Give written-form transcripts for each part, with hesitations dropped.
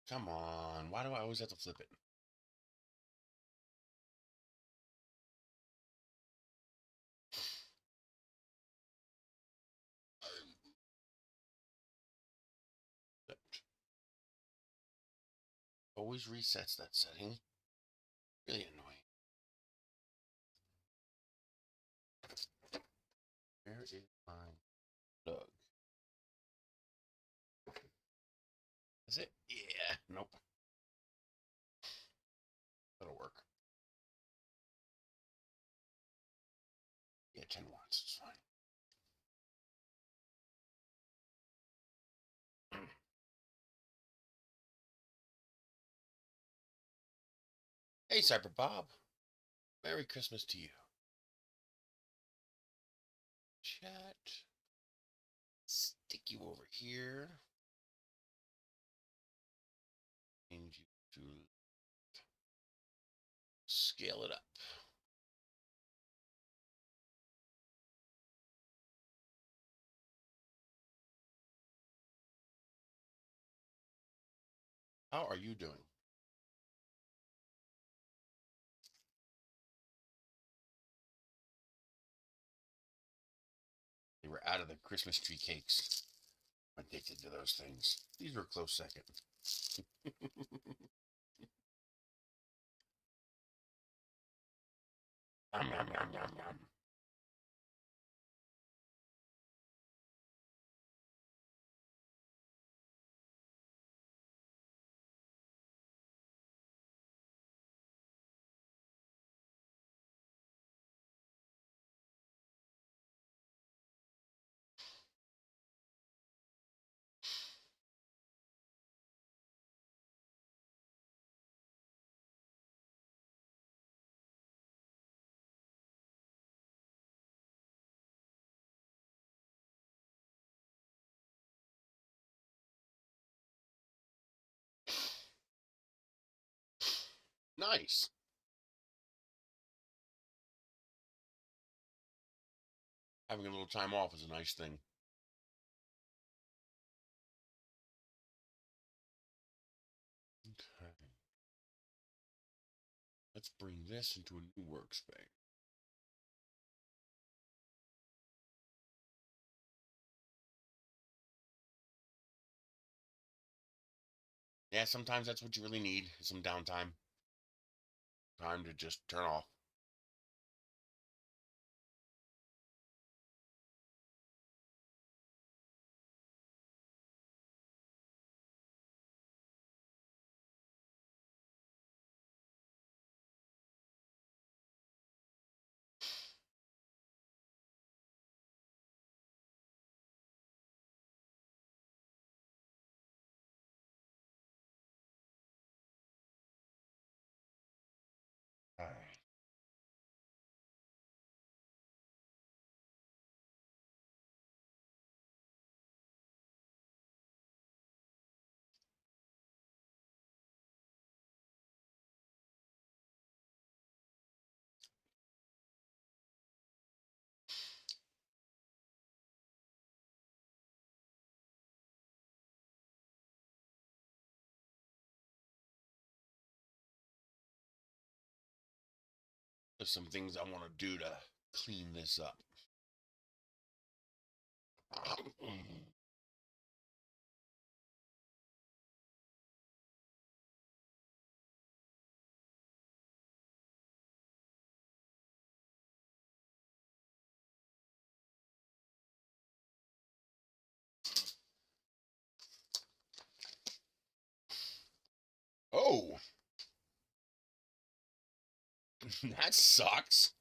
Come on. Why do I always have to flip it? Flipped. Always resets that setting. Really annoying. Where is my plug? Is it? Yeah. Nope. That'll work. Yeah, 10 watts is fine. Hey, Cyber Bob. Merry Christmas to you. Chat. Stick you over here. Change you to scale it up. How are you doing? They were out of the Christmas tree cakes. I'm addicted to those things. These were a close second. Yum, yum, yum, yum, yum. Nice. Having a little time off is a nice thing. Okay. Let's bring this into a new workspace. Yeah, sometimes that's what you really need, is some downtime. Time to just turn off. All right. There's some things I want to do to clean this up. Oh, that sucks.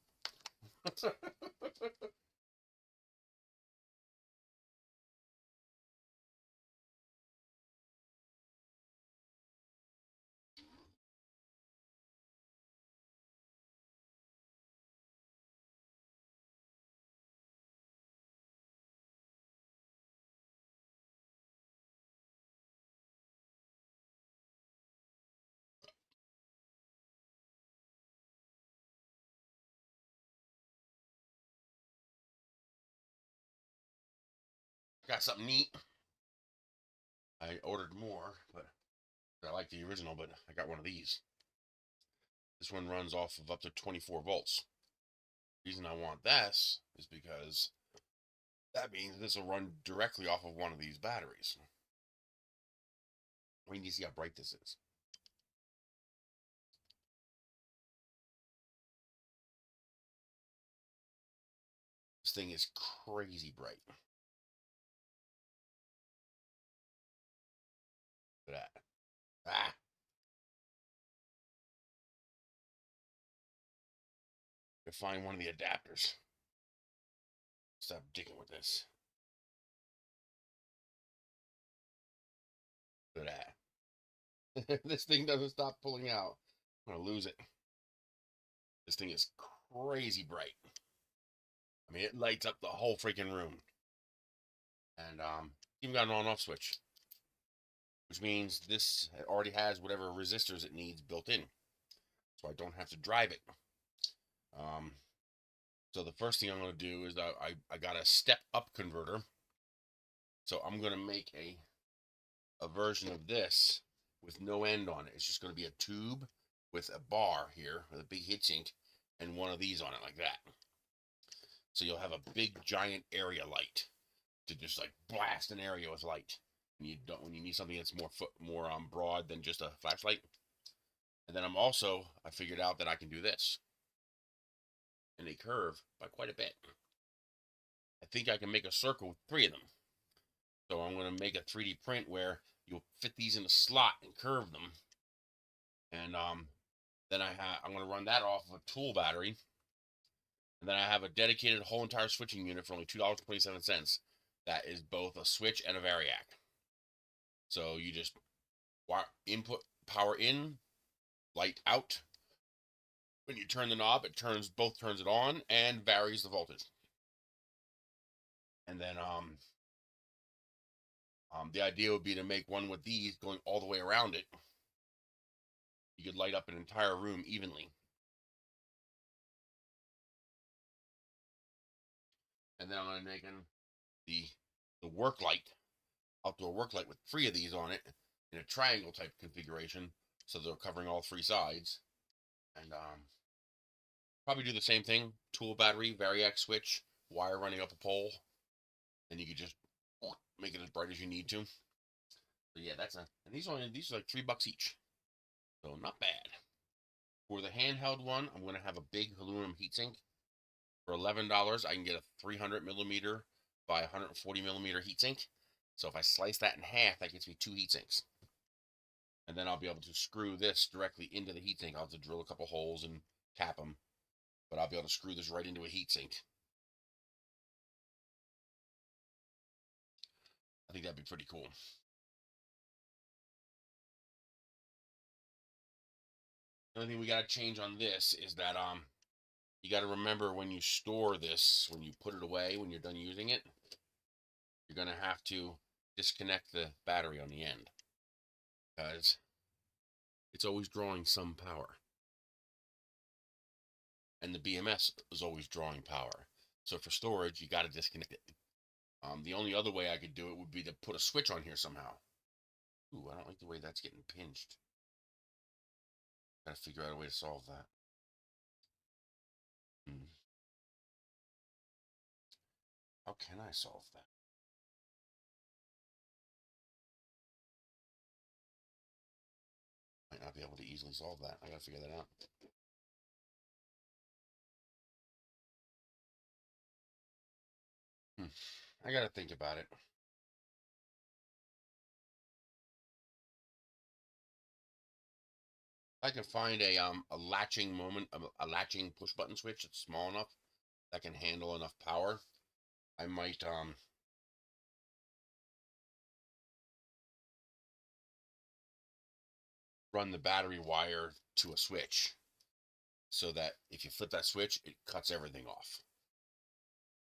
got something neat. I ordered more, but I like the original, but I got one of these. This one runs off of up to 24 volts. The reason I want this is because that means this will run directly off of one of these batteries. We need to see how bright this is. This thing is crazy bright. Look at that. Ah. To find one of the adapters. Stop digging with this. Look at that. This thing doesn't stop pulling out. I'm gonna lose it. This thing is crazy bright. I mean, it lights up the whole freaking room. And even got an on-off switch, which means this already has whatever resistors it needs built in, so I don't have to drive it. So the first thing I'm going to do is I got a step-up converter. So I'm going to make a version of this with no end on it. It's just going to be a tube with a bar here with a big heatsink and one of these on it like that. So you'll have a big giant area light to just like blast an area with light when you need something that's more broad than just a flashlight. And then I figured out that I can do this, and they curve by quite a bit. I think I can make a circle with 3 of them. So I'm going to make a 3D print where you'll fit these in a slot and curve them. And then I'm going to run that off of a tool battery. And then I have a dedicated whole entire switching unit for only $2.27. That is both a switch and a variac. So you just input power in, light out. When you turn the knob, it turns it on and varies the voltage. And then the idea would be to make one with these going all the way around it. You could light up an entire room evenly. And then I'm going to make the work light, outdoor work light with 3 of these on it in a triangle type configuration, so they're covering all 3 sides. And probably do the same thing: tool battery, variac switch, wire running up a pole, and you could just make it as bright as you need to. So yeah, and these are like $3 each, so not bad. For the handheld one, I'm going to have a big aluminum heatsink. For $11, I can get a 300 millimeter by 140 millimeter heatsink. So if I slice that in half, that gets me 2 heatsinks. And then I'll be able to screw this directly into the heatsink. I'll have to drill a couple holes and tap them, but I'll be able to screw this right into a heatsink. I think that'd be pretty cool. The only thing we got to change on this is that you got to remember, when you store this, when you put it away, when you're done using it, you're going to have to disconnect the battery on the end, because it's always drawing some power. And the BMS is always drawing power. So for storage, you got to disconnect it. The only other way I could do it would be to put a switch on here somehow. Ooh, I don't like the way that's getting pinched. Got to figure out a way to solve that. How can I solve that? Might not be able to easily solve that. I gotta figure that out. I gotta think about it. I can find a latching push button switch that's small enough that can handle enough power. I might run the battery wire to a switch, so that if you flip that switch, it cuts everything off.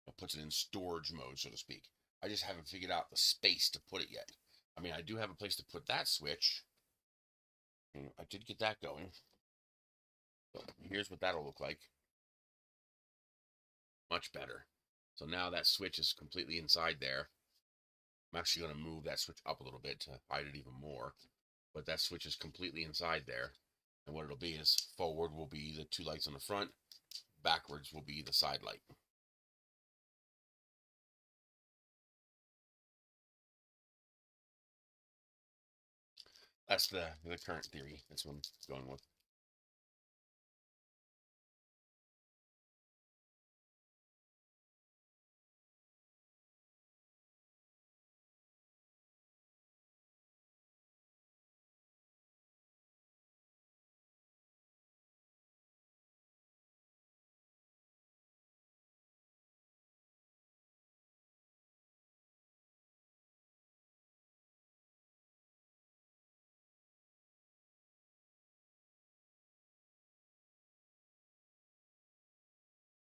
It puts it in storage mode, so to speak. I just haven't figured out the space to put it yet. I mean, I do have a place to put that switch. I did get that going. So here's what that'll look like. Much better. So now that switch is completely inside there. I'm actually going to move that switch up a little bit to hide it even more. But that switch is completely inside there. And what it'll be is forward will be the 2 lights on the front, backwards will be the side light. That's the current theory. That's what I'm going with.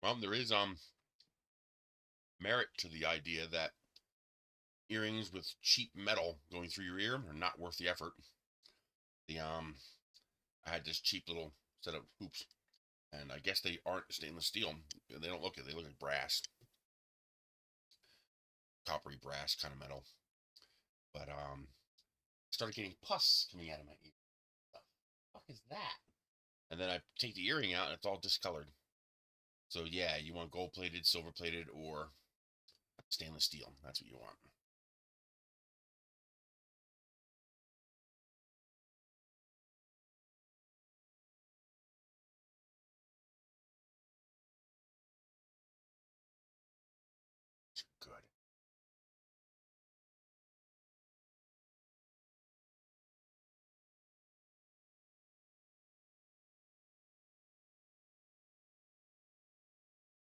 Well, there is merit to the idea that earrings with cheap metal going through your ear are not worth the effort. I had this cheap little set of hoops, and I guess they aren't stainless steel. They don't look it. They look like brass, coppery brass kind of metal. But started getting pus coming out of my ear. What the fuck is that? And then I take the earring out, and it's all discolored. So yeah, you want gold plated, silver plated, or stainless steel. That's what you want. It's good.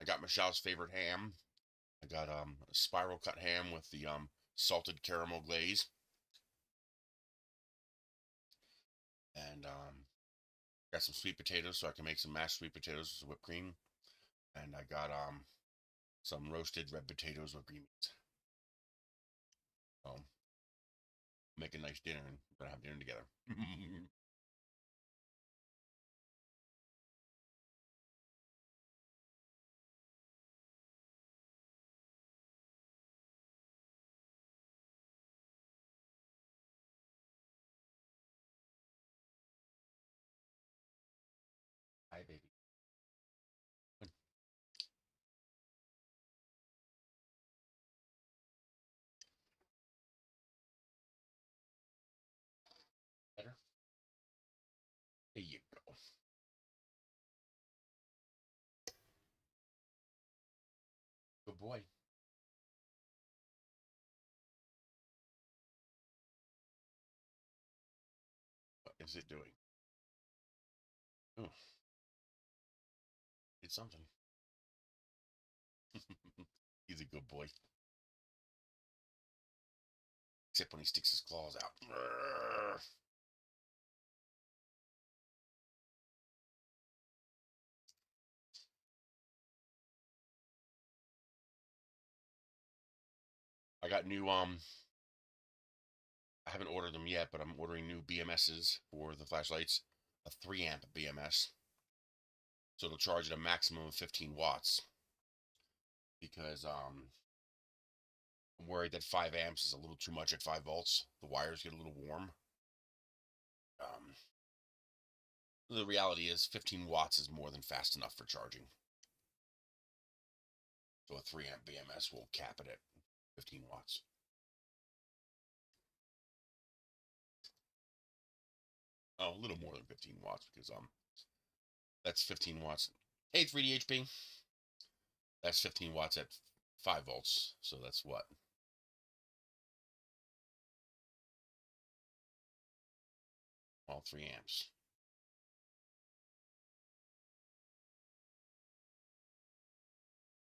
I got Michelle's favorite ham. I got a spiral cut ham with the salted caramel glaze, and got some sweet potatoes so I can make some mashed sweet potatoes with whipped cream, and I got some roasted red potatoes with green beans. So make a nice dinner, and we're gonna have dinner together. Hi, baby. Better. There you go. Good boy. What is it doing? Oh, it's something. He's a good boy. Except when he sticks his claws out. I got new I haven't ordered them yet, but I'm ordering new BMSs for the flashlights. A 3 amp BMS. So it'll charge at a maximum of 15 watts. Because I'm worried that 5 amps is a little too much at 5 volts. The wires get a little warm. The reality is 15 watts is more than fast enough for charging. So a 3 amp BMS will cap it at 15 watts. Oh, a little more than 15 watts because that's 15 watts. Hey, 3DHP. That's 15 watts at 5 volts. So that's what? Well, 3 amps.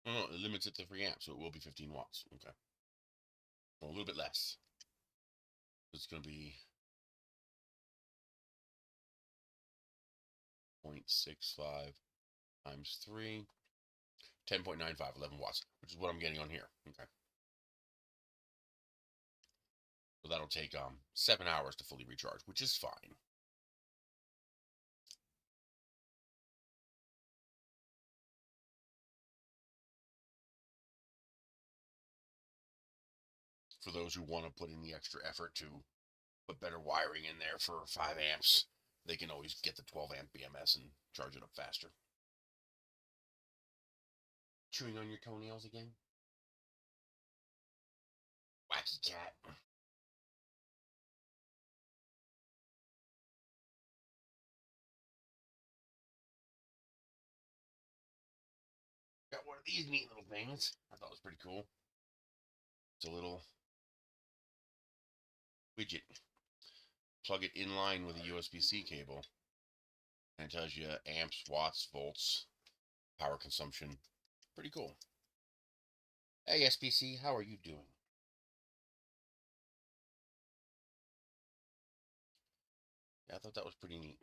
No, it limits it to 3 amps, so it will be 15 watts. Okay. Well, a little bit less. It's going to be 0.65 times 3, 10.95, 11 watts, which is what I'm getting on here. Okay. So that'll take 7 hours to fully recharge, which is fine. for those who want to put in the extra effort to put better wiring in there for 5 amps. They can always get the 12 amp BMS and charge it up faster. Chewing on your toenails again? Wacky cat. Got one of these neat little things. I thought it was pretty cool. It's a little widget. Plug it in line with a USB-C cable. And it tells you amps, watts, volts, power consumption. Pretty cool. Hey, SPC, how are you doing? Yeah, I thought that was pretty neat.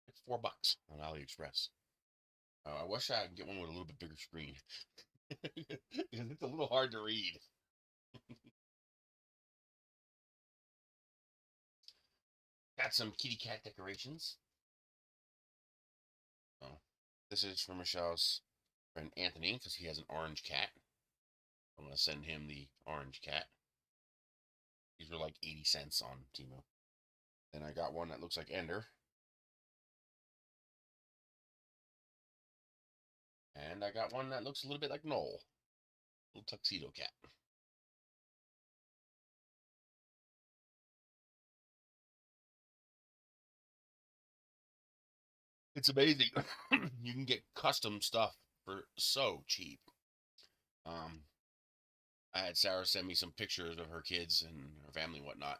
It's $4 on AliExpress. I wish I could get one with a little bit bigger screen. It's a little hard to read. Got some kitty cat decorations. Oh, this is for Michelle's friend Anthony because he has an orange cat. I'm going to send him the orange cat. These were like 80 cents on Temu. Then I got one that looks like Ender. And I got one that looks a little bit like Noel. Little tuxedo cat. It's amazing. You can get custom stuff for so cheap. I had Sarah send me some pictures of her kids and her family and whatnot.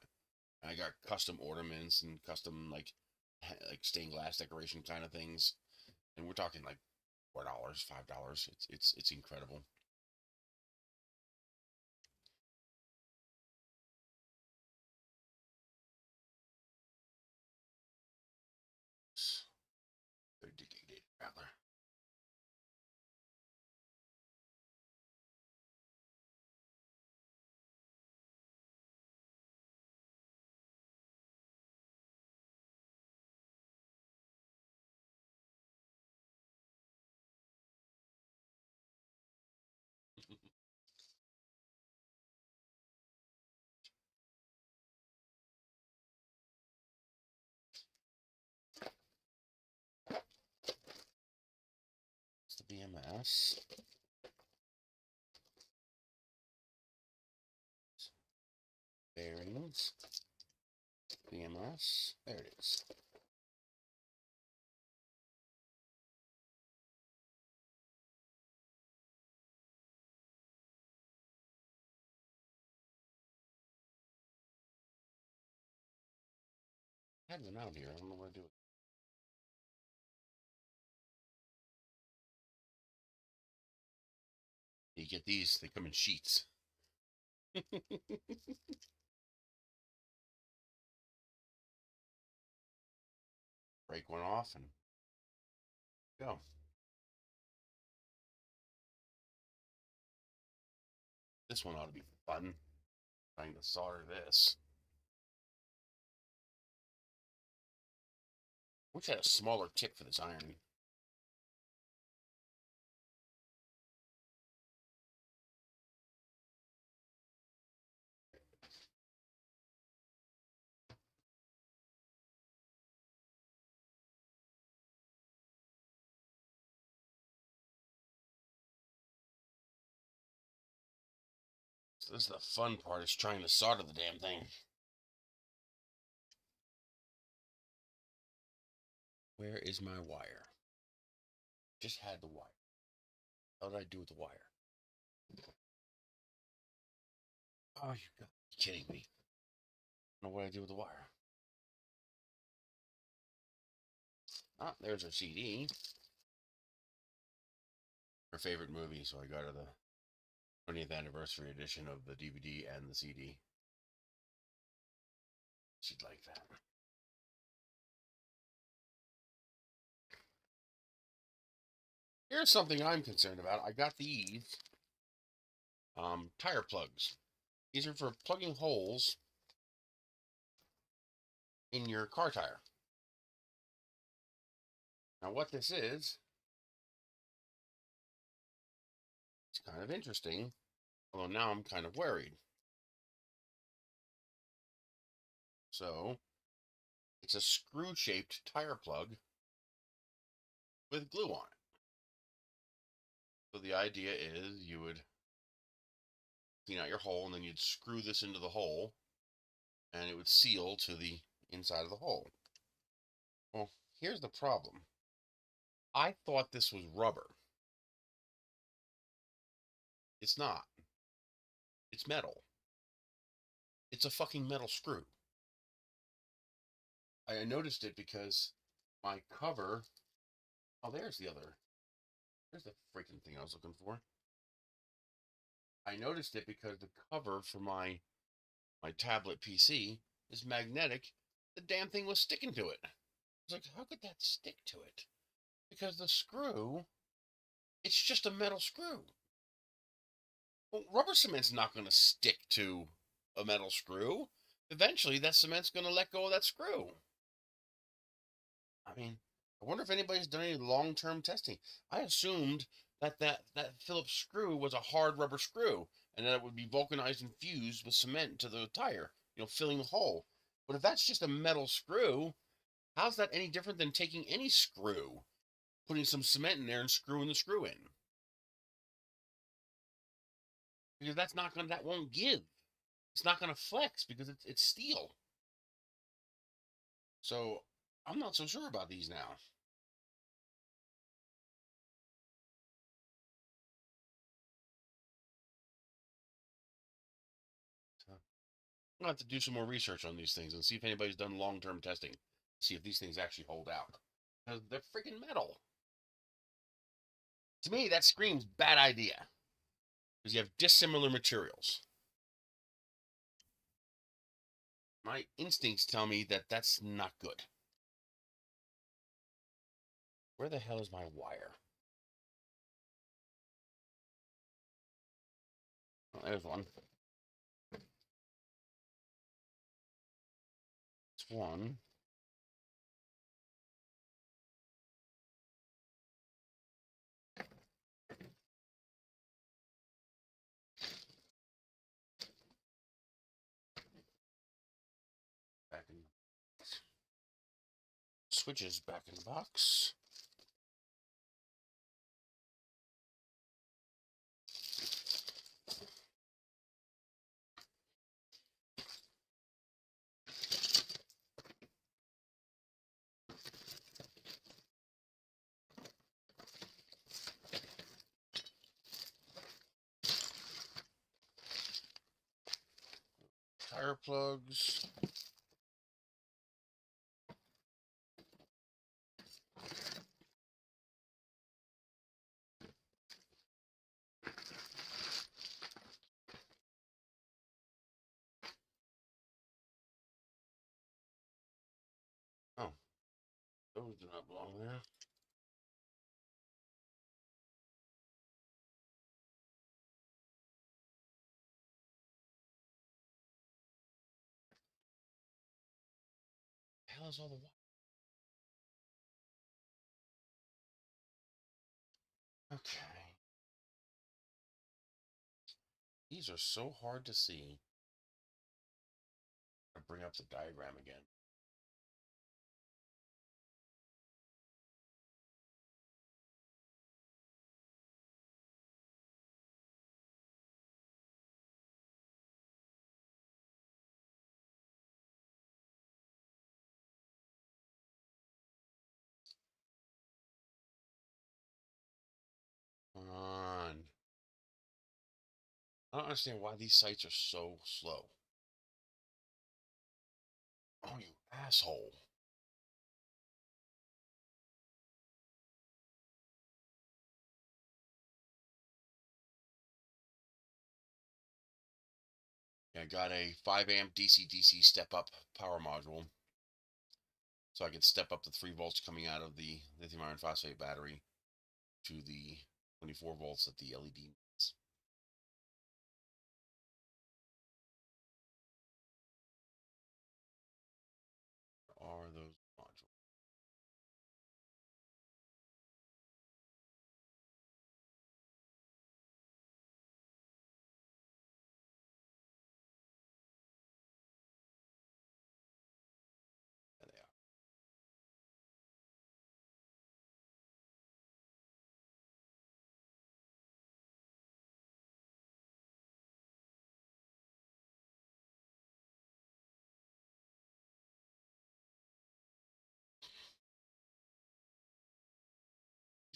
I got custom ornaments and custom like stained glass decoration kind of things, and we're talking like $4, $5. It's incredible. They're digging it, rather. It's the BMS. Bearings. BMS. There it is. I had one out here. I don't know what to do with it. You get these, they come in sheets. Break one off and go. This one ought to be fun. Trying to solder this. Wish I had a smaller tip for this iron. So this is the fun part, is trying to solder the damn thing. Where is my wire? Just had the wire. What did I do with the wire? Oh, you got to be kidding me. I don't know what I do with the wire. Ah, there's her CD. Her favorite movie, so I got her the 20th anniversary edition of the DVD and the CD. She'd like that. Here's something I'm concerned about. I got these tire plugs. These are for plugging holes in your car tire. Now what this is, it's kind of interesting, although now I'm kind of worried. So it's a screw-shaped tire plug with glue on it. So the idea is you would clean out your hole, and then you'd screw this into the hole, and it would seal to the inside of the hole. Well, here's the problem. I thought this was rubber. It's not. It's metal. It's a fucking metal screw. I noticed it because my cover... Oh, there's the freaking thing I was looking for. I noticed it because the cover for my tablet PC is magnetic. The damn thing was sticking to it. I was like, how could that stick to it? Because the screw, it's just a metal screw. Well, rubber cement's not going to stick to a metal screw. Eventually, that cement's going to let go of that screw. I mean, I wonder if anybody's done any long-term testing. I assumed that Phillips screw was a hard rubber screw, and that it would be vulcanized and fused with cement to the tire, filling the hole. But if that's just a metal screw, how's that any different than taking any screw, putting some cement in there and screwing the screw in? Because that won't give. It's not gonna flex because it's steel. So I'm not so sure about these now. I'm gonna have to do some more research on these things and see if anybody's done long-term testing. See if these things actually hold out. Because they're freaking metal. To me, that screams bad idea. Because you have dissimilar materials. My instincts tell me that that's not good. Where the hell is my wire? Oh, there's one. It's one. Back in. Switches back in the box. Tire plugs. Oh, those do not belong there. The hell is all the wire? Okay. These are so hard to see. I'll bring up the diagram again. Come on. I don't understand why these sites are so slow. Oh, you asshole. Yeah, I got a 5 amp DC-DC step-up power module. So I could step up the 3 volts coming out of the lithium iron phosphate battery to the 24 volts that the LED needs. Where are those modules?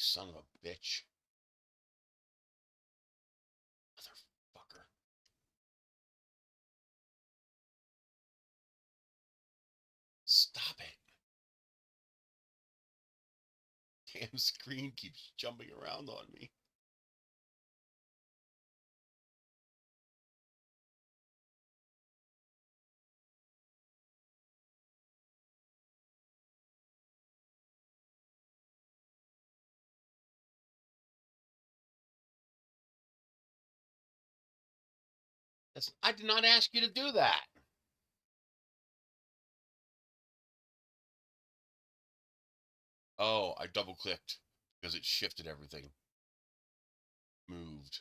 son of a bitch. Motherfucker. Stop it. Damn screen keeps jumping around on me. I did not ask you to do that. Oh, I double clicked because it shifted everything. Moved.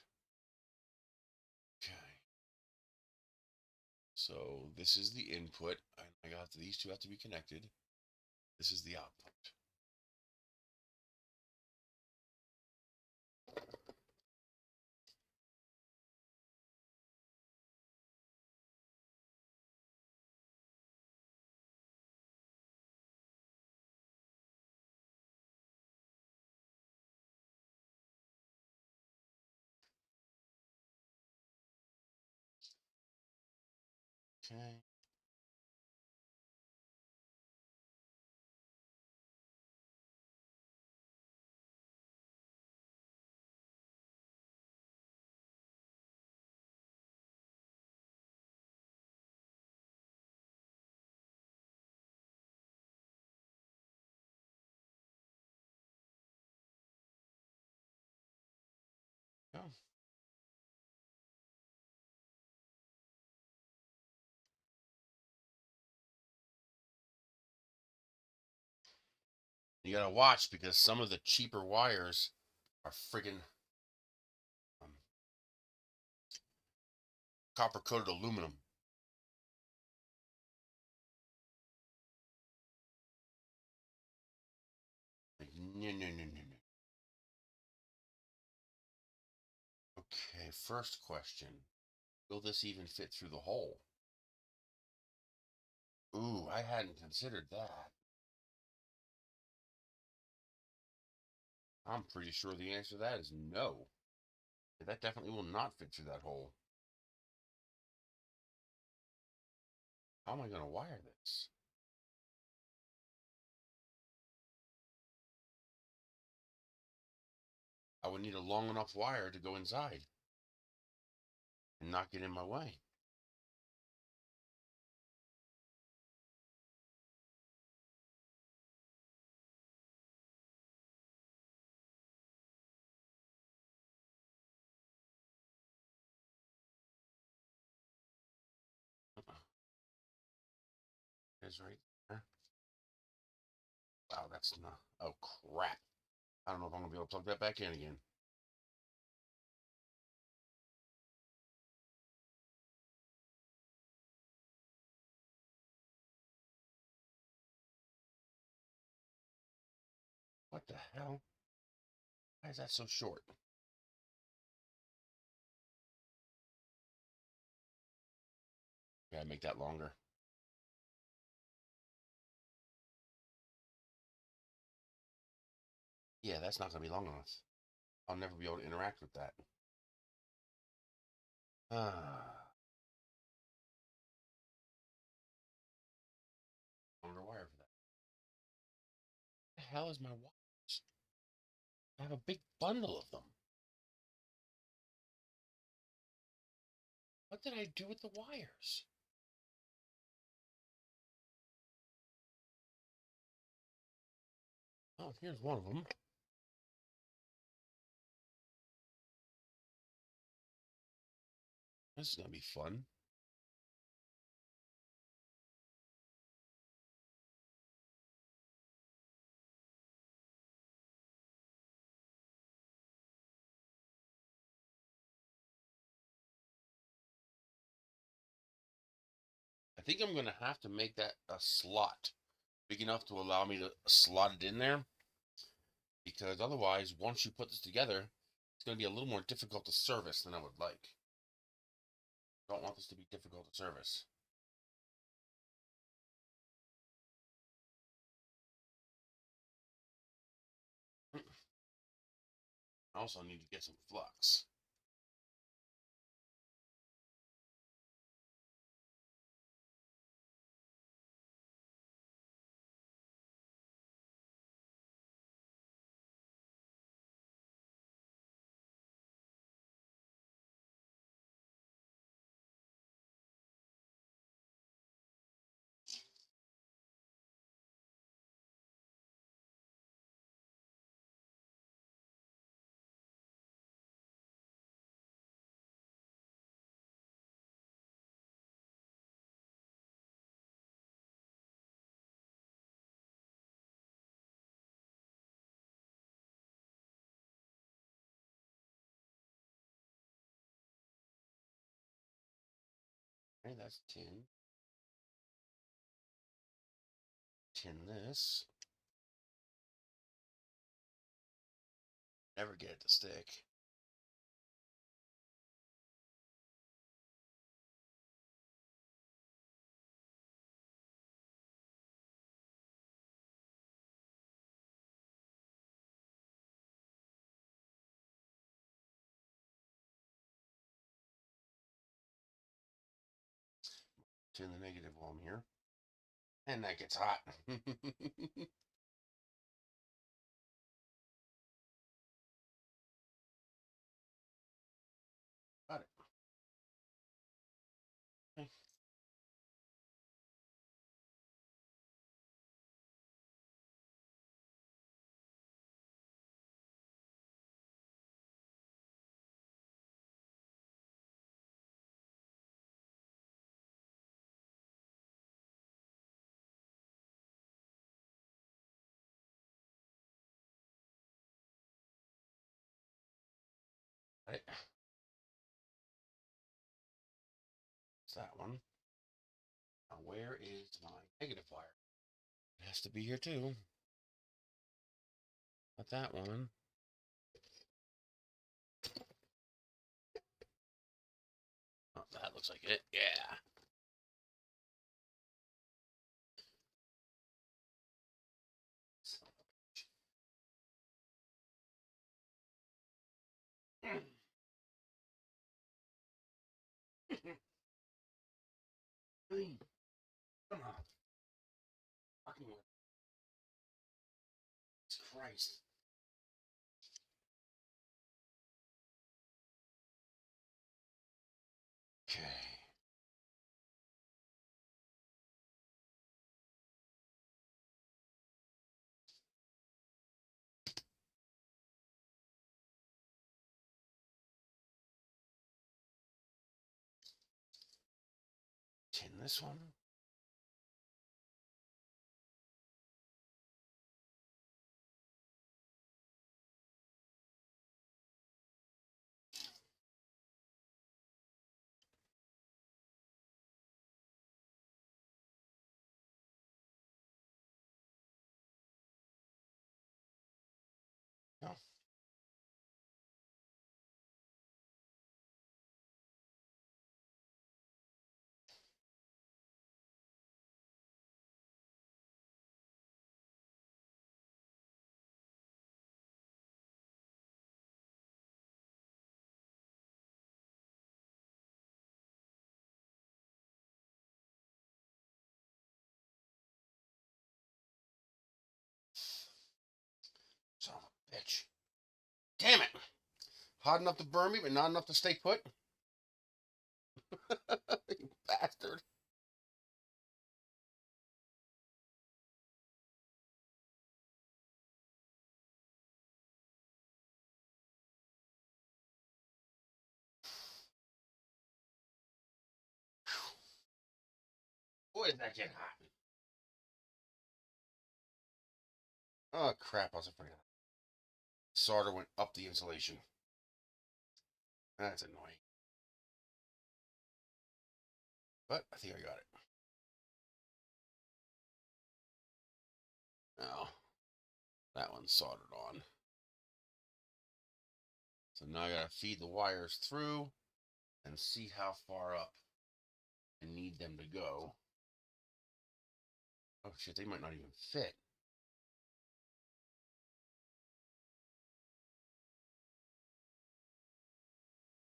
Okay. So this is the input. I got these two have to be connected. This is the output. Okay. Oh. You gotta watch because some of the cheaper wires are friggin' copper coated aluminum. Like, no. Okay, first question. Will this even fit through the hole? Ooh, I hadn't considered that. I'm pretty sure the answer to that is no. That definitely will not fit through that hole. How am I going to wire this? I would need a long enough wire to go inside and not get in my way. It's right there. Wow, that's not. Oh, crap. I don't know if I'm going to be able to plug that back in again. What the hell? Why is that so short? Gotta make that longer. Yeah, that's not going to be long enough. I'll never be able to interact with that. Longer wire for that. What the hell is my wires? I have a big bundle of them. What did I do with the wires? Oh, here's one of them. This is going to be fun. I think I'm going to have to make that a slot big enough to allow me to slot it in there. Because otherwise, once you put this together, it's going to be a little more difficult to service than I would like. Don't want this to be difficult to service. Also need to get some flux. Okay, that's tin. Tin this. Never get it to stick. Tin the negative while I'm here. And that gets hot. Got it. Okay. Right. It's that one. Now where is my negative wire? It has to be here too. Not that one. Oh, that looks like it. Yeah. Come on. Fucking Christ. Okay. Tin this one. No. Son of a bitch. Damn it. Hot enough to burn me, but not enough to stay put? You bastard. Boy, did that get hot. Oh, crap. I was afraid of that. Solder went up the insulation. That's annoying. But I think I got it. Now, that one's soldered on. So now I gotta feed the wires through and see how far up I need them to go. Oh shit, they might not even fit.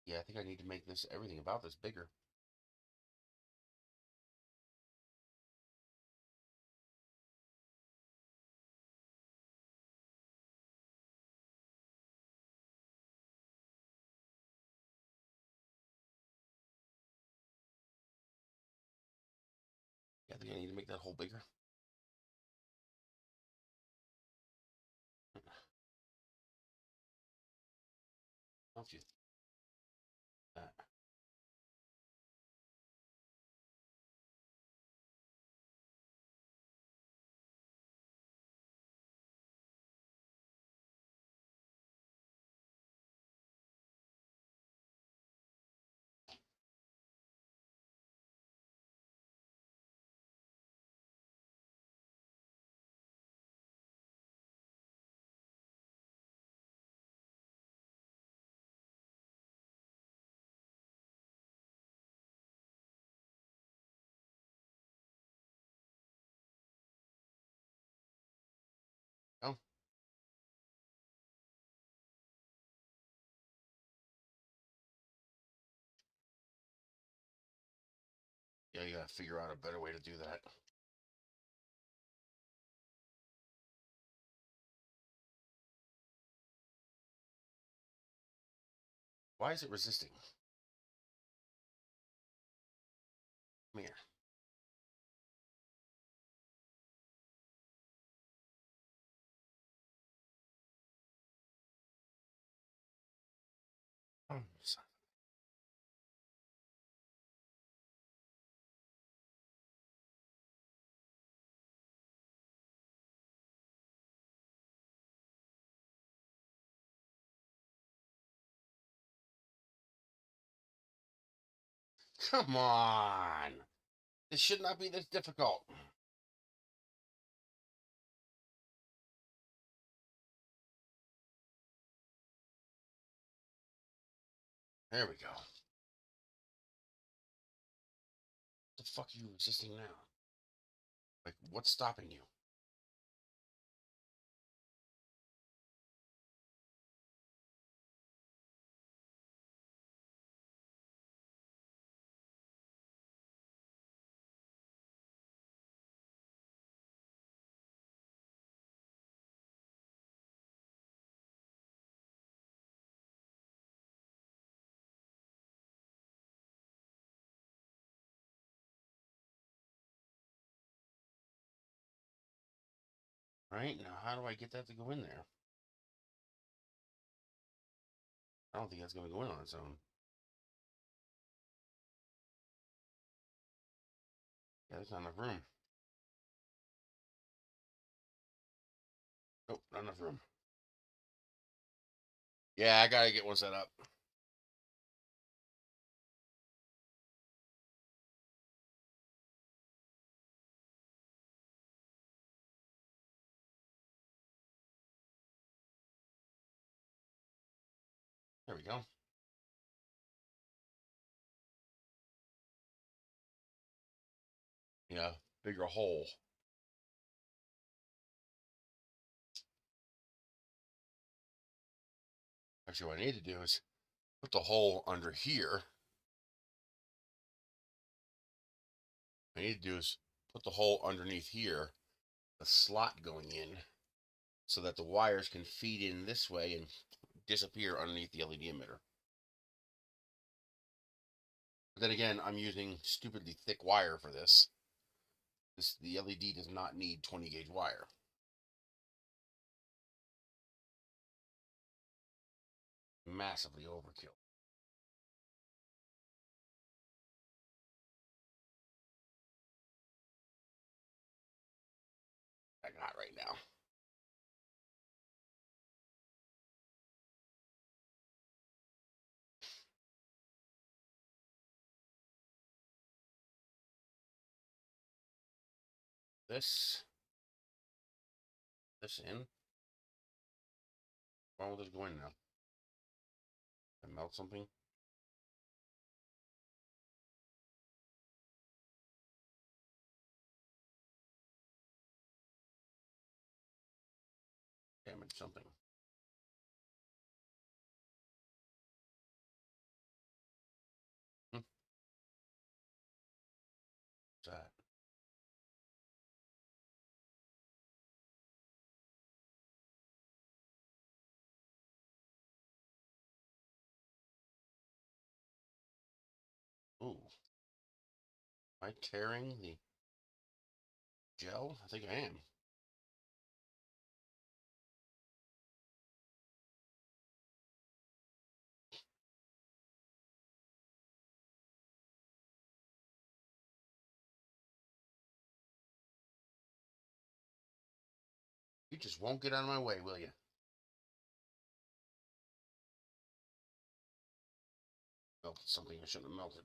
Yeah, I think I need to make this, everything about this bigger. Yeah, I think I need to make that hole bigger. Don't you? Oh, yeah, you gotta figure out a better way to do that. Why is it resisting? Come here. Oh, come on. This should not be this difficult. There we go. What the fuck are you resisting now? Like, what's stopping you? Right? Now, how do I get that to go in there? I don't think that's going to go in on its own. Yeah, there's not enough room. Nope, not enough room. Yeah, I gotta get one set up. There we go. Yeah, bigger hole. Actually, what I need to do is put the hole under here. What I need to do is put the hole underneath here, the slot going in, so that the wires can feed in this way and disappear underneath the LED emitter. But then again, I'm using stupidly thick wire for this. The LED does not need 20 gauge wire. Massively overkill. I got right now. This in. Why won't this go in now? I melt something. Damage something. Ooh. Am I tearing the gel? I think I am. You just won't get out of my way, will you? Melted something I shouldn't have melted.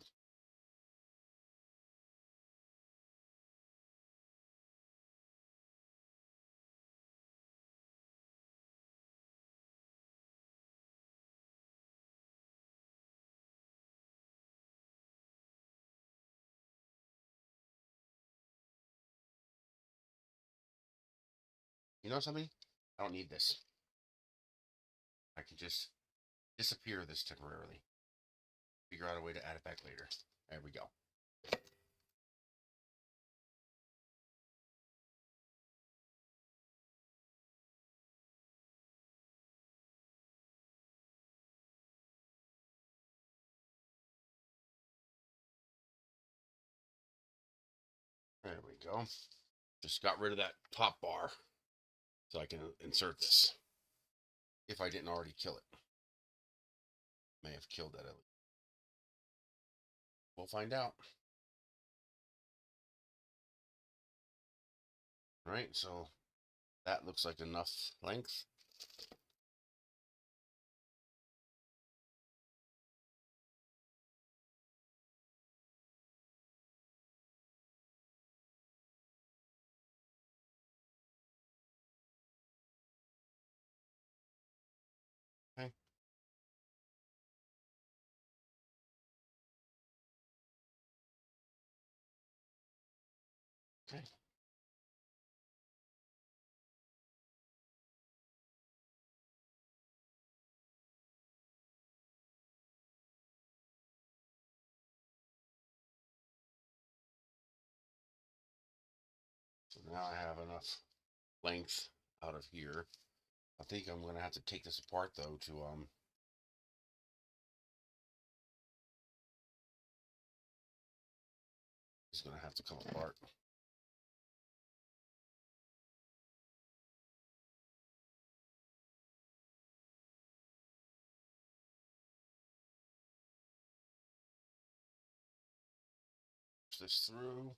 You know something? I don't need this. I can just disappear this temporarily. Figure out a way to add it back later. There we go. There we go. Just got rid of that top bar so I can insert this. If I didn't already kill it. May have killed that at least. We'll find out. All right, so that looks like enough length. Okay. Okay. So now I have enough length out of here. I think I'm going to have to take this apart though to it's going to have to come apart. Push this through.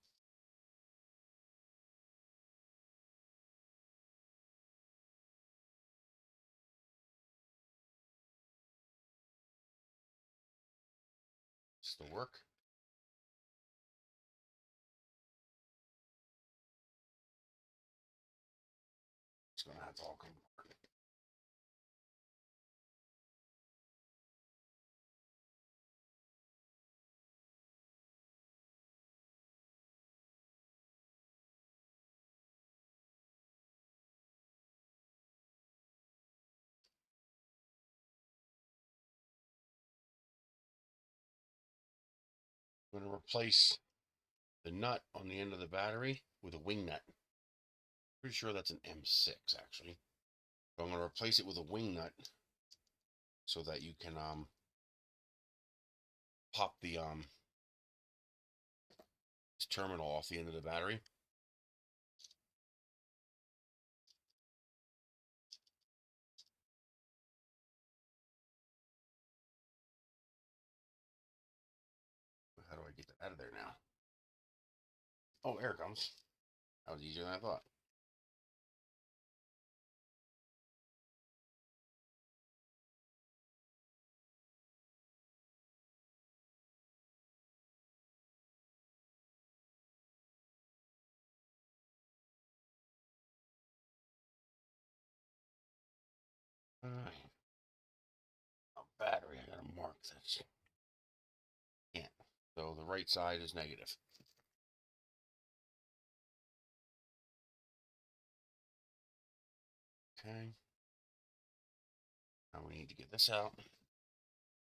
Still work. It's going to have to all come apart. I'm going to replace the nut on the end of the battery with a wing nut. Pretty sure that's an M6 actually. So I'm going to replace it with a wing nut so that you can pop the this terminal off the end of the battery. How do I get that out of there now? Oh, there it comes. That was easier than I thought. All right. A battery. I gotta mark this. Can't. So the right side is negative. Okay. Now we need to get this out.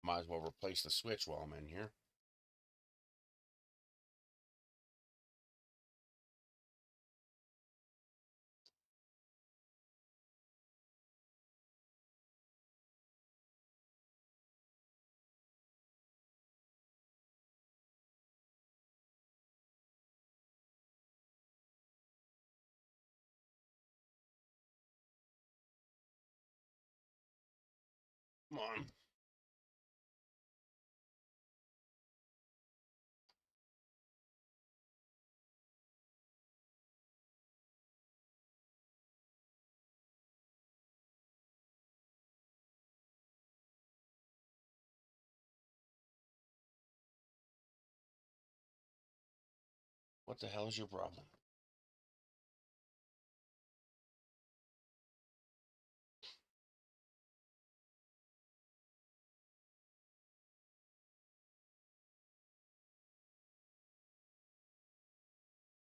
Might as well replace the switch while I'm in here. Come on. What the hell is your problem?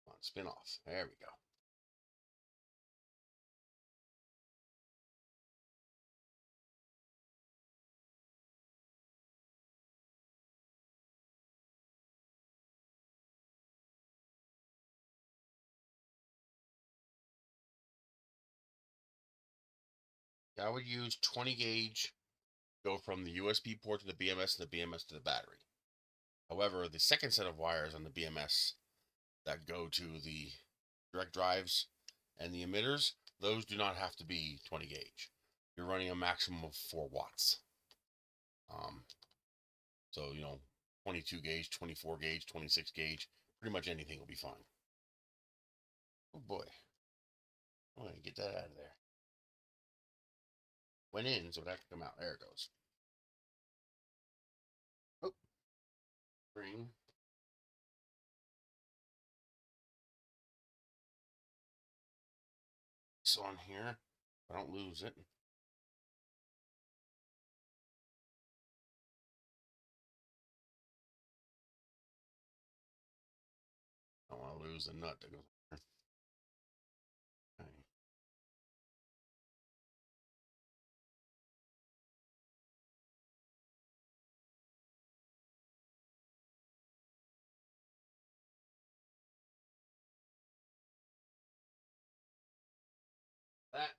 Come on, spin off. There we go. I would use 20 gauge, go from the USB port to the BMS and the BMS to the battery. However, the second set of wires on the BMS that go to the direct drives and the emitters, those do not have to be 20 gauge. You're running a maximum of 4 watts. So, 22 gauge, 24 gauge, 26 gauge, pretty much anything will be fine. Oh boy. I'm going to get that out of there. Went in, so it has to come out. There it goes. Oh. Bring. This on here. I don't lose it. I don't want to lose the nut that goes there. Okay. That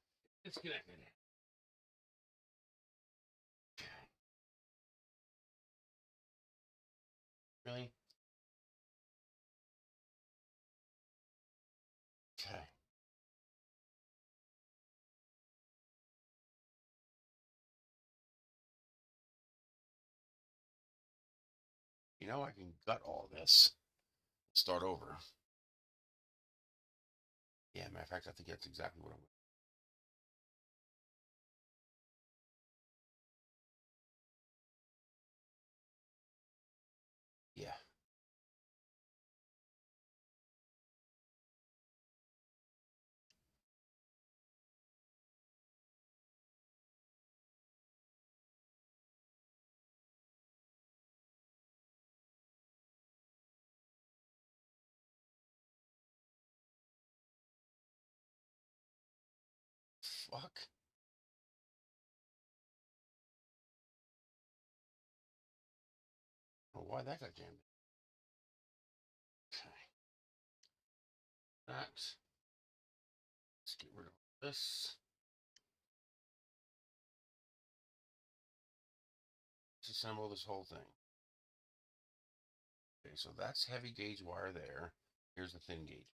is connected. Okay. Really? Okay. I can gut all this. Start over. Yeah, matter of fact, I think that's exactly what I'm going to. Yeah. Fuck. Oh, why that got jammed? Okay. That. Let's get rid of this. Disassemble this whole thing. Okay, so that's heavy gauge wire there. Here's the thin gauge.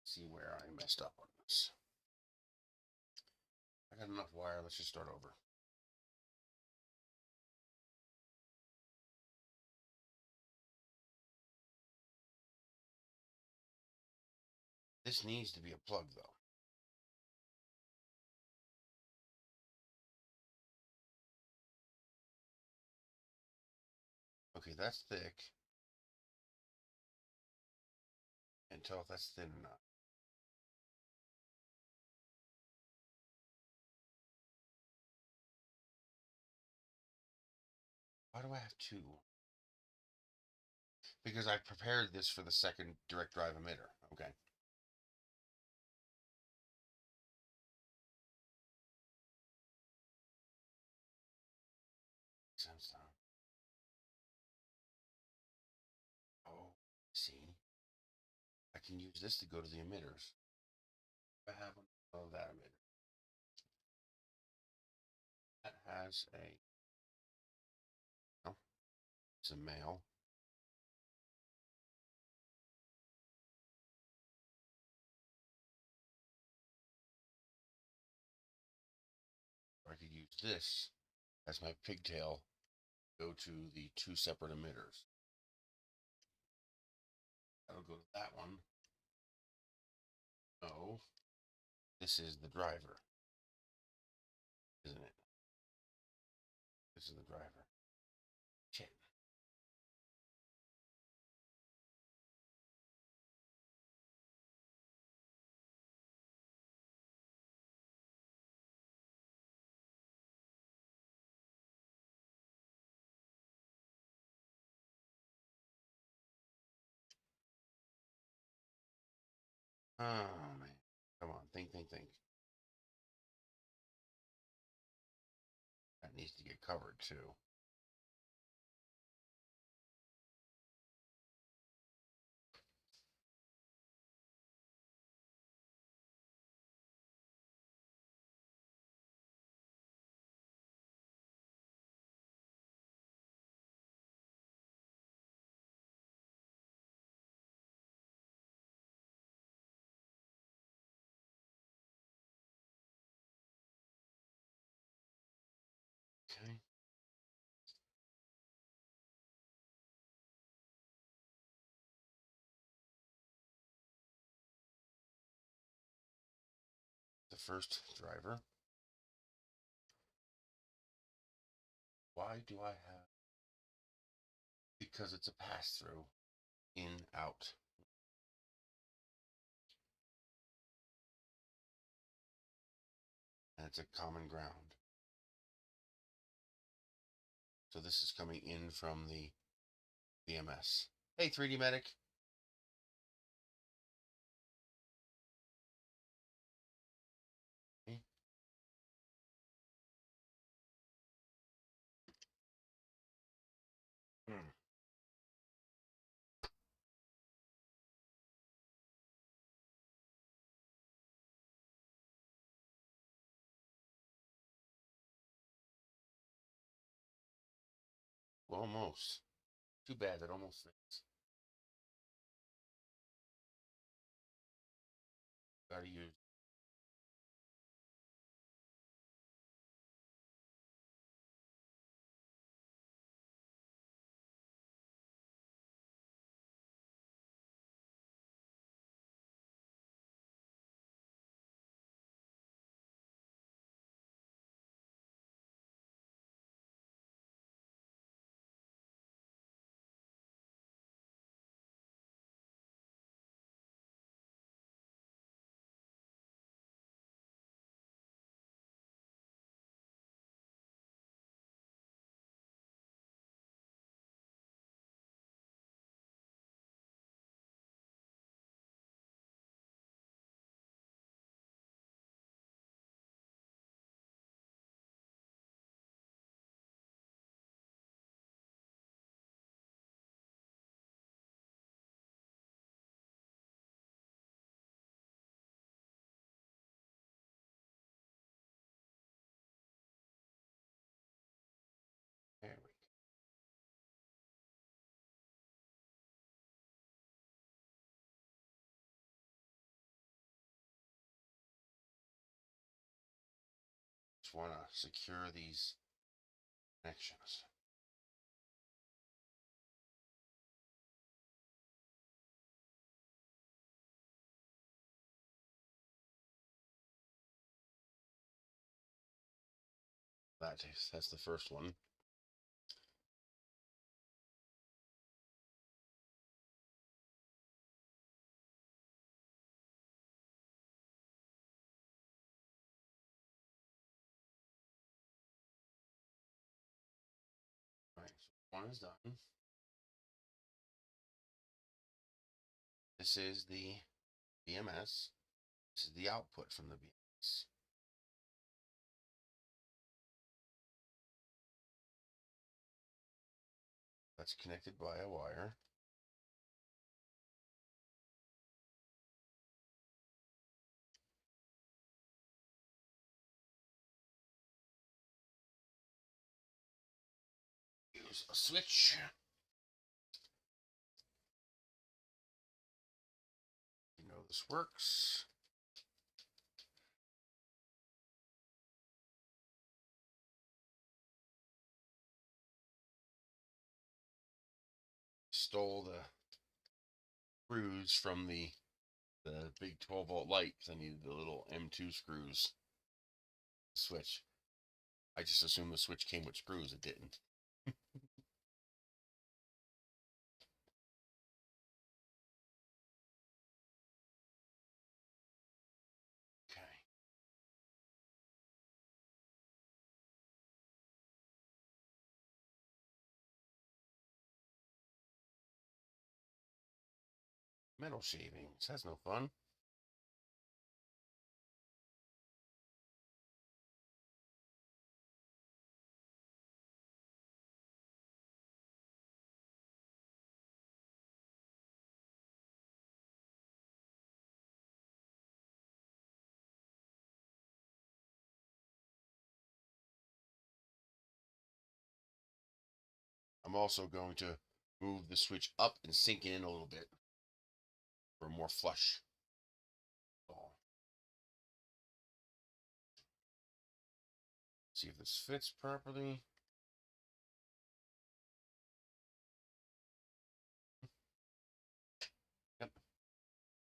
See where I messed up on this. I got enough wire. Let's just start over. This needs to be a plug, though. Okay, that's thick. Can't tell if that's thin or not. Why do I have two? Because I prepared this for the second direct drive emitter. Okay. Sense now. Oh, see. I can use this to go to the emitters. I have one of that emitter. That has a. Oh, it's a male. use this as my pigtail, go to the two separate emitters. That'll go to that one. No, this is the driver, isn't it? This is the driver. Shit. Oh, man. Come on, think. That needs to get covered, too. Okay. The first driver. Why do I have? Because it's a pass-through. In, out. And it's a common ground. So this is coming in from the BMS. Hey, 3D Medic. Okay. Well, almost. Too bad that almost fits. Gotta use. There we go. Just want to secure these connections. That's the first one. All right, so one is done. This is the BMS. This is the output from the BMS. That's connected by a wire. Use a switch. You know this works. stole the screws from the big 12-volt light because I needed the little M2 screws switch. I just assumed the switch came with screws. It didn't. Okay. Metal shavings. That's no fun. I'm also going to move the switch up and sink it in a little bit for more flush. See if this fits properly. Yep,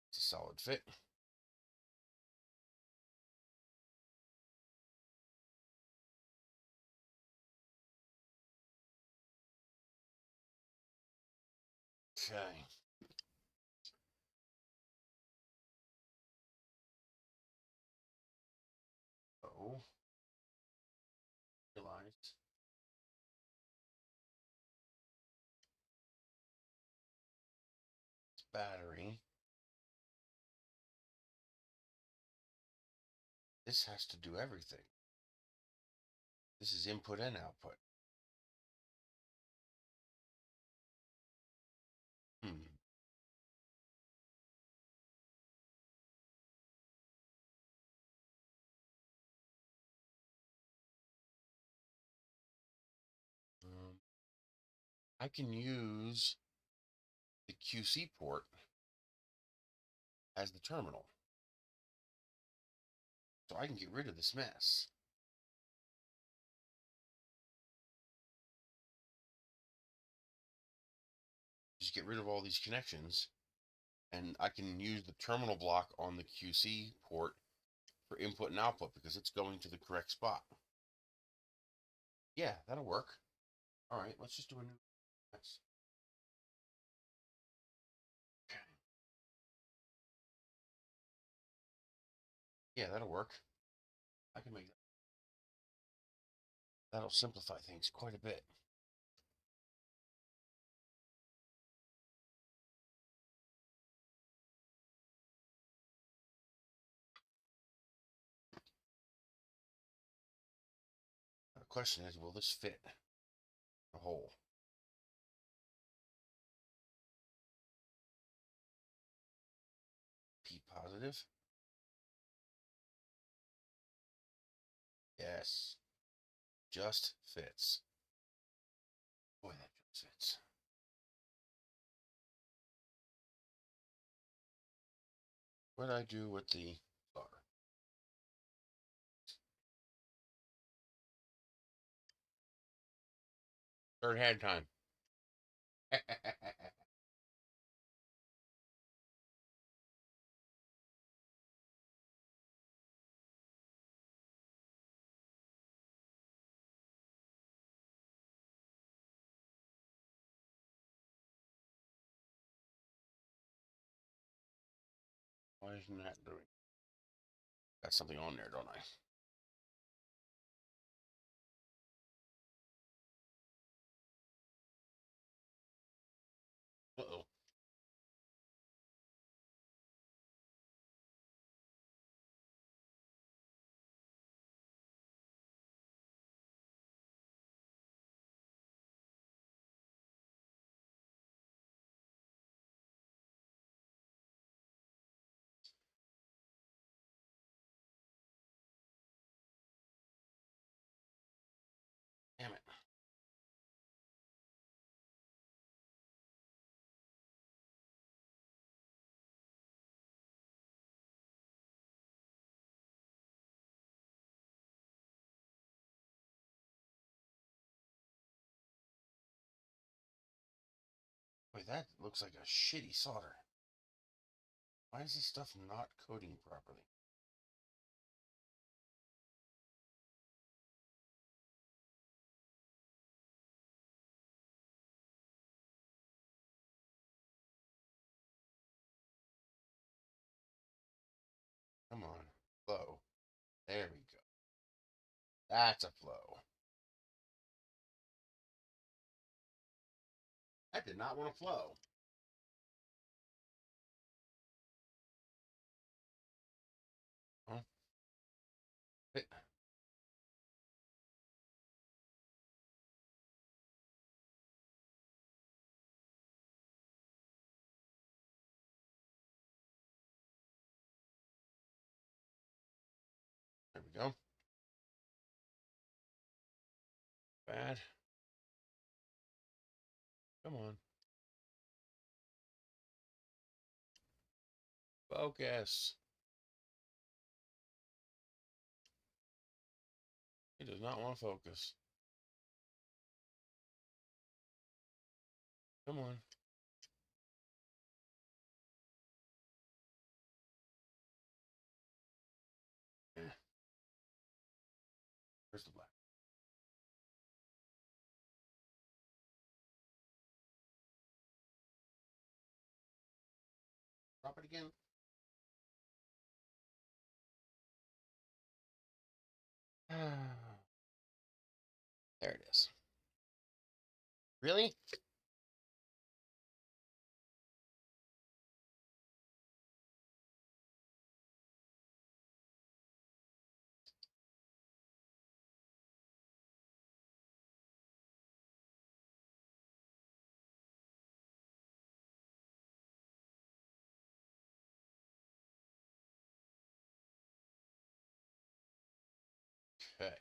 it's a solid fit. Okay. Oh, realized this battery. This has to do everything. This is input and output. I can use the QC port as the terminal. So I can get rid of this mess. Just get rid of all these connections, and I can use the terminal block on the QC port for input and output because it's going to the correct spot. Yeah, that'll work. All right, let's just do a new mess. Okay. Yeah, that'll work. I can make that. That'll simplify things quite a bit. The question is, will this fit the hole? P positive. Yes. Just fits. Boy, that just fits. What did I do with the starter? Third hand time. Why isn't that doing? Got something on there, don't I? Uh-oh. that looks like a shitty solder. Why is this stuff not coating properly? Come on, flow. There we go. That's a flow. That did not want to flow. Huh? Hey. There we go. Bad. Come on. Focus. He does not want to focus. Come on. Yeah. Where's the black? Drop it again. There it is. Really? Okay.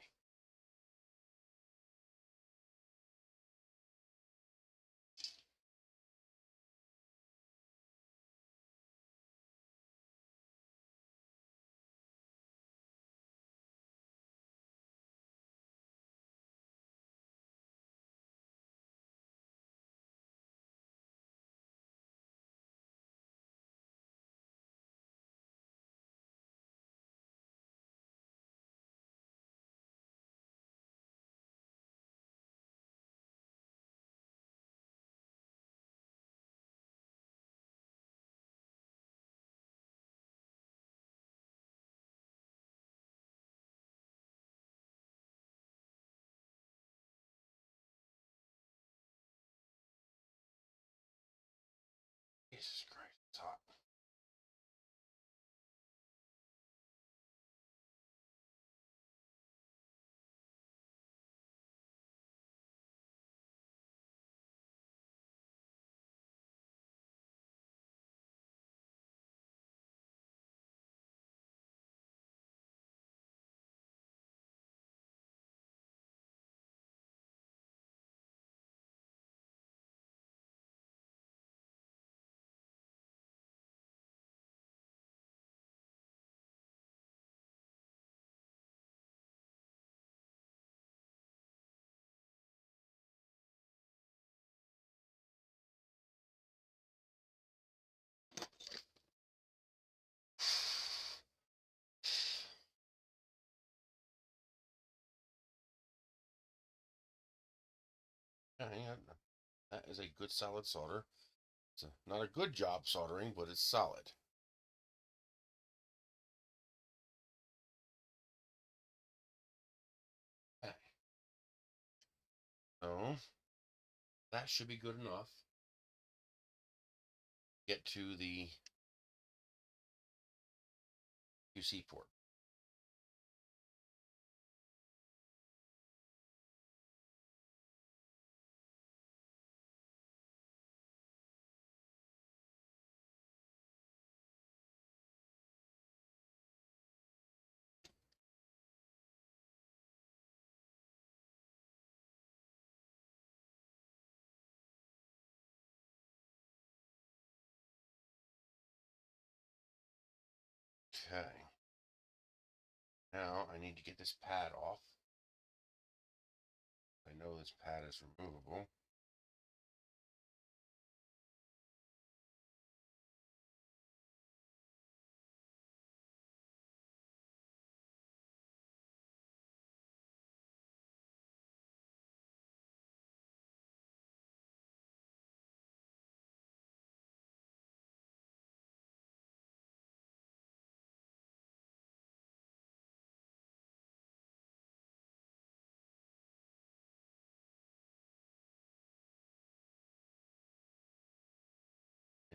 Jesus Christ, it's hot. Yeah, that is a good solid solder. It's not a good job soldering, but it's solid. Okay. So that should be good enough. Get to the QC port. Okay. Now I need to get this pad off. I know this pad is removable.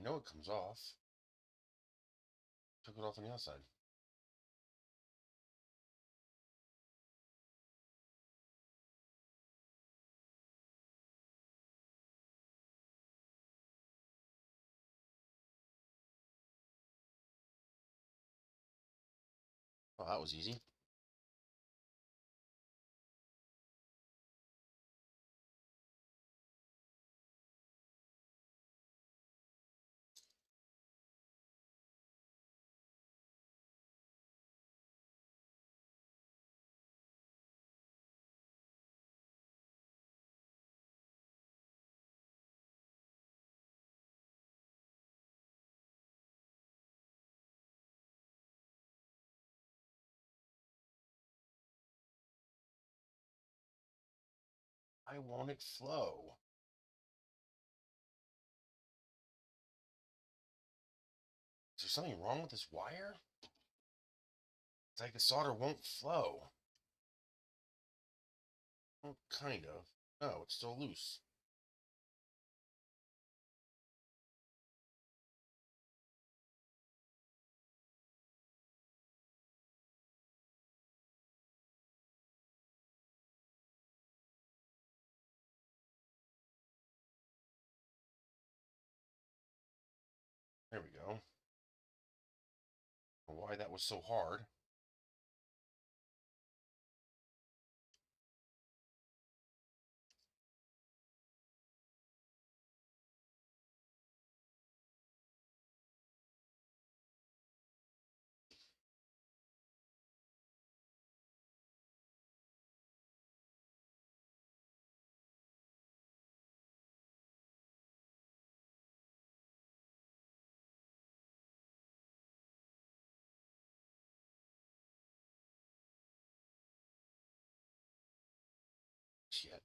know it comes off. Took it off on the outside. Oh, that was easy. I want it flow. Is there something wrong with this wire? It's like the solder won't flow. Well, kind of. No, it's still loose. There we go. Why that was so hard. Shit.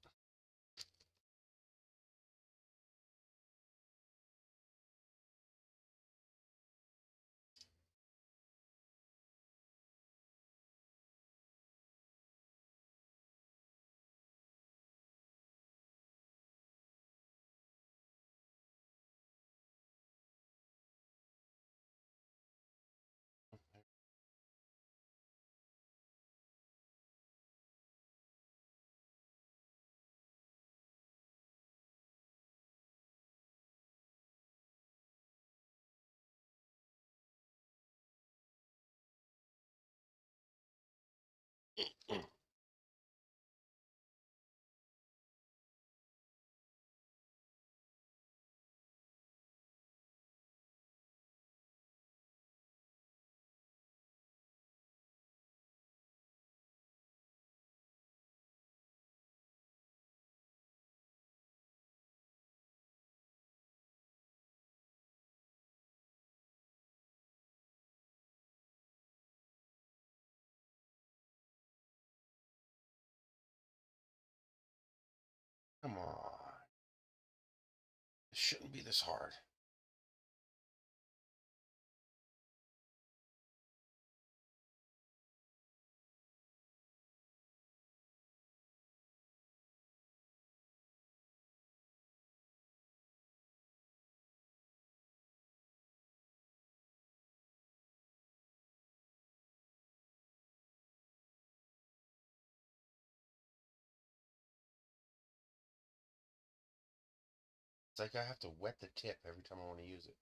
Come on. It shouldn't be this hard. It's like I have to wet the tip every time I want to use it.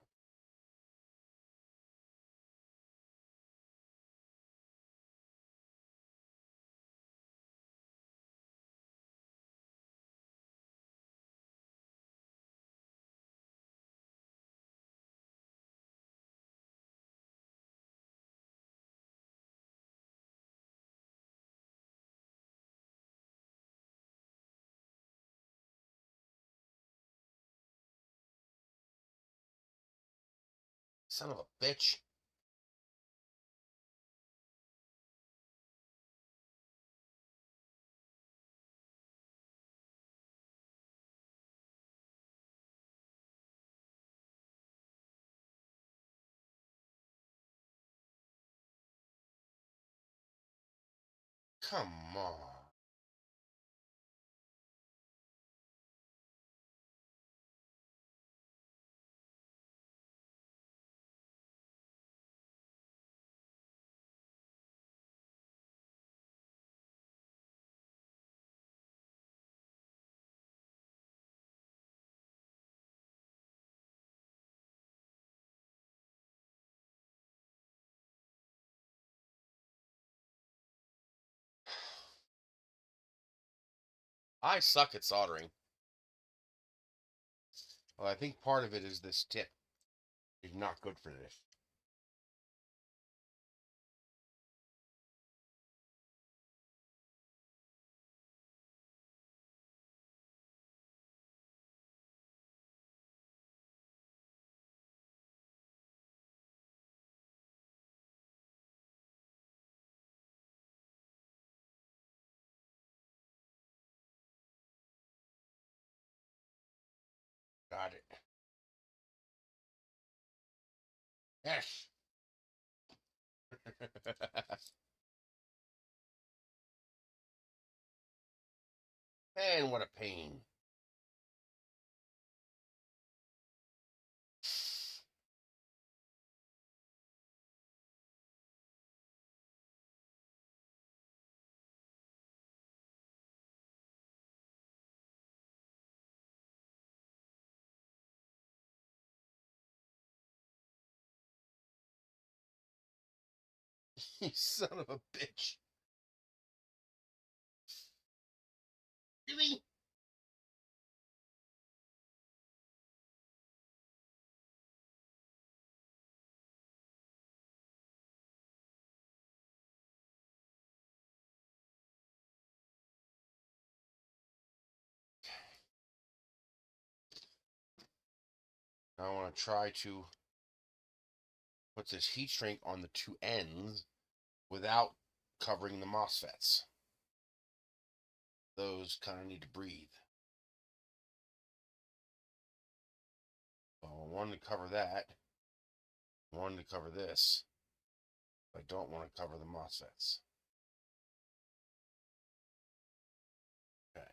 Son of a bitch. Come on. I suck at soldering. Well, I think part of it is this tip is not good for this. Got it. Yes. And what a pain. You son of a bitch. Really? I want to try to put this heat shrink on the two ends without covering the MOSFETs. Those kind of need to breathe. So one to cover that, one to cover this. I don't want to cover the MOSFETs. Okay.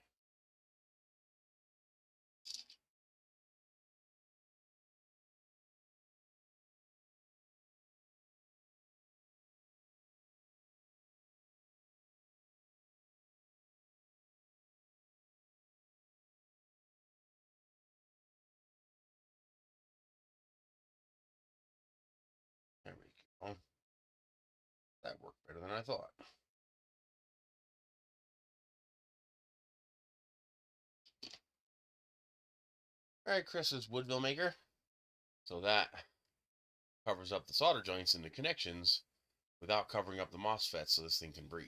There we go. That worked better than I thought. All right, Chris's Woodville maker. So that covers up the solder joints and the connections without covering up the MOSFET so this thing can breathe.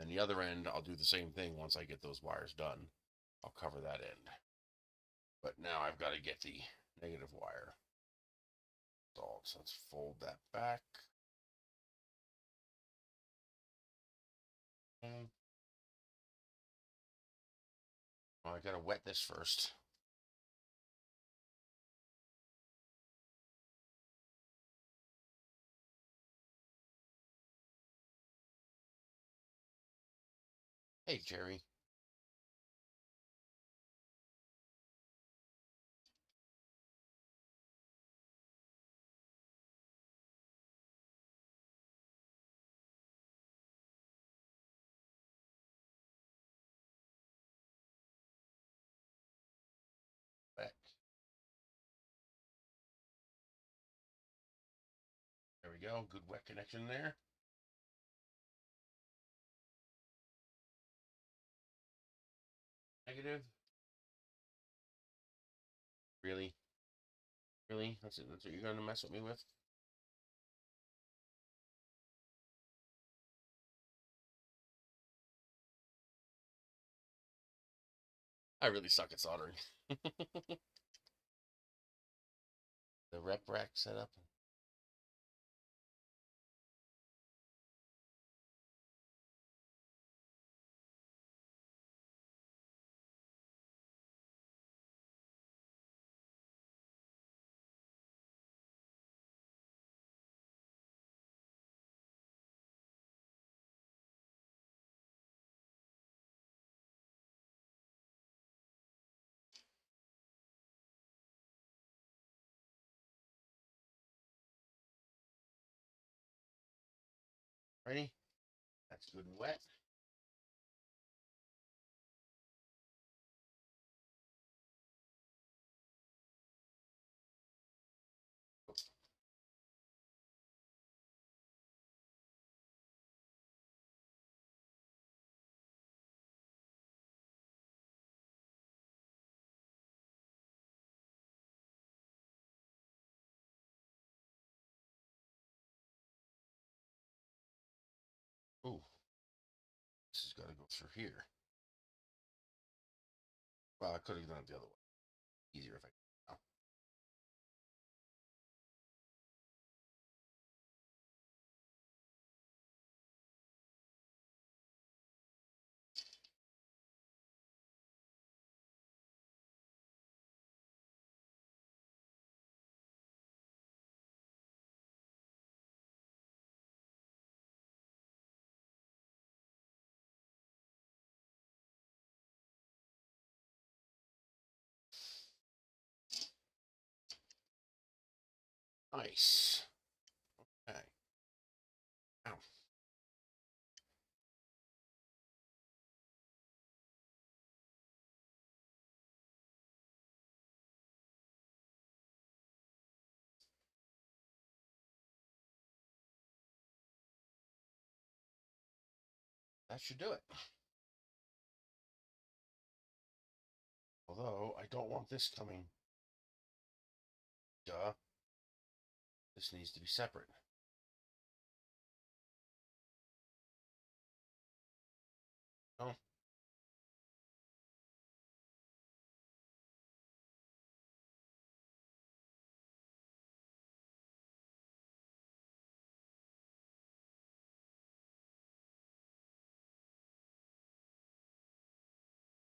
And the other end, I'll do the same thing once I get those wires done. I'll cover that end. But now I've got to get the negative wire installed. So let's fold that back. Well, I gotta wet this first. Hey, Jerry. Wet. There we go. Good wet connection there. Negative. Really? Really? That's it. That's what you're going to mess with me with? I really suck at soldering. The rep rack setup. Ready? That's good and wet. got to go through here. Well, I could have done it the other way. Easier if I could. Oh. Nice. Okay. Ow. That should do it. Although, I don't want this coming. Duh. This needs to be separate. Oh.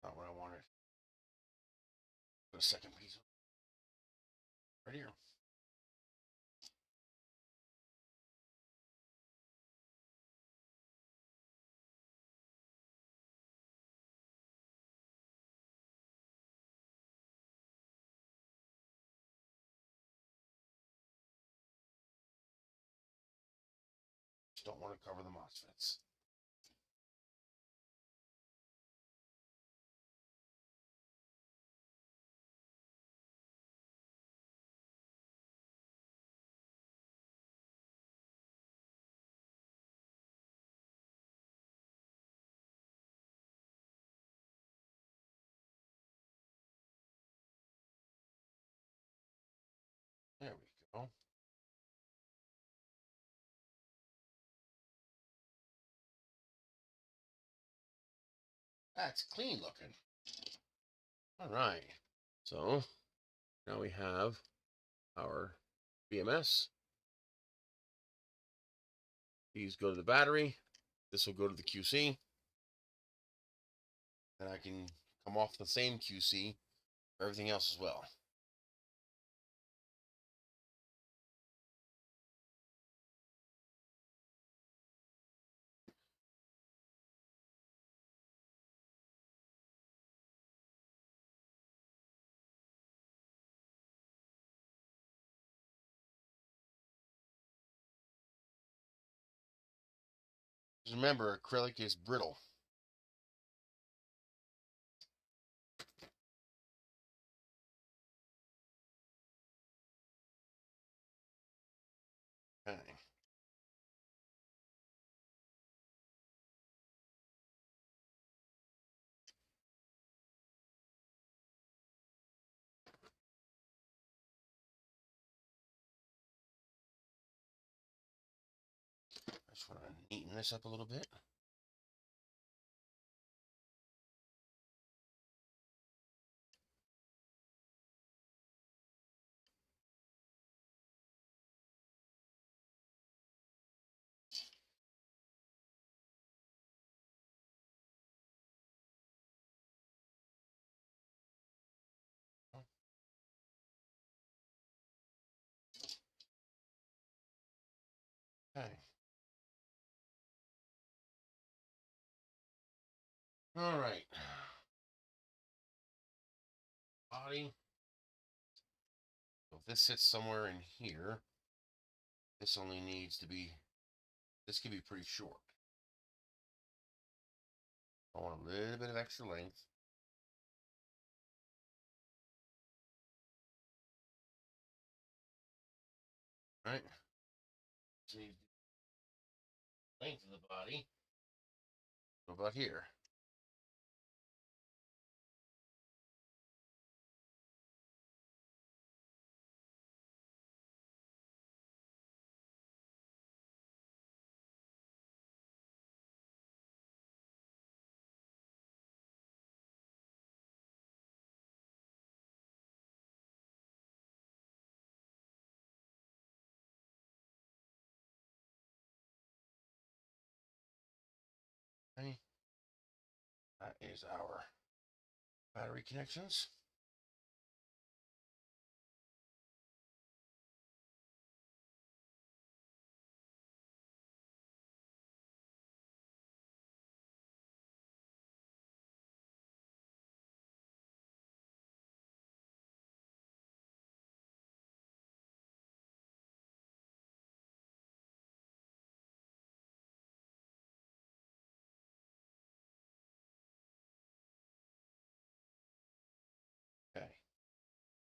Not what I wanted. Put a second piece right here. Just don't want to cover the MOSFETs. There we go. That's clean looking. All right. So now we have our BMS. These go to the battery. This will go to the QC. Then I can come off the same QC for everything else as well. Just remember, acrylic is brittle. Okay. I just want to neaten this up a little bit. Okay. All right. Body. So if this sits somewhere in here, this only needs to be, this can be pretty short. I want a little bit of extra length. Right? See, length of the body. What about here? is our battery connections. Okay.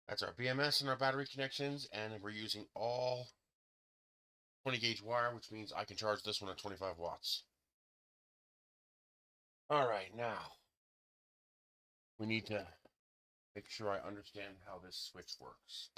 That's our BMS and our battery connections, and we're using all 20 gauge wire, which means I can charge this one at 25 watts. All right, now we need to make sure I understand how this switch works.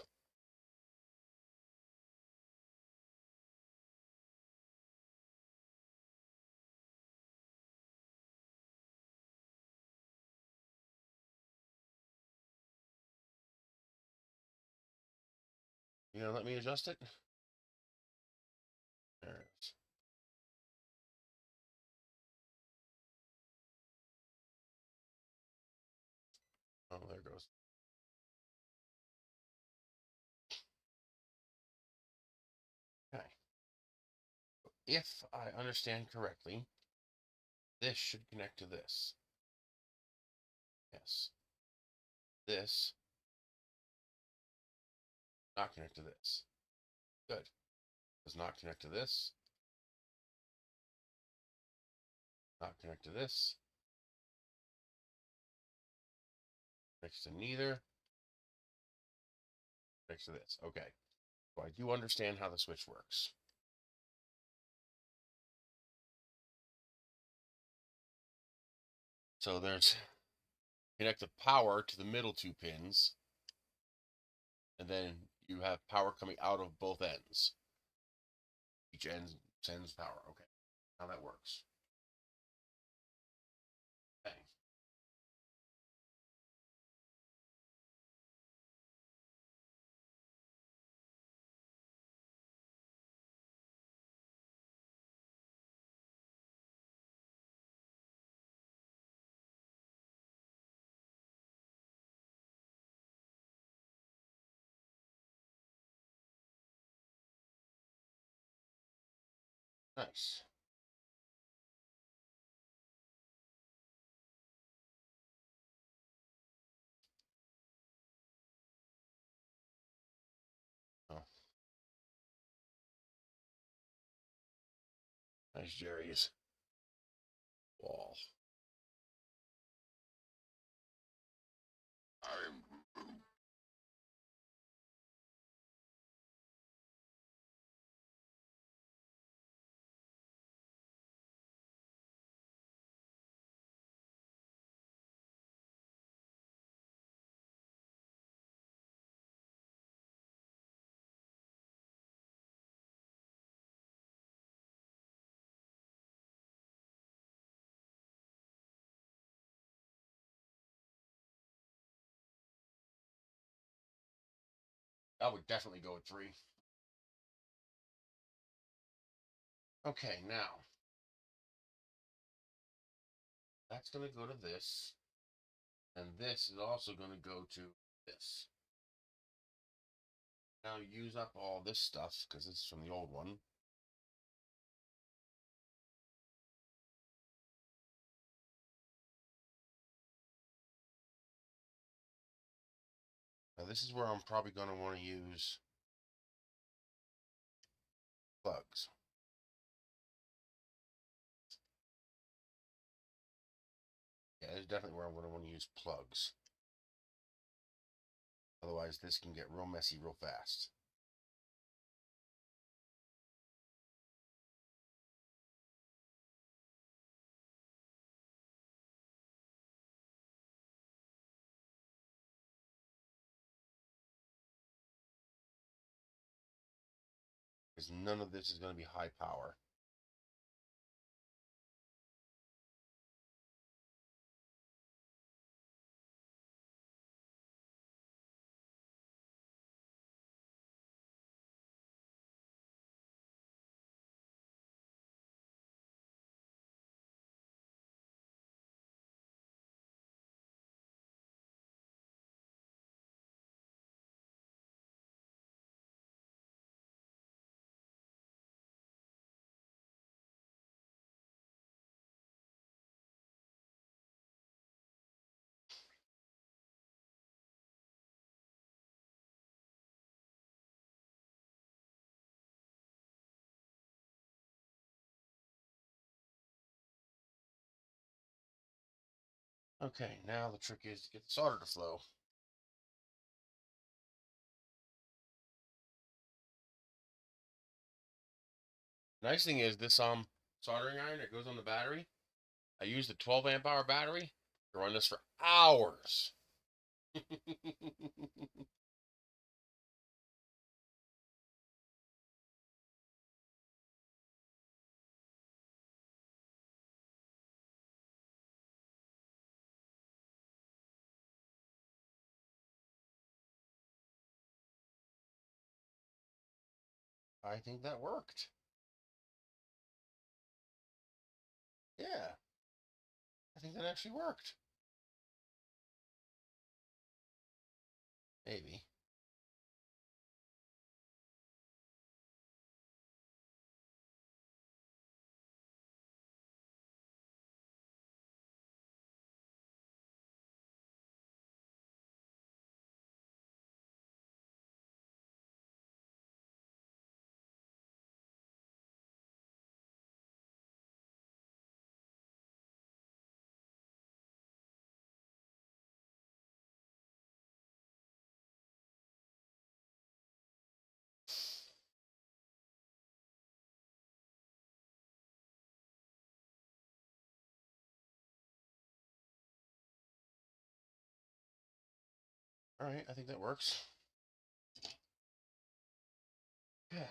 You gonna let me adjust it? There it is. Oh, there it goes. Okay. If I understand correctly, this should connect to this. Yes. This not connect to this. Good. Does not connect to this. Not connect to this. Connects to neither. Connects to this. Okay. So I do understand how the switch works. So there's connect the power to the middle two pins, and then you have power coming out of both ends. Each end sends power. Okay. How that works. Okay. Nice. Oh. Nice Jerry's wall. I would definitely go with 3. Okay, now that's going to go to this, and this is also going to go to this. Now use up all this stuff because this is from the old one. Now this is where I'm probably going to want to use plugs. Yeah, this is definitely where I'm going to want to use plugs. Otherwise, this can get real messy real fast. Because none of this is going to be high power. Okay, now the trick is to get the solder to flow. Nice thing is this soldering iron that goes on the battery. I used a 12 amp hour battery to run this for hours. I think that worked. Yeah, I think that actually worked. Maybe. All right, I think that works. Okay,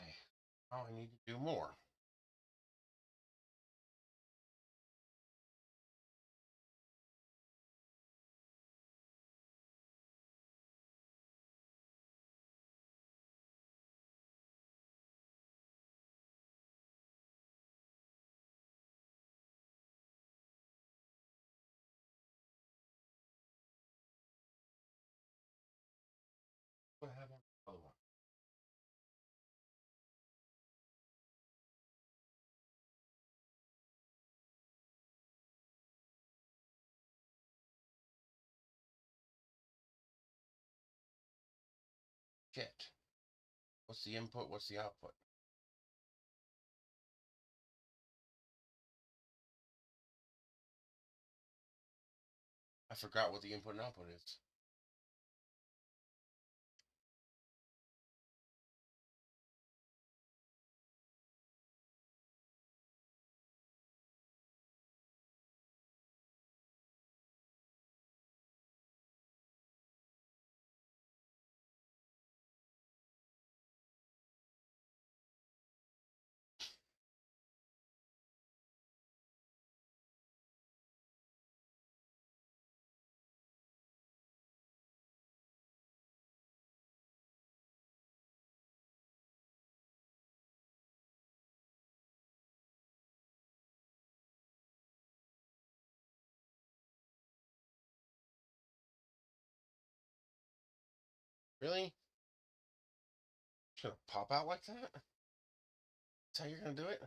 now I need to do more. What happened? Oh, shit. What's the input? What's the output? I forgot what the input and output is. Really? It's gonna pop out like that? That's how you're gonna do it?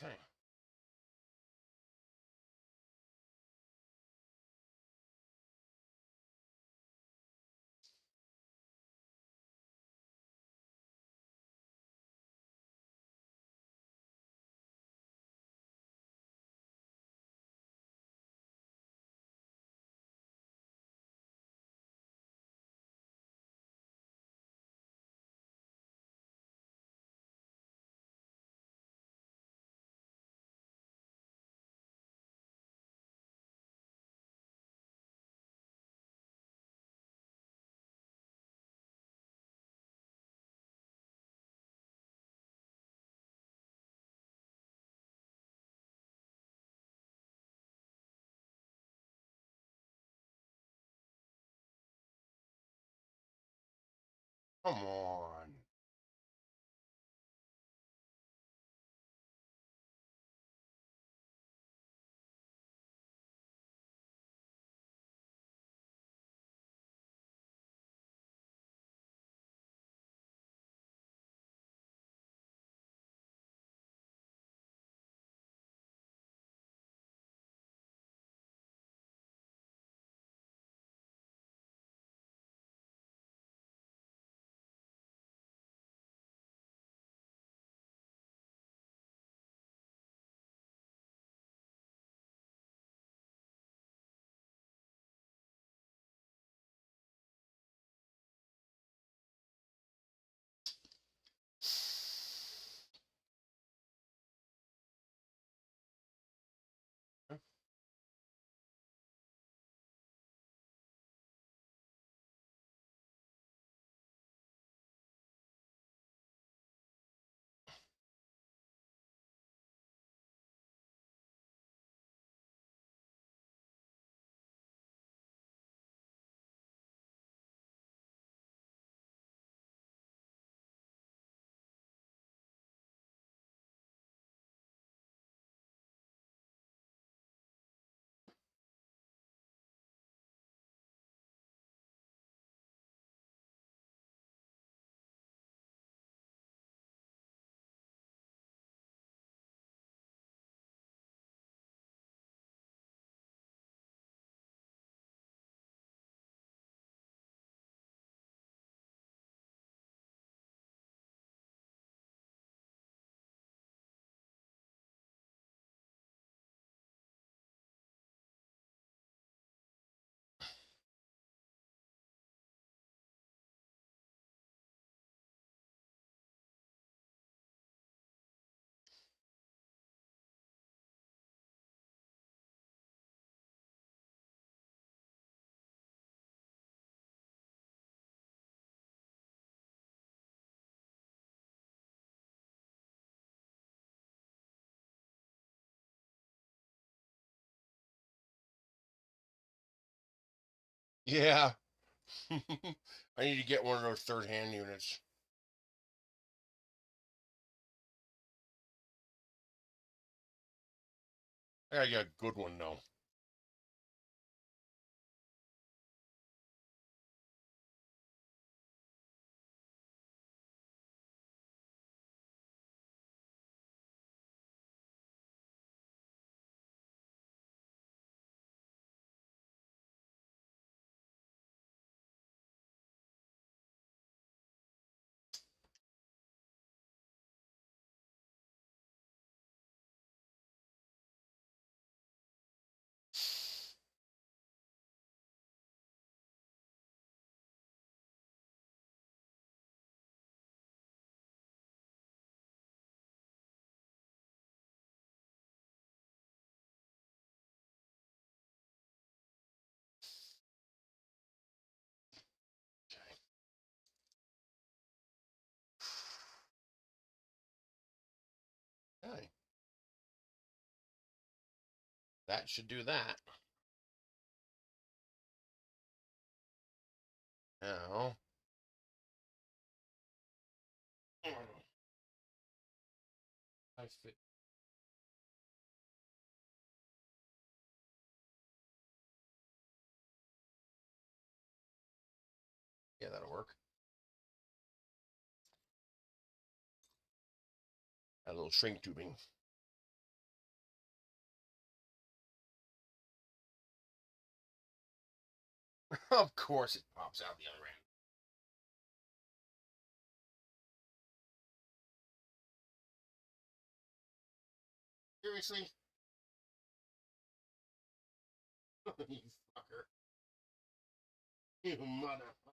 Okay. Come on. Yeah. I need to get one of those third-hand units. I gotta get a good one, though. Okay. That should do that. Now, I fit. Yeah, that'll work. A little shrink tubing. Of course it pops out the other end. Seriously? You fucker. You motherfucker.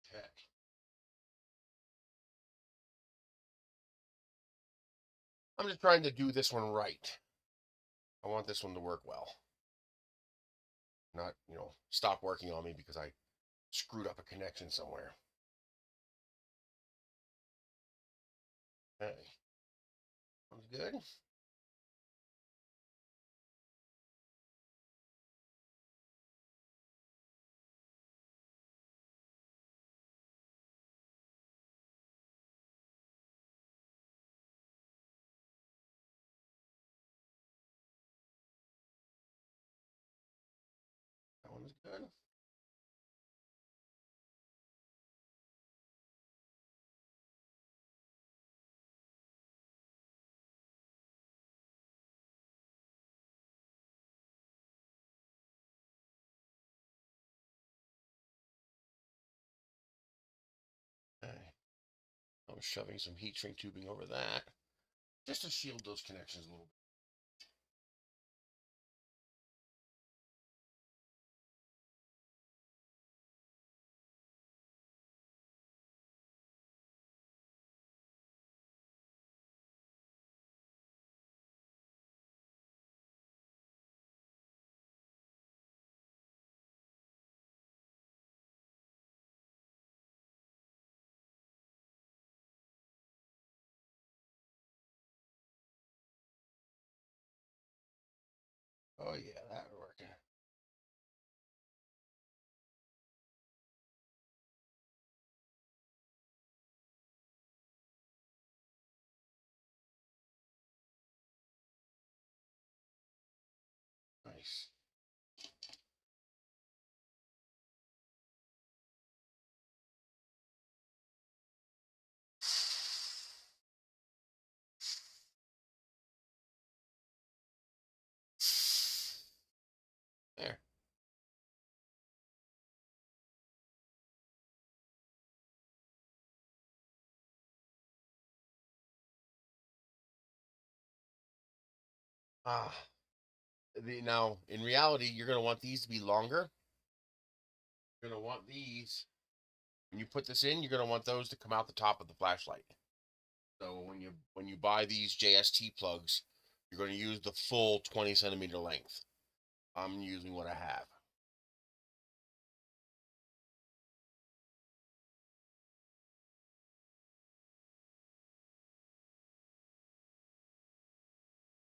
Okay. I'm just trying to do this one right. I want this one to work well. Not, stop working on me because I screwed up a connection somewhere. Okay. Sounds good. That one is good. Okay. I'm shoving some heat shrink tubing over that just to shield those connections a little bit. Oh yeah, that would work. Nice. There. Ah. Now, in reality, you're going to want these to be longer. You're going to want these. When you put this in, you're going to want those to come out the top of the flashlight. So when you buy these JST plugs, you're going to use the full 20 centimeter length. I'm using what I have.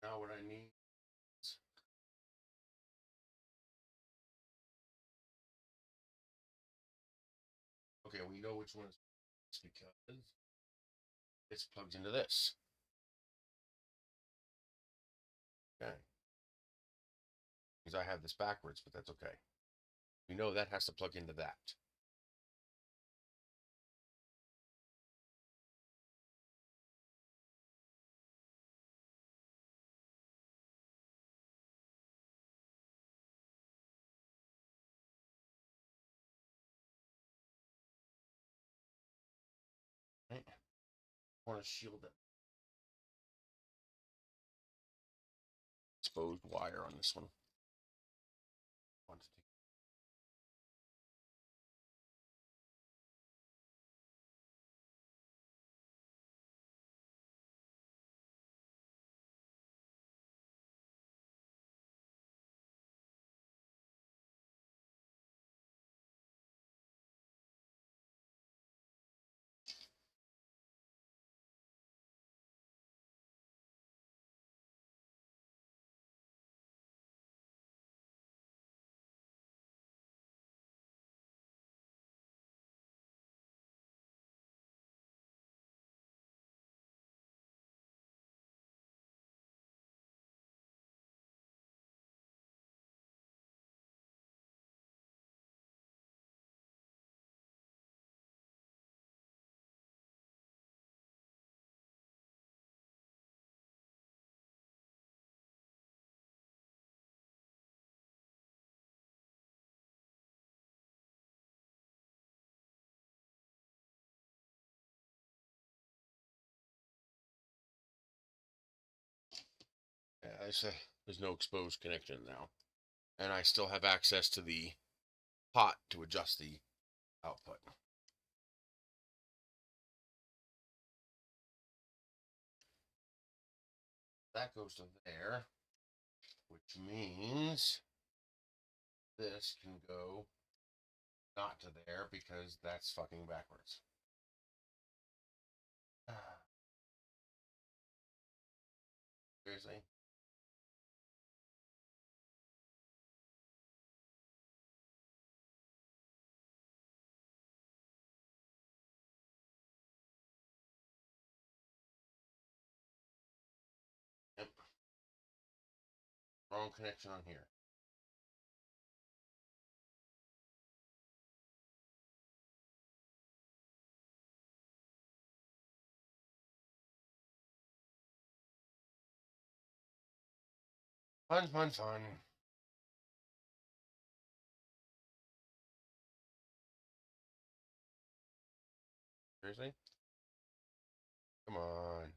Now what I need is, okay, we know which one is because it's plugged into this. Okay. Because I have this backwards, but that's okay. We know that has to plug into that. Right? I want to shield that exposed wire on this one. Yeah, I say there's no exposed connection now. And I still have access to the pot to adjust the output. That goes to there, which means this can go not to there because that's fucking backwards. Seriously? Yep. Wrong connection on here. Fun, fun, fun. Seriously? Come on.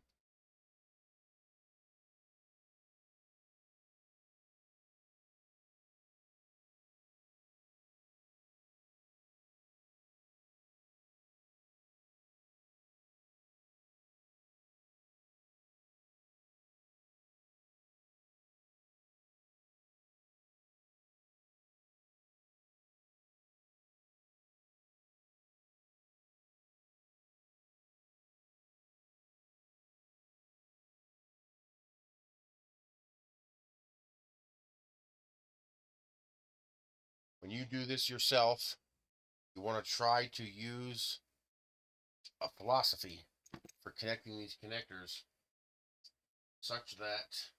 When you do this yourself, you want to try to use a philosophy for connecting these connectors such that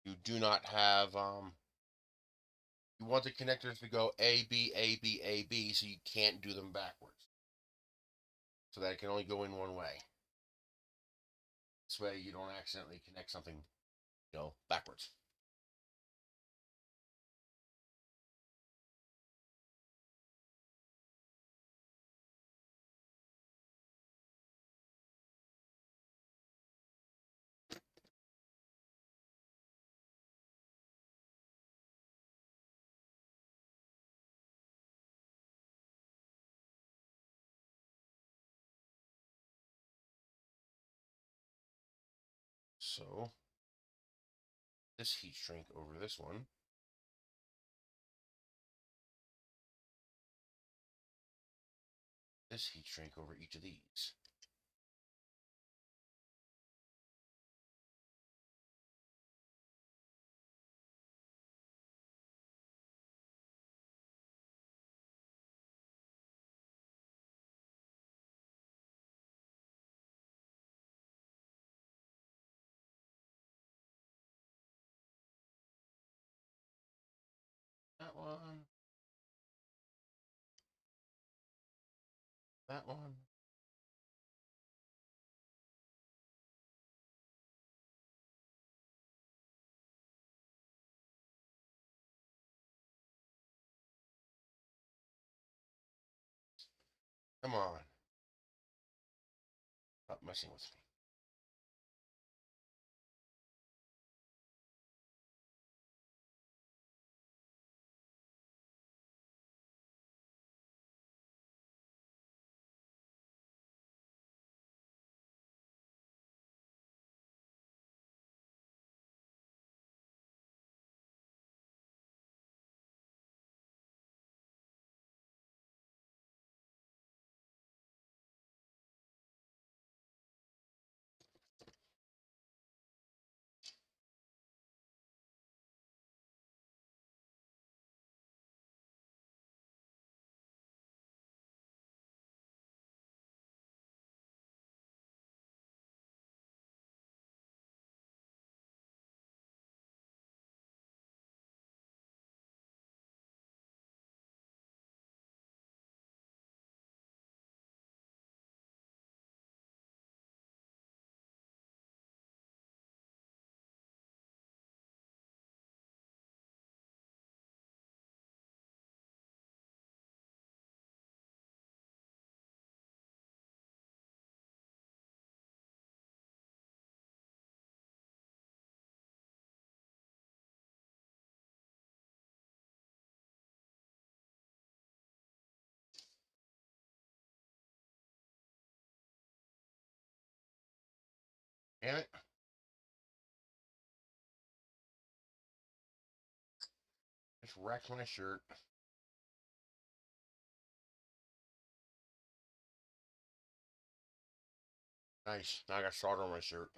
you do not have you want the connectors to go A, B, A, B, A, B, so you can't do them backwards. So that it can only go in one way. This way you don't accidentally connect something, backwards. So this heat shrink over this one. This heat shrink over each of these. That one. That one. Come on. Stop messing with me. Damn it. Just wrecked my shirt. Nice. Now I got solder on my shirt.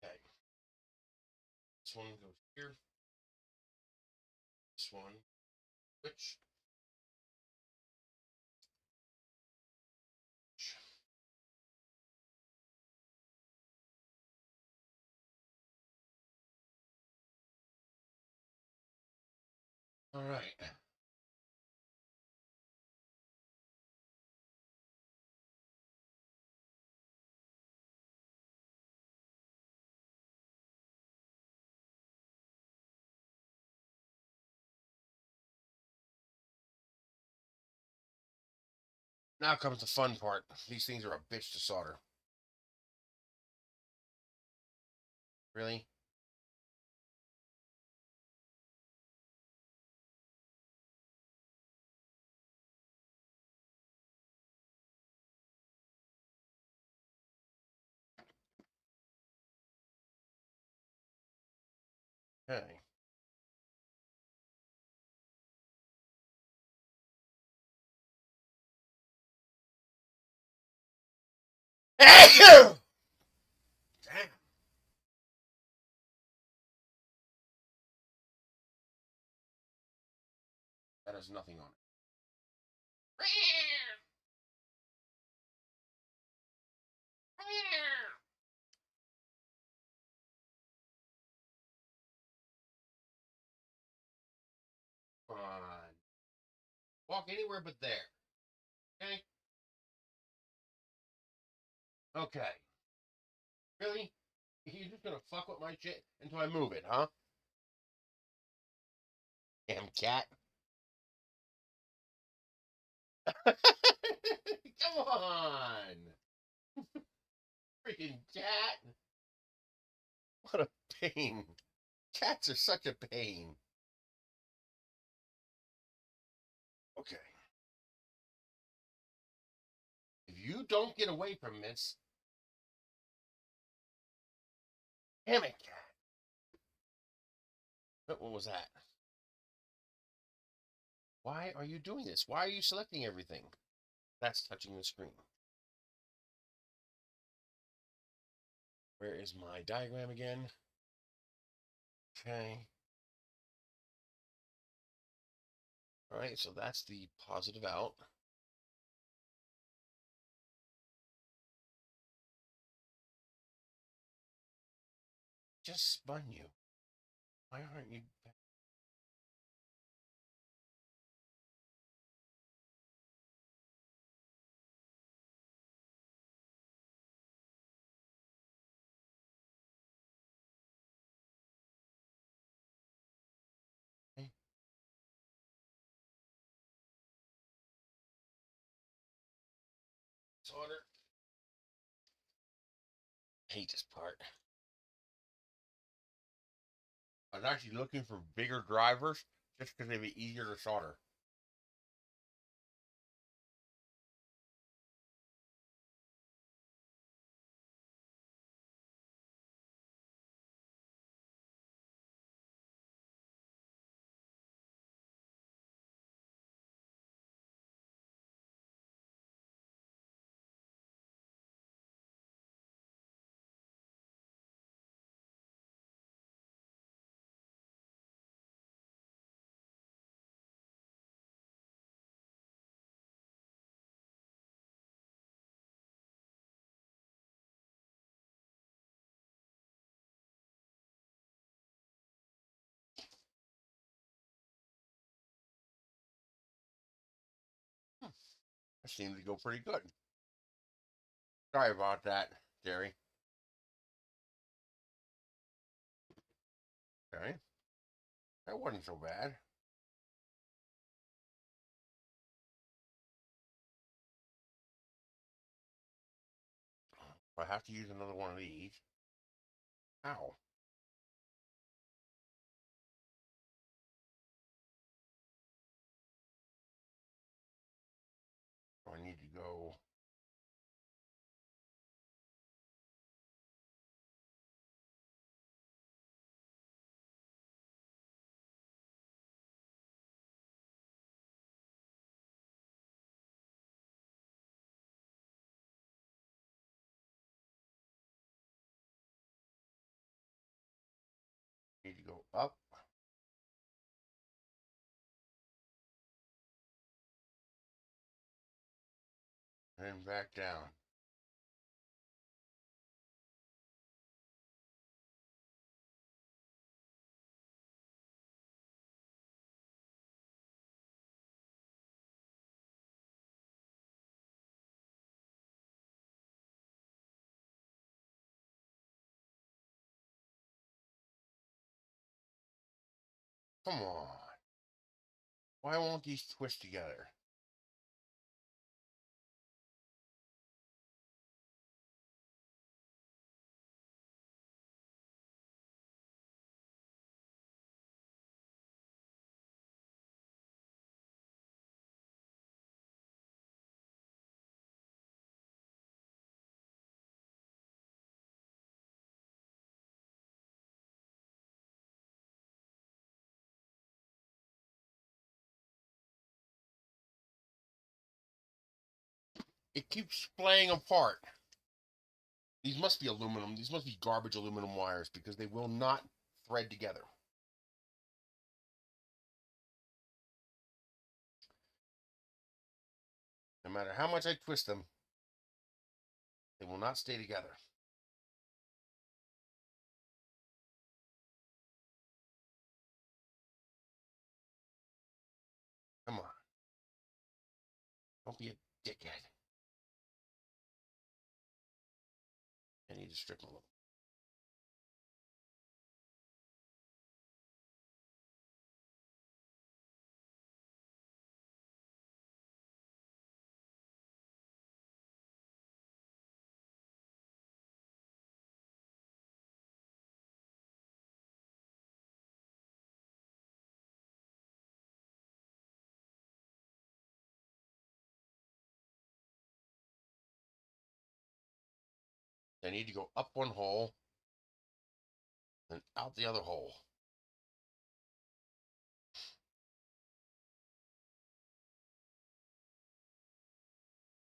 Okay. This one goes here. This one. Which? All right. Now comes the fun part. These things are a bitch to solder. Really? Okay. Damn! That has nothing on it. Come on. Walk anywhere but there. Okay? Okay. Really? You're just gonna fuck with my shit until I move it, huh? Damn cat. Come on. Freaking cat. What a pain. Cats are such a pain. Okay. If you don't get away from this, damn it, cat. What was that? Why are you doing this? Why are you selecting everything? That's touching the screen. Where is my diagram again? Okay. All right, so that's the positive out. Just spun you. Why aren't you? Okay. Solder. I hate this part. I was actually looking for bigger drivers just because they'd be easier to solder. That seemed to go pretty good. Sorry about that, Jerry. Okay. That wasn't so bad. I have to use another one of these. Ow. I need to go. Need to go up. And back down. Come on. Why won't these twist together? it keeps flaying apart. These must be aluminum. These must be garbage aluminum wires because they will not thread together. No matter how much I twist them, they will not stay together. Come on. Don't be a dickhead. I need to strip them a little. I need to go up one hole and out the other hole.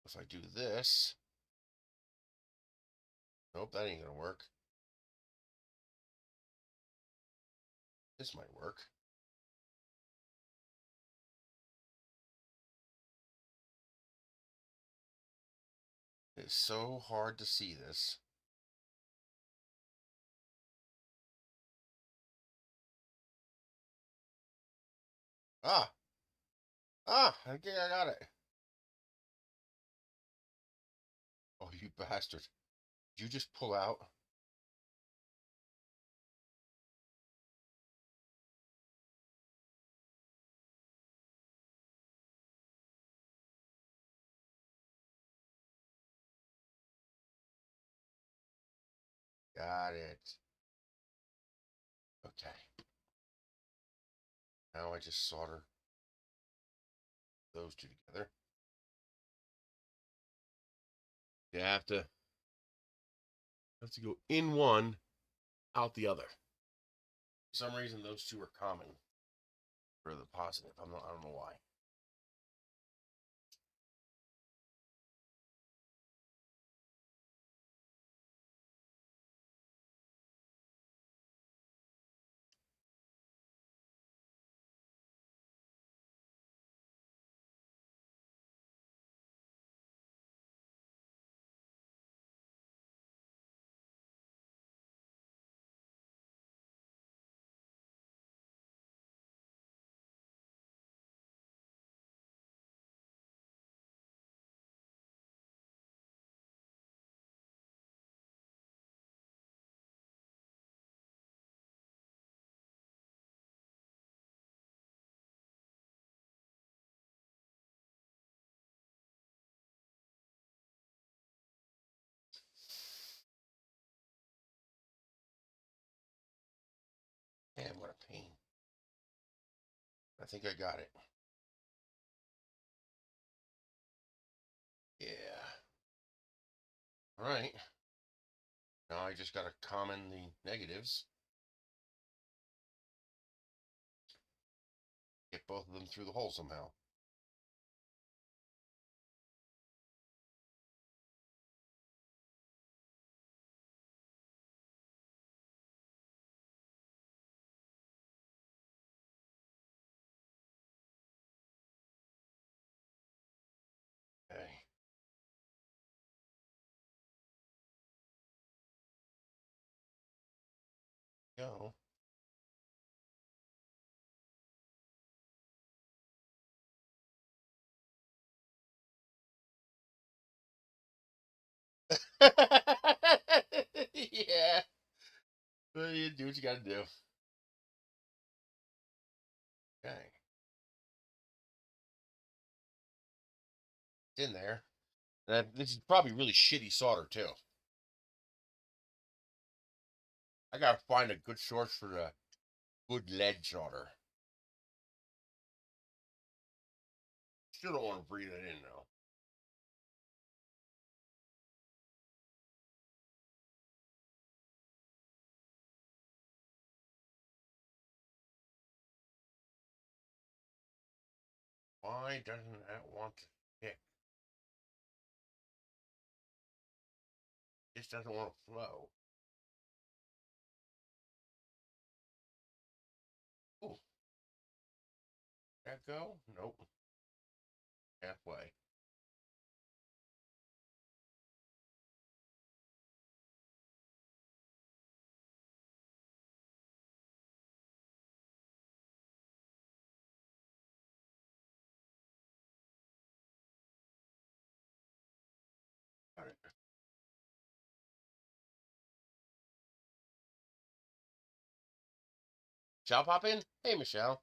If I do this, nope, that ain't gonna work. This might work. It's so hard to see this. Ah! Ah! I think I got it. Oh, you bastard. Did you just pull out? Got it. Okay. Now I just solder those two together. You have to go in one, out the other. For some reason, those two are common for the positive. I don't know why. Man, what a pain. I think I got it. Yeah. All right. Now I just got to common the negatives. Get both of them through the hole somehow. Okay. Go. Yeah. Well, you do what you got to do. Okay. It's in there. And this is probably really shitty solder, too. I got to find a good source for the good lead solder. Still don't want to breathe it in, though. Why doesn't that want to stick? just doesn't want to flow. Oh, that go? Nope. Halfway. Got it. Michelle pop in? Hey, Michelle.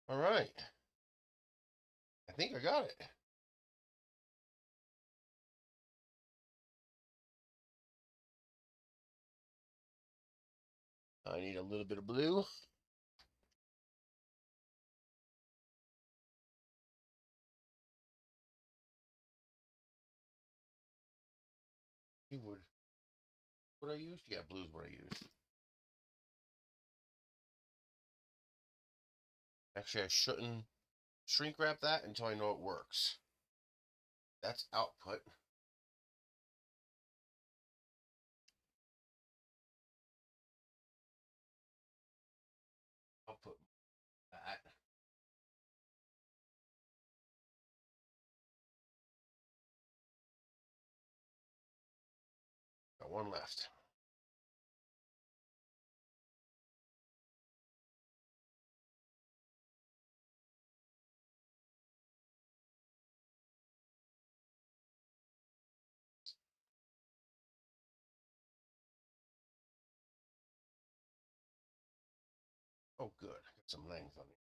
All right. I think I got it. I need a little bit of blue. You would. What I used? Yeah, blue's what I used. Actually, I shouldn't shrink wrap that until I know it works. That's output. I'll put that. Got one left. Oh, good. Got some length on it.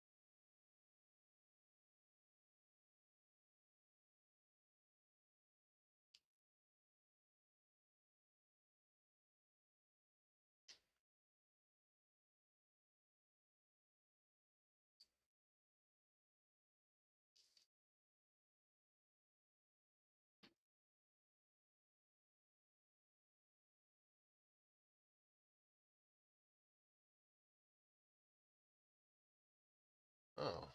Oh.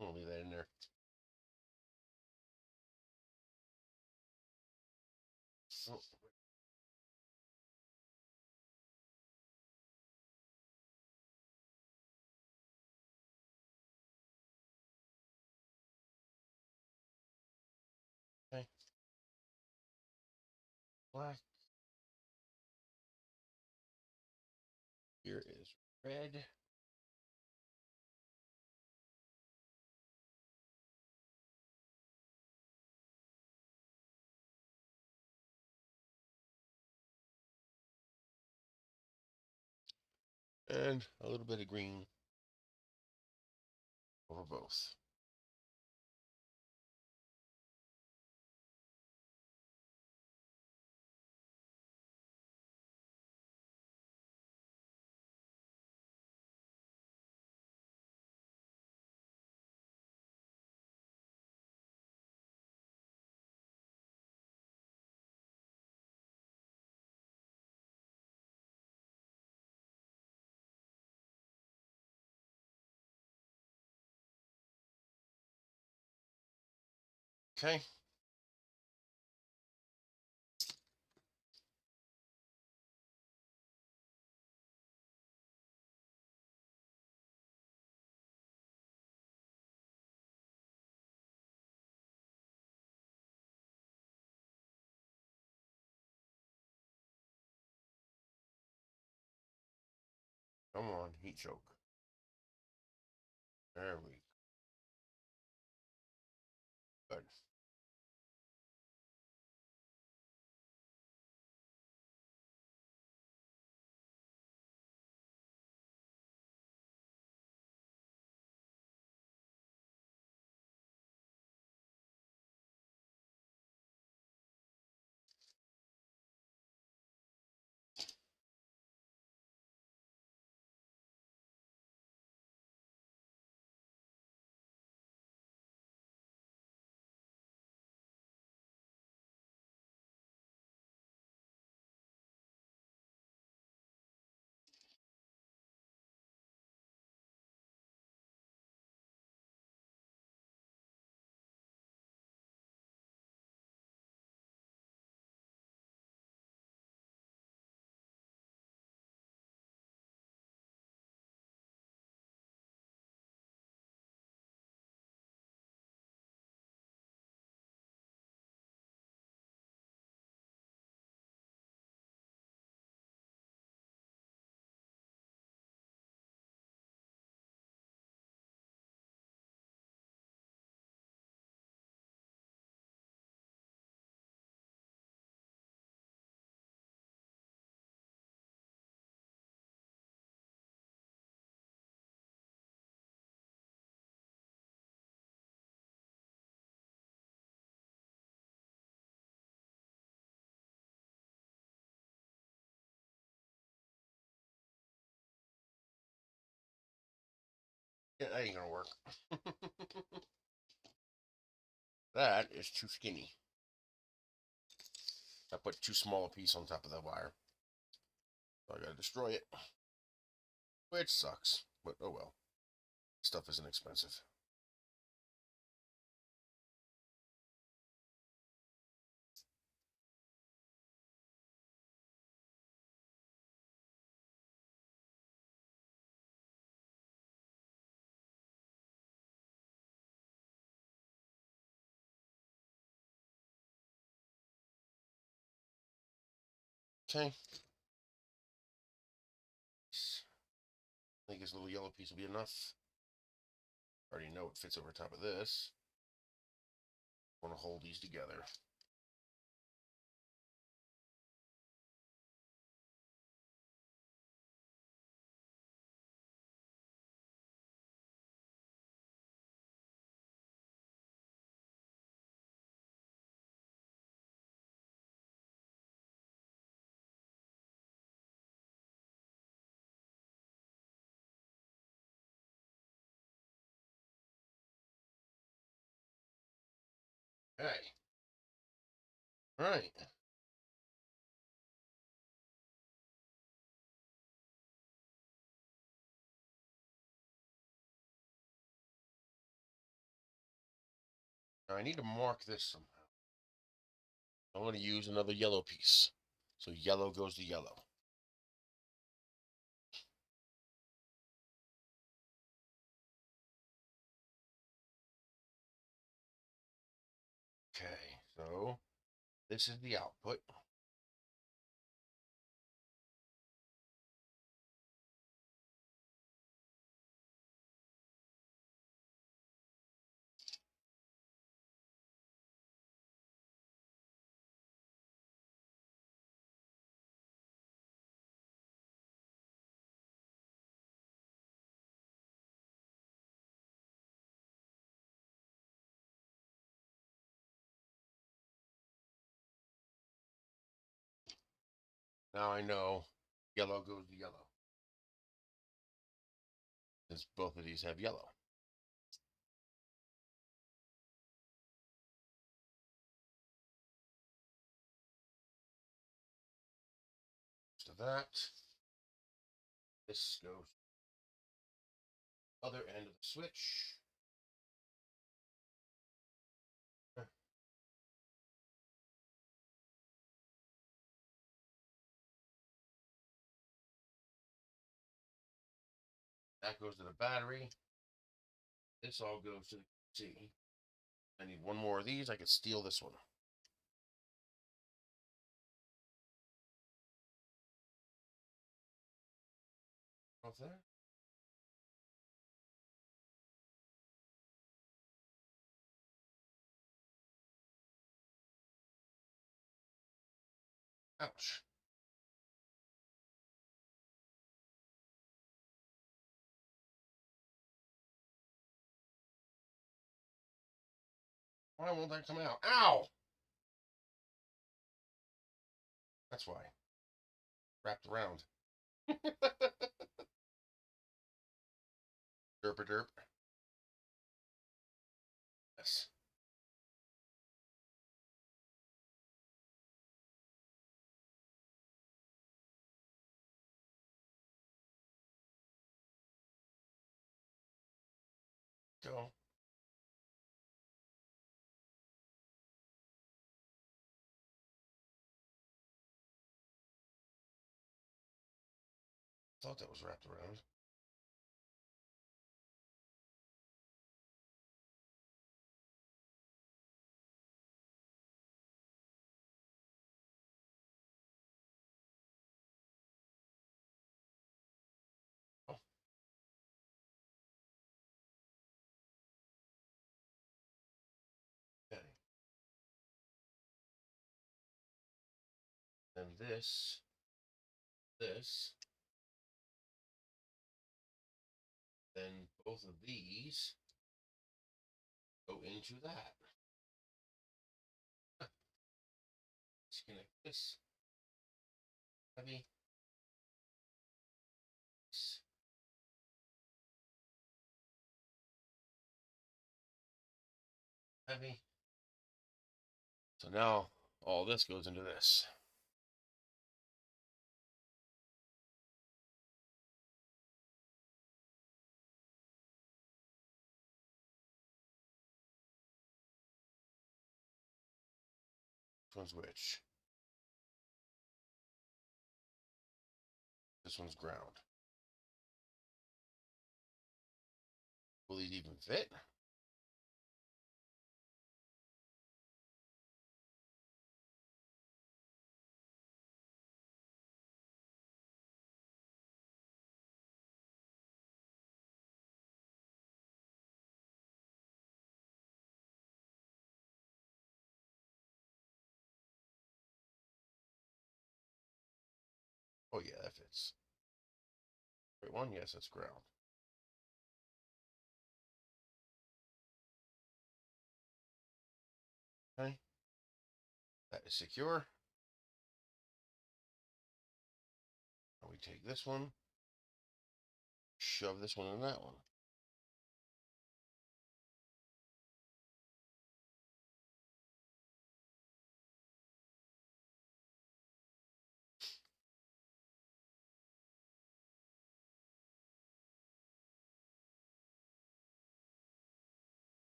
I'll leave that in there. Oh. Okay. Black. Here is red. And a little bit of green over both. Okay. Come on, heat choke. There we go. Good. Yeah, that ain't gonna work. That is too skinny. I put too small a piece on top of the wire. So I gotta destroy it. Which sucks, but oh well. Stuff isn't expensive. Okay. I think this little yellow piece will be enough. I already know it fits over top of this. I want to hold these together. Okay. All right. Now I need to mark this somehow. I'm going to use another yellow piece. So yellow goes to yellow. Okay, so this is the output. Now I know yellow goes to yellow, since both of these have yellow. So that, this goes other end of the switch. That goes to the battery. This all goes to the C. I need one more of these. I could steal this one. What's that? Ouch. Why won't that come out? Ow! That's why. Wrapped around. Derp derp. Yes. Go. Thought that was wrapped around. Oh. Okay. And this, then both of these go into that. Disconnect this. Heavy. heavy. So now all this goes into this. Which one's which? This one's ground. Will these even fit? Oh yeah, that fits. Right one? Yes, that's ground. Okay. That is secure. Now we take this one, shove this one in that one.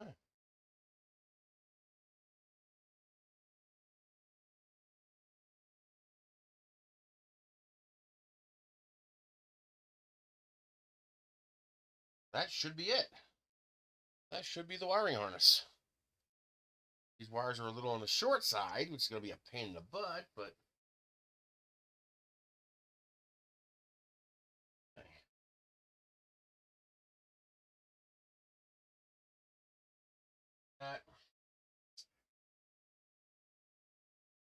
Okay. That should be it. That should be the wiring harness. These wires are a little on the short side, which is going to be a pain in the butt, but okay. That.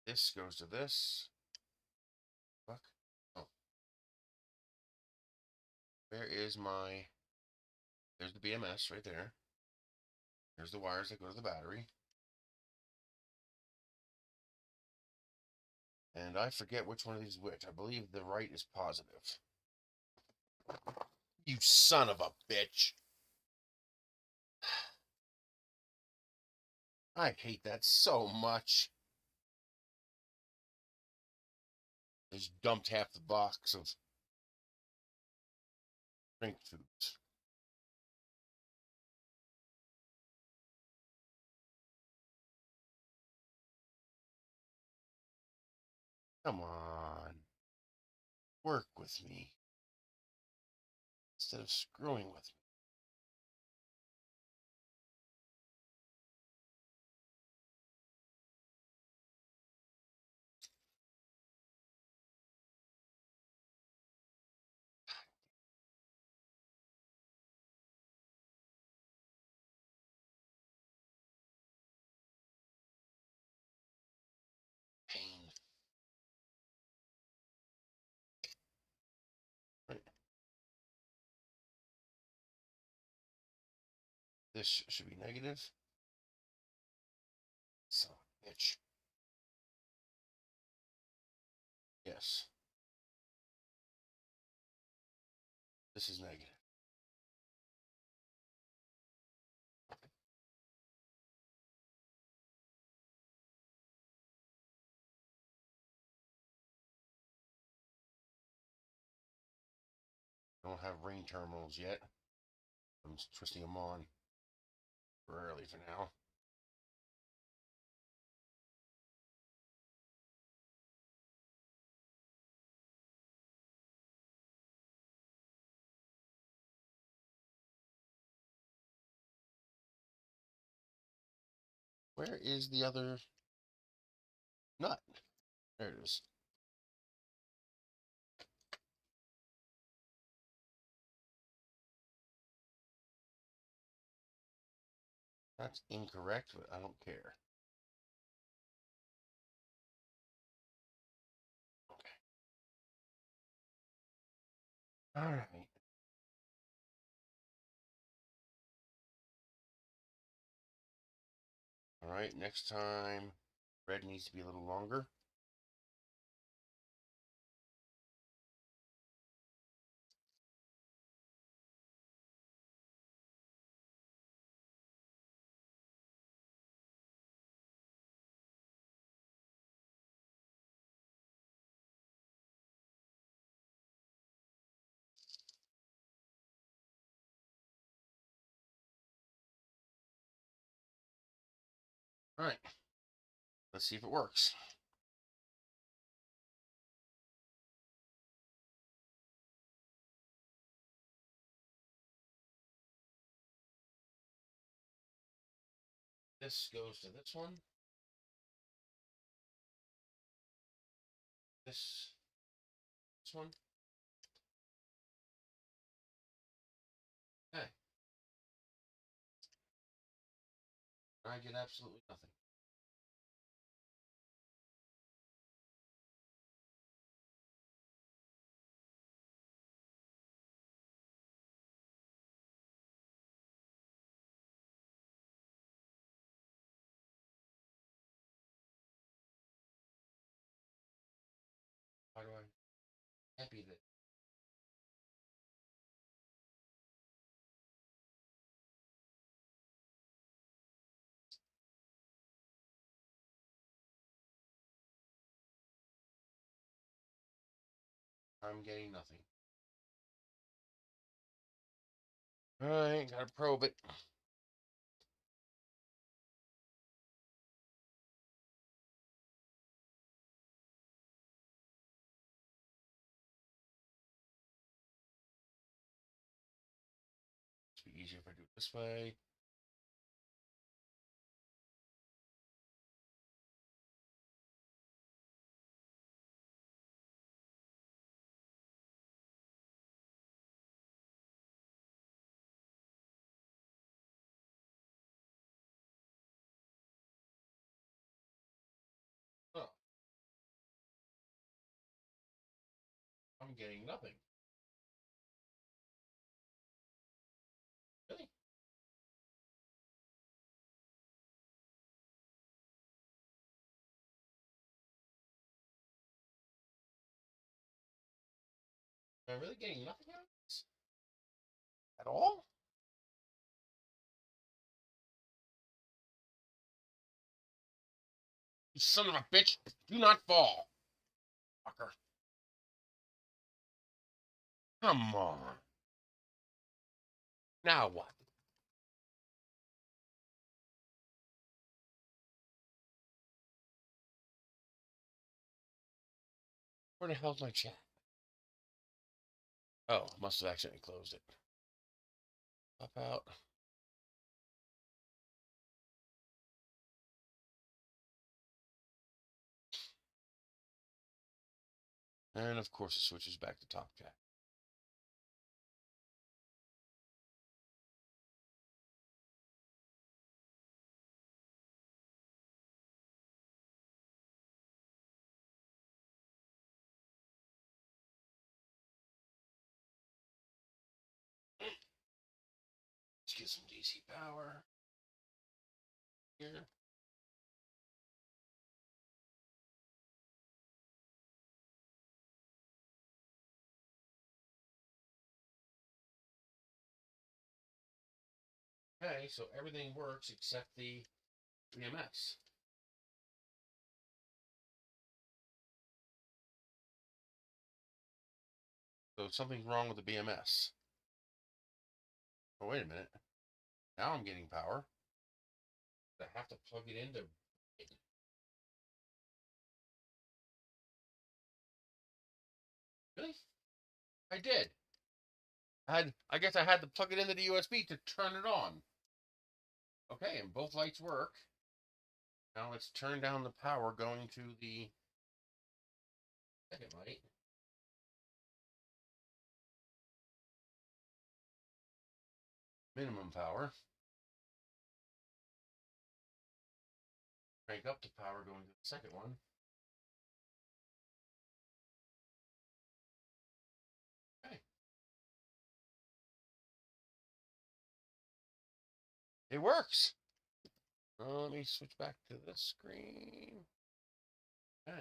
This goes to this. Fuck. Oh. Where is my... There's the BMS right there. There's the wires that go to the battery. And I forget which one of these is which. I believe the right is positive. You son of a bitch. I hate that so much. I just dumped half the box of drink foods. Come on. Work with me. Instead of screwing with me. Pain. Right. This should be negative. So, bitch. Yes. This is negative. I don't have ring terminals yet. I'm just twisting them on temporarily for now. Where is the other nut? There it is. That's incorrect, but I don't care. Okay. All right. All right. Next time, thread needs to be a little longer. All right, let's see if it works. This goes to this one. This one. Okay. I get absolutely nothing. How do I happy that I'm getting nothing? All right, gotta probe it. It'd be easier if I do it this way. Oh, I'm getting nothing. Really? Am I really getting nothing out of this? At all? You son of a bitch! Do not fall! Fucker. Come on. Now what? Where the hell's my chat? Oh, I must have accidentally closed it. Pop out. And of course it switches back to top chat. Let's get some DC power here. Okay, so everything works except the BMS. So something's wrong with the BMS. Oh, wait a minute. Now I'm getting power. I have to plug it into. Really? I did. I guess I had to plug it into the USB to turn it on. Okay, and both lights work. Now let's turn down the power going to the second light. Minimum power. Crank up the power going to the second one. Okay. It works. Let me switch back to this screen. Okay.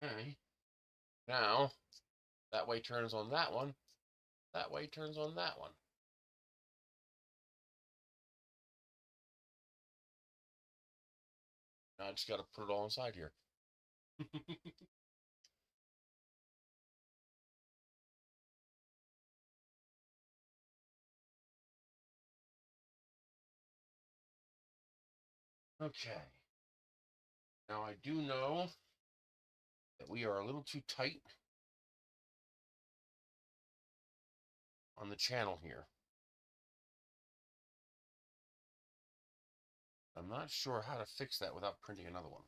Okay. Now, that way turns on that one. That way turns on that one. Now I just got to put it all inside here. Okay. Now I do know that we are a little too tight on the channel here. I'm not sure how to fix that without printing another one.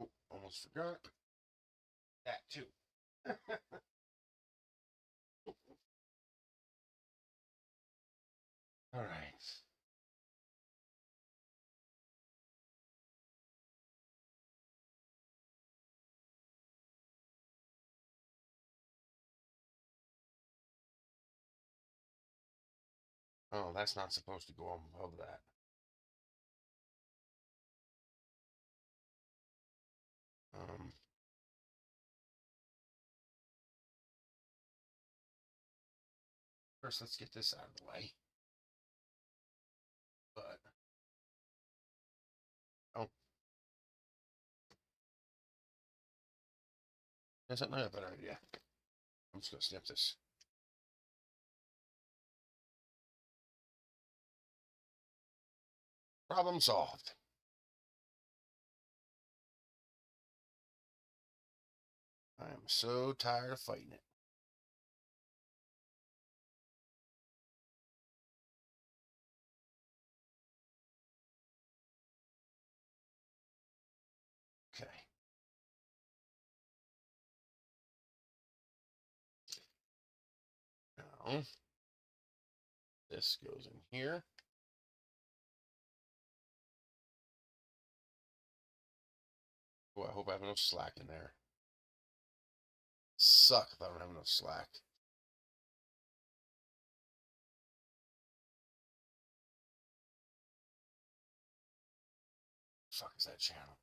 Oh, almost forgot that too. All right. Oh, that's not supposed to go on above that. First, let's get this out of the way. But oh, that's not a better idea. I'm just gonna snip this. Problem solved. I am so tired of fighting it. Okay. Now, this goes in here. Oh, I hope I have enough slack in there. Suck if I don't have enough slack. Fuck is that channel?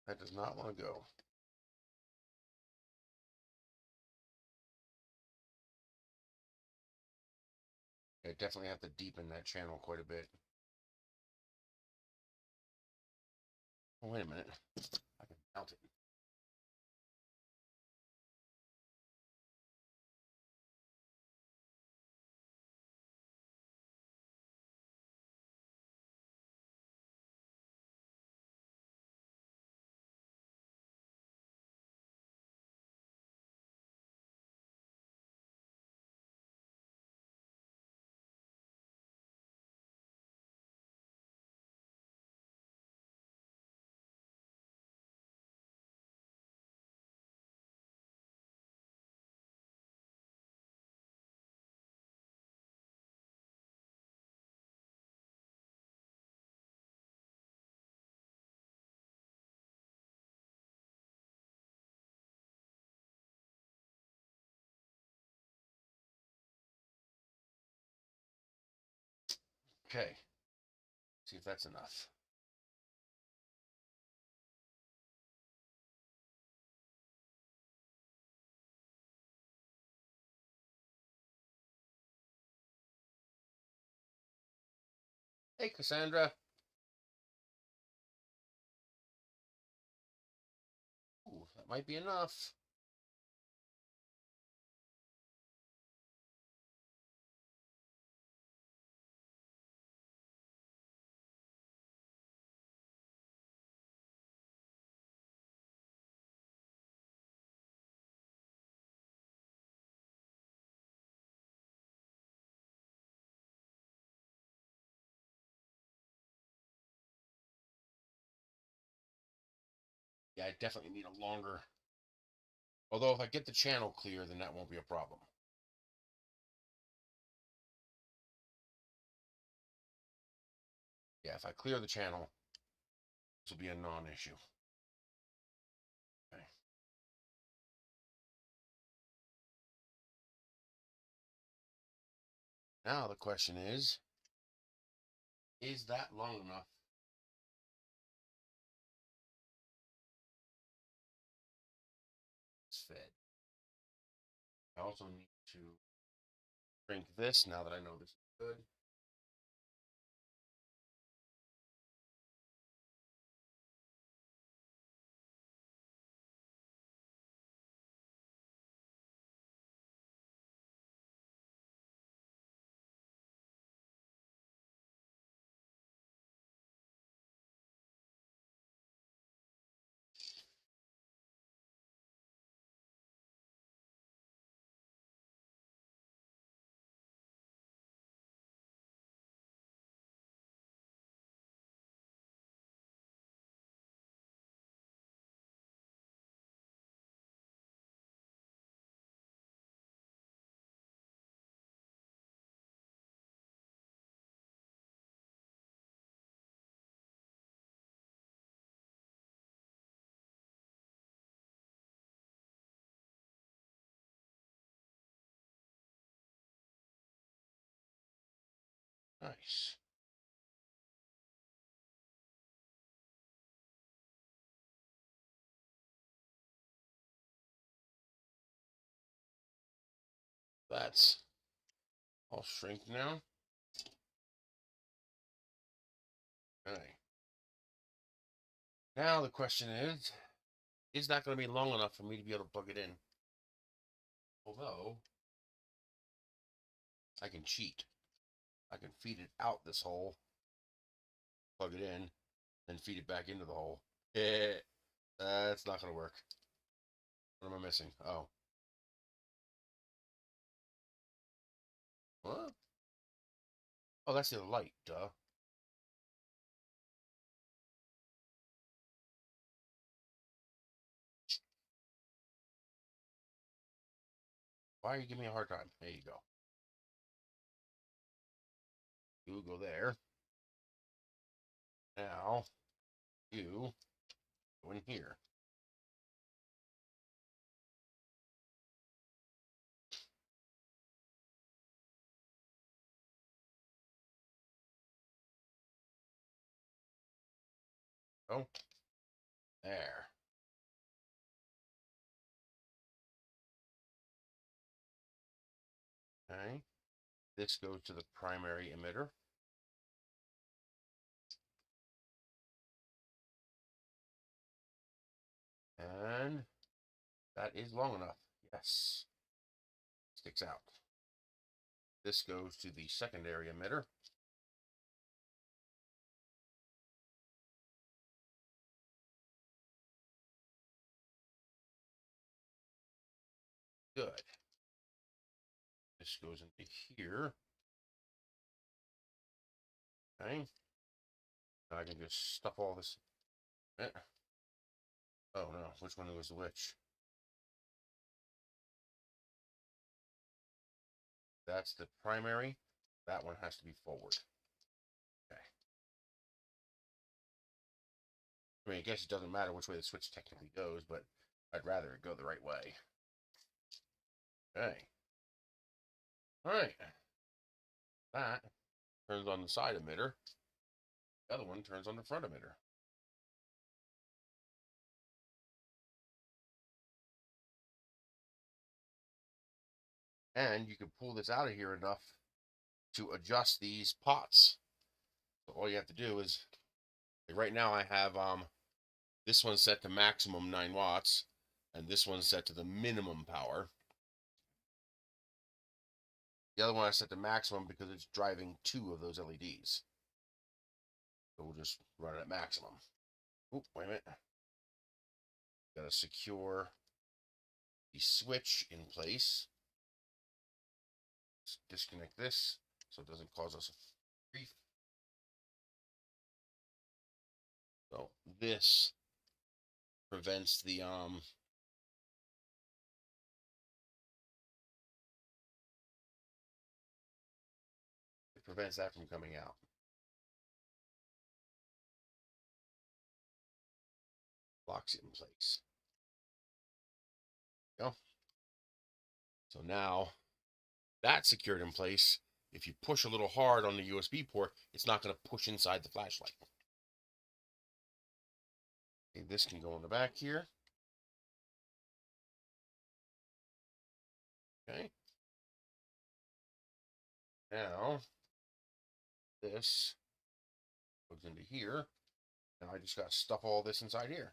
That does not want to go. I definitely have to deepen that channel quite a bit. Oh, wait a minute. I can mount it. Okay. See if that's enough. Hey, Cassandra. Ooh, that might be enough. Yeah, I definitely need a longer. Although if I get the channel clear, then that won't be a problem. Yeah, if I clear the channel, this will be a non-issue. Okay. Now the question is that long enough? It's fed. I also need to drink this now that I know this is good. Nice. That's all shrink now. Okay. Now the question is that going to be long enough for me to be able to plug it in? Although, I can cheat. I can feed it out this hole, plug it in, then feed it back into the hole. That's not going to work. What am I missing? Oh. What? Oh, that's the light, duh. Why are you giving me a hard time? There you go. You go there. Now, you go in here. Oh, there. Okay. This goes to the primary emitter. And that is long enough. Yes. Sticks out. This goes to the secondary emitter. Good. This goes into here. Okay. I can just stuff all this. Oh no, which one was which? That's the primary. That one has to be forward. Okay. I mean, I guess it doesn't matter which way the switch technically goes, but I'd rather it go the right way. Okay. All right. That turns on the side emitter. The other one turns on the front emitter. And you can pull this out of here enough to adjust these pots. So all you have to do is, like right now I have this one set to maximum 9 watts, and this one set to the minimum power. The other one I set to maximum because it's driving 2 of those LEDs. So we'll just run it at maximum. Oop, wait a minute. Gotta secure the switch in place. Let's disconnect this so it doesn't cause us a grief. So this prevents the it prevents that from coming out. Locks it in place. Go. So now that's secured in place. If you push a little hard on the USB port, it's not going to push inside the flashlight. Okay, this can go in the back here. Okay. Now this goes into here. Now I just got to stuff all this inside here.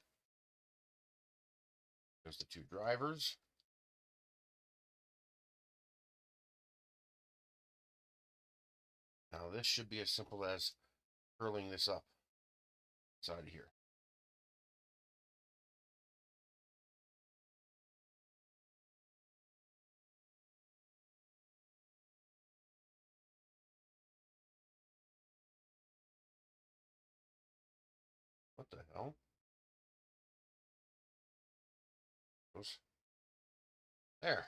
There's the 2 drivers. Now this should be as simple as curling this up inside of here. What the hell? There.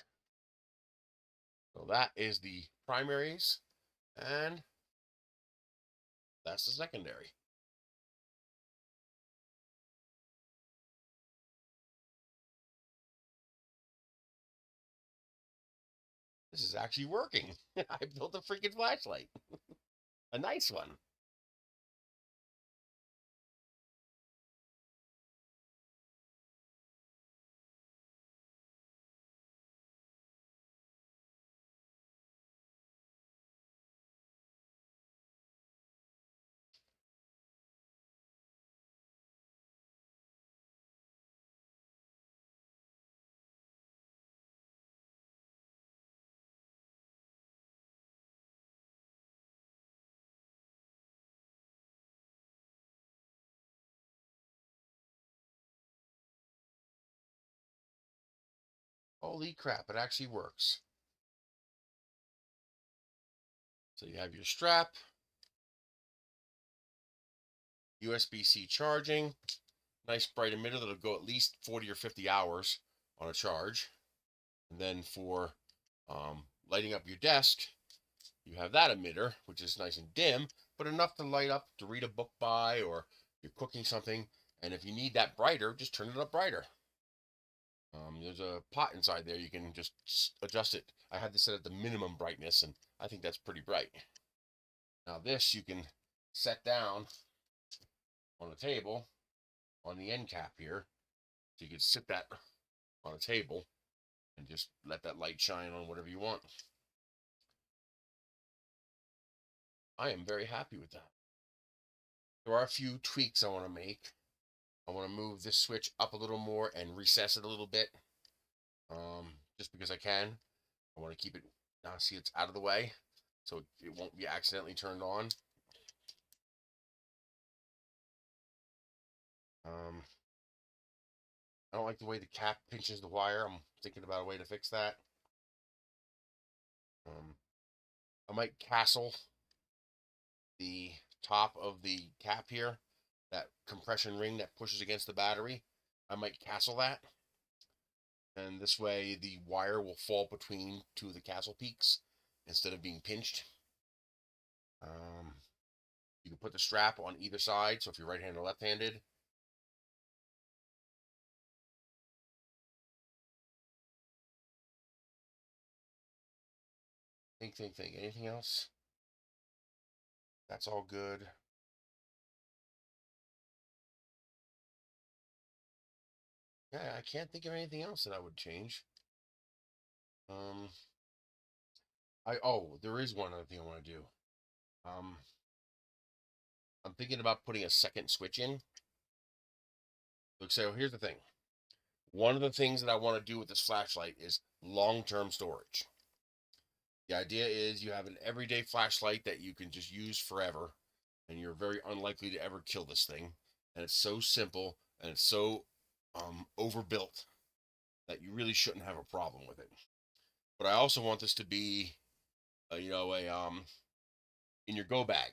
So that is the primaries, and that's the secondary. This is actually working. I built a freaking flashlight. A nice one. Holy crap, it actually works. So you have your strap, USB-C charging, nice bright emitter that'll go at least 40 or 50 hours on a charge. And then for lighting up your desk, you have that emitter, which is nice and dim, but enough to light up to read a book by, or you're cooking something. And if you need that brighter, just turn it up brighter. There's a pot inside there. You can just adjust it. I had this set at the minimum brightness, and I think that's pretty bright. Now this you can set down on a table on the end cap here. So you can sit that on a table and just let that light shine on whatever you want. I am very happy with that. There are a few tweaks I want to make. I want to move this switch up a little more and recess it a little bit. Just because I can. I want to keep it, now see it's out of the way, so it won't be accidentally turned on. I don't like the way the cap pinches the wire. I'm thinking about a way to fix that. I might castle the top of the cap here, that compression ring that pushes against the battery. I might castle that, and this way the wire will fall between 2 of the castle peaks instead of being pinched. You can put the strap on either side, so if you're right-handed or left-handed. Think. Anything else? That's all good. Yeah, I can't think of anything else that I would change. Oh, there is one other thing I want to do. I'm thinking about putting a second switch in. So here's the thing. One of the things that I want to do with this flashlight is long-term storage. The idea is you have an everyday flashlight that you can just use forever, and you're very unlikely to ever kill this thing. And it's so simple and it's so overbuilt that you really shouldn't have a problem with it. But I also want this to be, in your go bag.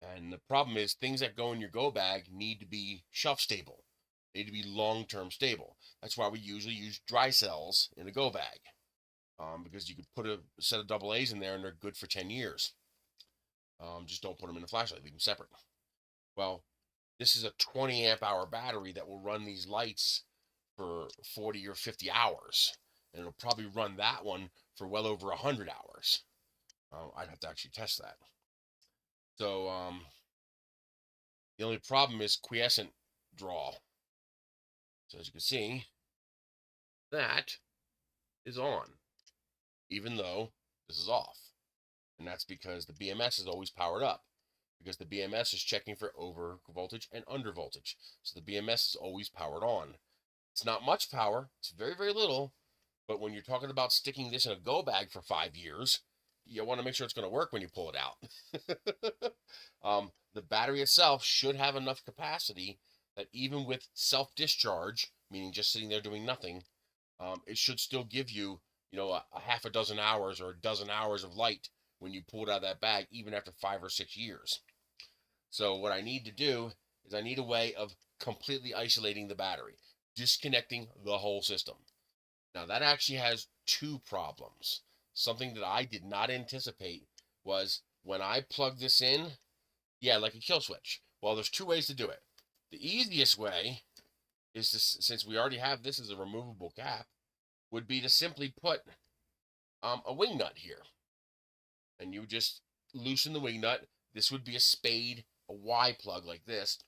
And the problem is things that go in your go bag need to be shelf stable. They need to be long-term stable. That's why we usually use dry cells in a go bag. Because you could put a set of double A's in there and they're good for 10 years. Just don't put them in a flashlight, leave them separate. Well, this is a 20 amp hour battery that will run these lights for 40 or 50 hours. And it'll probably run that one for well over 100 hours. I'd have to actually test that. So the only problem is quiescent draw. So as you can see, that is on, even though this is off. And that's because the BMS is always powered up, because the BMS is checking for over voltage and under voltage. So the BMS is always powered on. It's not much power. It's very, very little. But when you're talking about sticking this in a go bag for 5 years, you want to make sure it's going to work when you pull it out. The battery itself should have enough capacity that even with self-discharge, meaning just sitting there doing nothing, it should still give you, a half a dozen hours or a dozen hours of light when you pull it out of that bag, even after 5 or 6 years. So what I need to do is I need a way of completely isolating the battery, disconnecting the whole system. Now that actually has two problems. Something that I did not anticipate was when I plug this in, yeah, like a kill switch. Well, there's two ways to do it. The easiest way is to, since we already have this as a removable cap, would be to simply put a wing nut here. And you just loosen the wing nut. This would be a spade, a Y plug like this,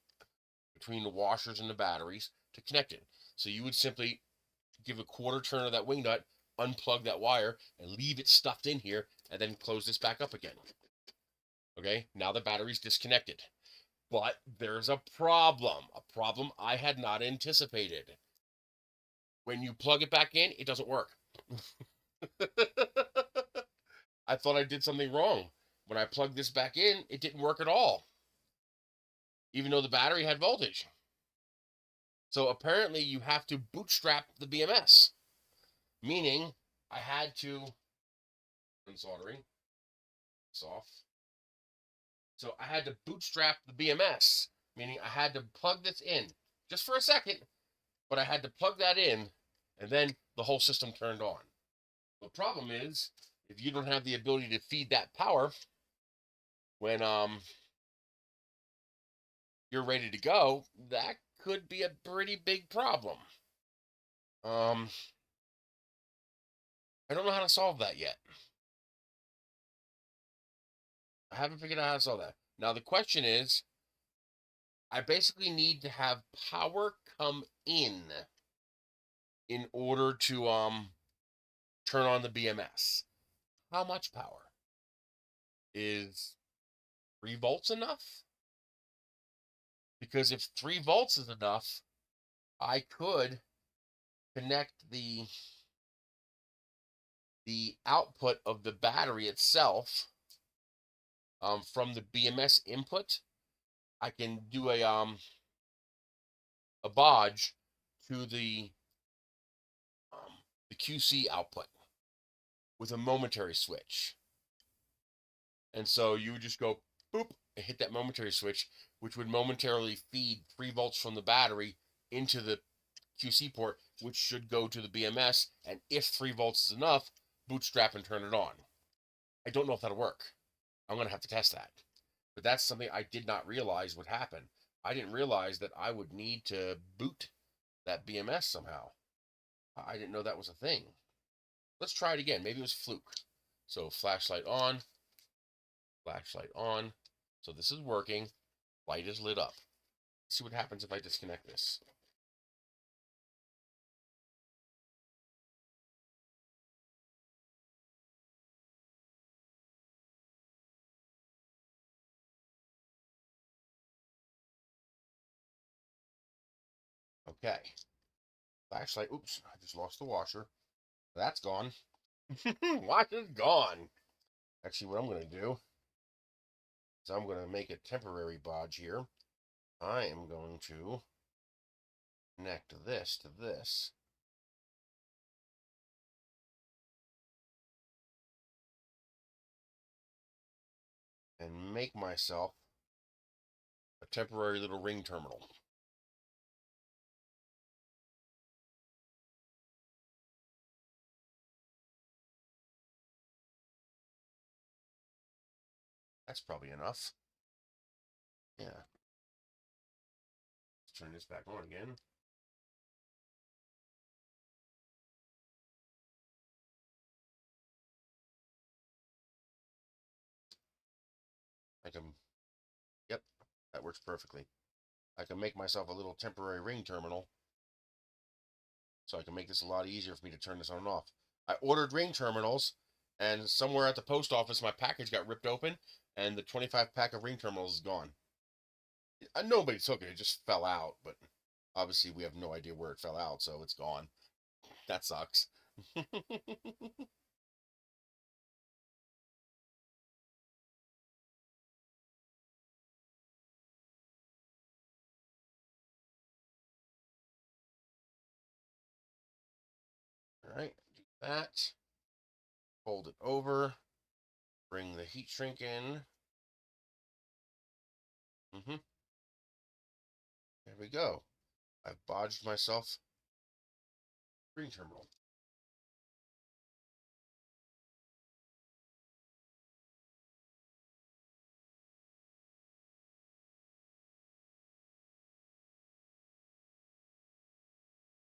between the washers and the batteries to connect it. So you would simply give a quarter turn of that wing nut, unplug that wire, and leave it stuffed in here, and then close this back up again. Okay, now the battery's disconnected. But there's a problem I had not anticipated. When you plug it back in, it doesn't work. I thought I did something wrong. When I plugged this back in, it didn't work at all, even though the battery had voltage. So apparently you have to bootstrap the BMS, meaning I had to unsoldering this off. So I had to bootstrap the BMS, meaning I had to plug this in just for a second, but I had to plug that in, and then the whole system turned on. The problem is, if you don't have the ability to feed that power when you're ready to go, that could be a pretty big problem. I don't know how to solve that yet. I haven't figured out how to solve that. Now the question is, I basically need to have power come in order to turn on the BMS. How much power? Is 3 volts enough? Because if 3 volts is enough, I could connect the output of the battery itself from the BMS input. I can do a bodge to the QC output with a momentary switch. And so you would just go boop and hit that momentary switch, which would momentarily feed 3 volts from the battery into the QC port, which should go to the BMS. And if 3 volts is enough, bootstrap and turn it on. I don't know if that'll work. I'm going to have to test that. But that's something I did not realize would happen. I didn't realize that I would need to boot that BMS somehow. I didn't know that was a thing. Let's try it again. Maybe it was fluke. So flashlight on, flashlight on. So this is working. Light is lit up. Let's see what happens if I disconnect this. Okay. Flashlight. Oops, I just lost the washer. That's gone. Washer's gone. Actually, what I'm going to do is I'm going to make a temporary bodge here. I am going to connect this to this. And make myself a temporary little ring terminal. That's probably enough. Yeah. Let's turn this back on again. Yep, that works perfectly. I can make myself a little temporary ring terminal, so I can make this a lot easier for me to turn this on and off. I ordered ring terminals, and somewhere at the post office, my package got ripped open, and the 25 pack of ring terminals is gone. Nobody took it, it just fell out, but obviously we have no idea where it fell out, so it's gone. That sucks. All right, do that. Fold it over. Bring the heat shrink in. There we go. I've bodged myself ring terminal.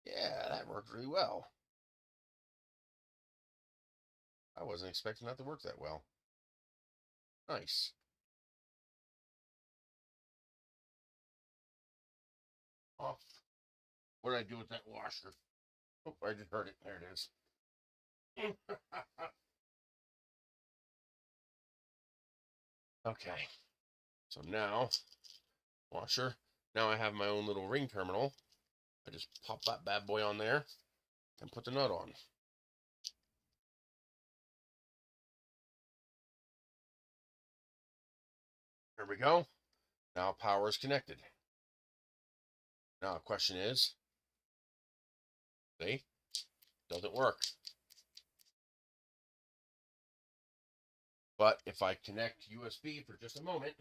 Yeah, that worked really well. I wasn't expecting that to work that well. Nice. Off. What did I do with that washer? Oh, I just heard it. There it is. Okay. So now, washer. Now I have my own little ring terminal. I just pop that bad boy on there and put the nut on. There we go. Now power is connected. Now the question is, see, doesn't work. But if I connect USB for just a moment,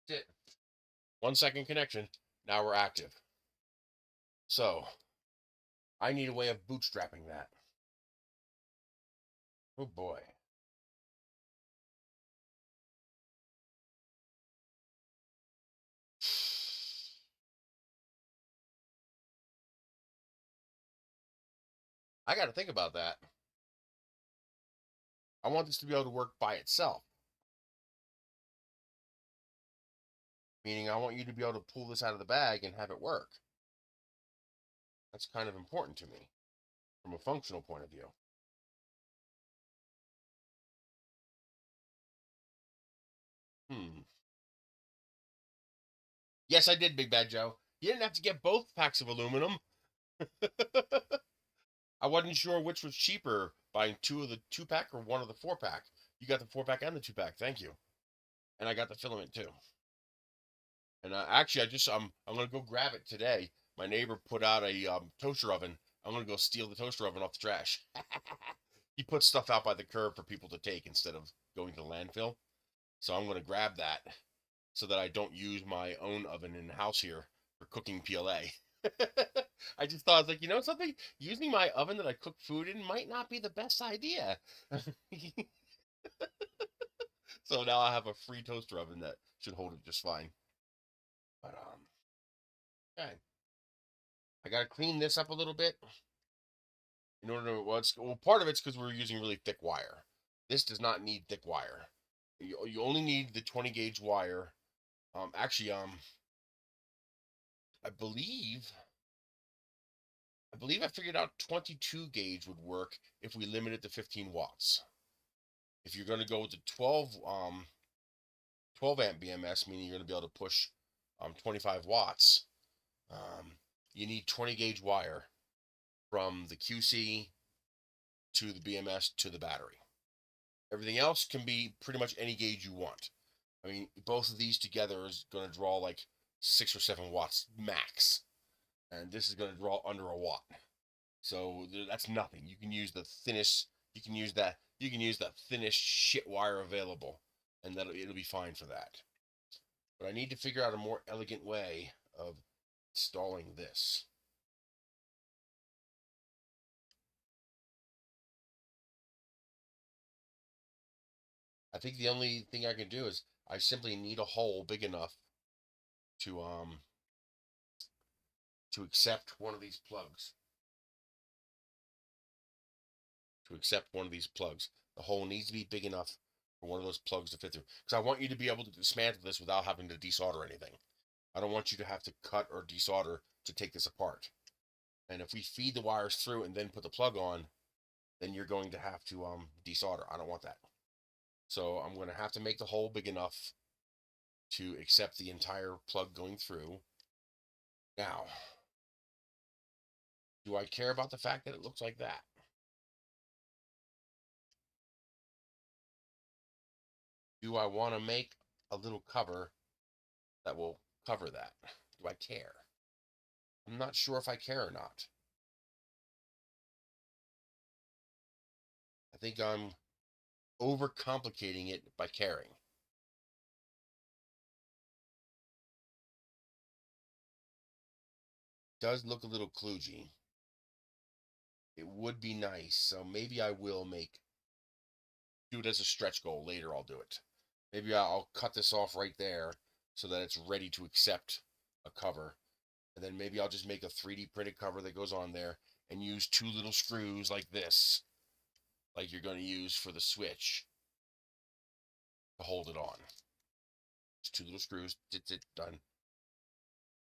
that's it. 1 second connection. Now we're active. So I need a way of bootstrapping that. Oh boy. I got to think about that. I want this to be able to work by itself. Meaning I want you to be able to pull this out of the bag and have it work. That's kind of important to me from a functional point of view. Yes, I did, Big Bad Joe. You didn't have to get both packs of aluminum. I wasn't sure which was cheaper, buying 2 of the 2-pack or 1 of the 4-pack. You got the 4-pack and the 2-pack. Thank you. And I got the filament too. And actually, I'm gonna go grab it today. My neighbor put out a toaster oven. I'm gonna go steal the toaster oven off the trash. He puts stuff out by the curb for people to take instead of going to the landfill. So I'm gonna grab that so that I don't use my own oven in the house here for cooking PLA. I just thought, I was like, you know something? Using my oven that I cook food in might not be the best idea. So now I have a free toaster oven that should hold it just fine. But okay. I gotta clean this up a little bit in order to, well, part of it's because we're using really thick wire. This does not need thick wire. You only need the 20 gauge wire. Actually, I believe I figured out 22 gauge would work if we limit it to 15 watts. If you're going to go with the 12 amp BMS, meaning you're going to be able to push 25 watts, you need 20 gauge wire from the QC to the BMS to the battery. Everything else can be pretty much any gauge you want. I mean, both of these together is going to draw like 6 or 7 watts max, and this is going to draw under a watt. So that's nothing. You can use the thinnest. You can use that. You can use the thinnest shit wire available, and it'll be fine for that. But I need to figure out a more elegant way of installing this. I think the only thing I can do is I simply need a hole big enough to accept one of these plugs. To accept one of these plugs. The hole needs to be big enough for one of those plugs to fit through. Because I want you to be able to dismantle this without having to desolder anything. I don't want you to have to cut or desolder to take this apart. And if we feed the wires through and then put the plug on, then you're going to have to desolder. I don't want that. So I'm going to have to make the hole big enough to accept the entire plug going through. Now, do I care about the fact that it looks like that? Do I want to make a little cover that will cover that? Do I care? I'm not sure if I care or not. I think I'm overcomplicating it by caring. It does look a little kludgy. It would be nice, so maybe I will do it as a stretch goal. Later I'll do it. Maybe I'll cut this off right there so that it's ready to accept a cover. And then maybe I'll just make a 3D printed cover that goes on there and use 2 little screws like this, like you're going to use for the switch, to hold it on. Just 2 little screws, done.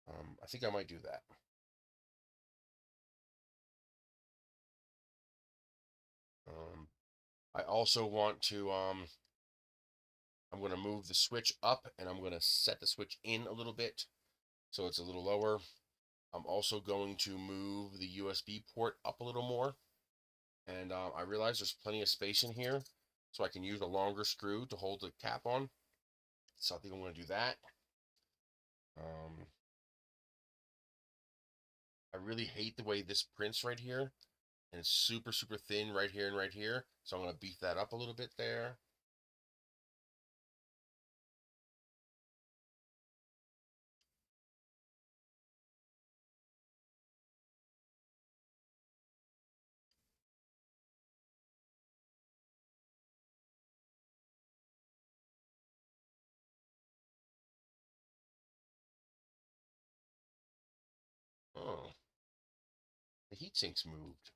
I think I might do that. I also want to, I'm going to move the switch up, and I'm going to set the switch in a little bit so it's a little lower. I'm also going to move the USB port up a little more. And I realize there's plenty of space in here, so I can use a longer screw to hold the cap on. So I think I'm going to do that. I really hate the way this prints right here. And it's super, super thin right here and right here. So I'm going to beef that up a little bit there. Oh, the heat sinks moved.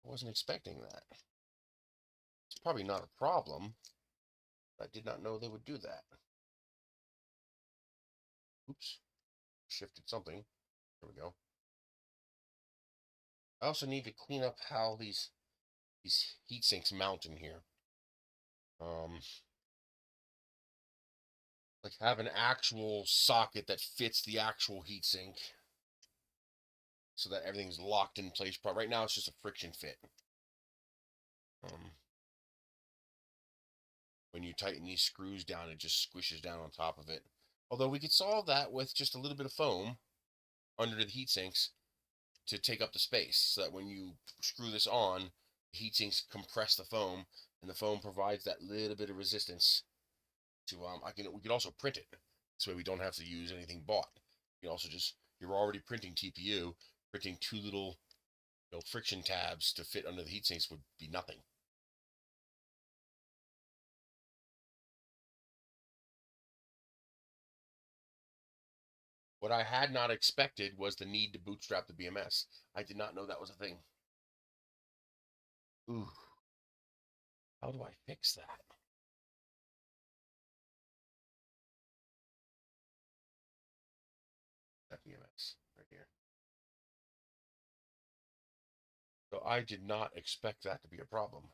I wasn't expecting that. It's probably not a problem. I did not know they would do that. Oops. Shifted something. There we go. I also need to clean up how these heat sinks mount in here. Like have an actual socket that fits the actual heatsink so that everything's locked in place. Right now it's just a friction fit. When you tighten these screws down, it just squishes down on top of it. Although we could solve that with just a little bit of foam under the heat sinks to take up the space, so that when you screw this on, the heat sinks compress the foam, and the foam provides that little bit of resistance to we could also print it. This way we don't have to use anything bought. You can also you're already printing TPU, printing 2 little friction tabs to fit under the heat sinks would be nothing. What I had not expected was the need to bootstrap the BMS. I did not know that was a thing. Ooh. How do I fix that? That BMS right here. So I did not expect that to be a problem.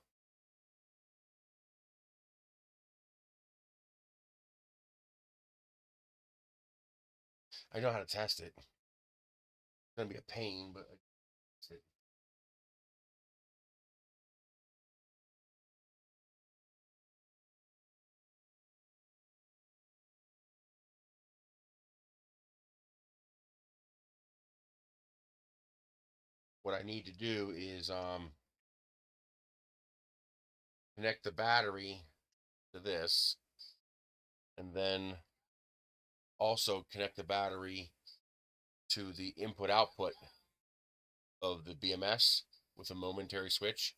I know how to test it. It's gonna be a pain, but that's it. What I need to do is connect the battery to this, and then also connect the battery to the input output of the BMS with a momentary switch,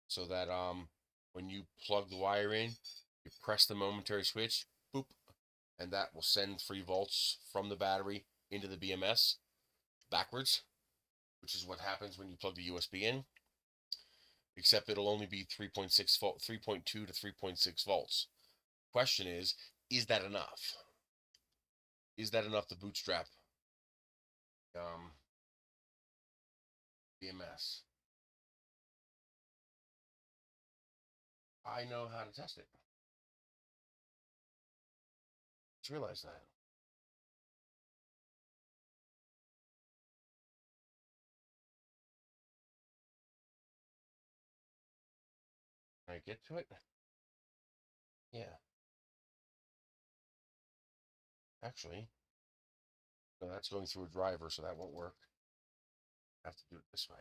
so that when you plug the wire in, you press the momentary switch, boop, and that will send 3 volts from the battery into the BMS backwards, which is what happens when you plug the USB in, except it'll only be 3.6 volt, 3.2 to 3.6 volts. Question is that enough? Is that enough to bootstrap BMS? I know how to test it. Just realized that. Can I get to it? Yeah. Actually, no, that's going through a driver, so that won't work. I have to do it this way.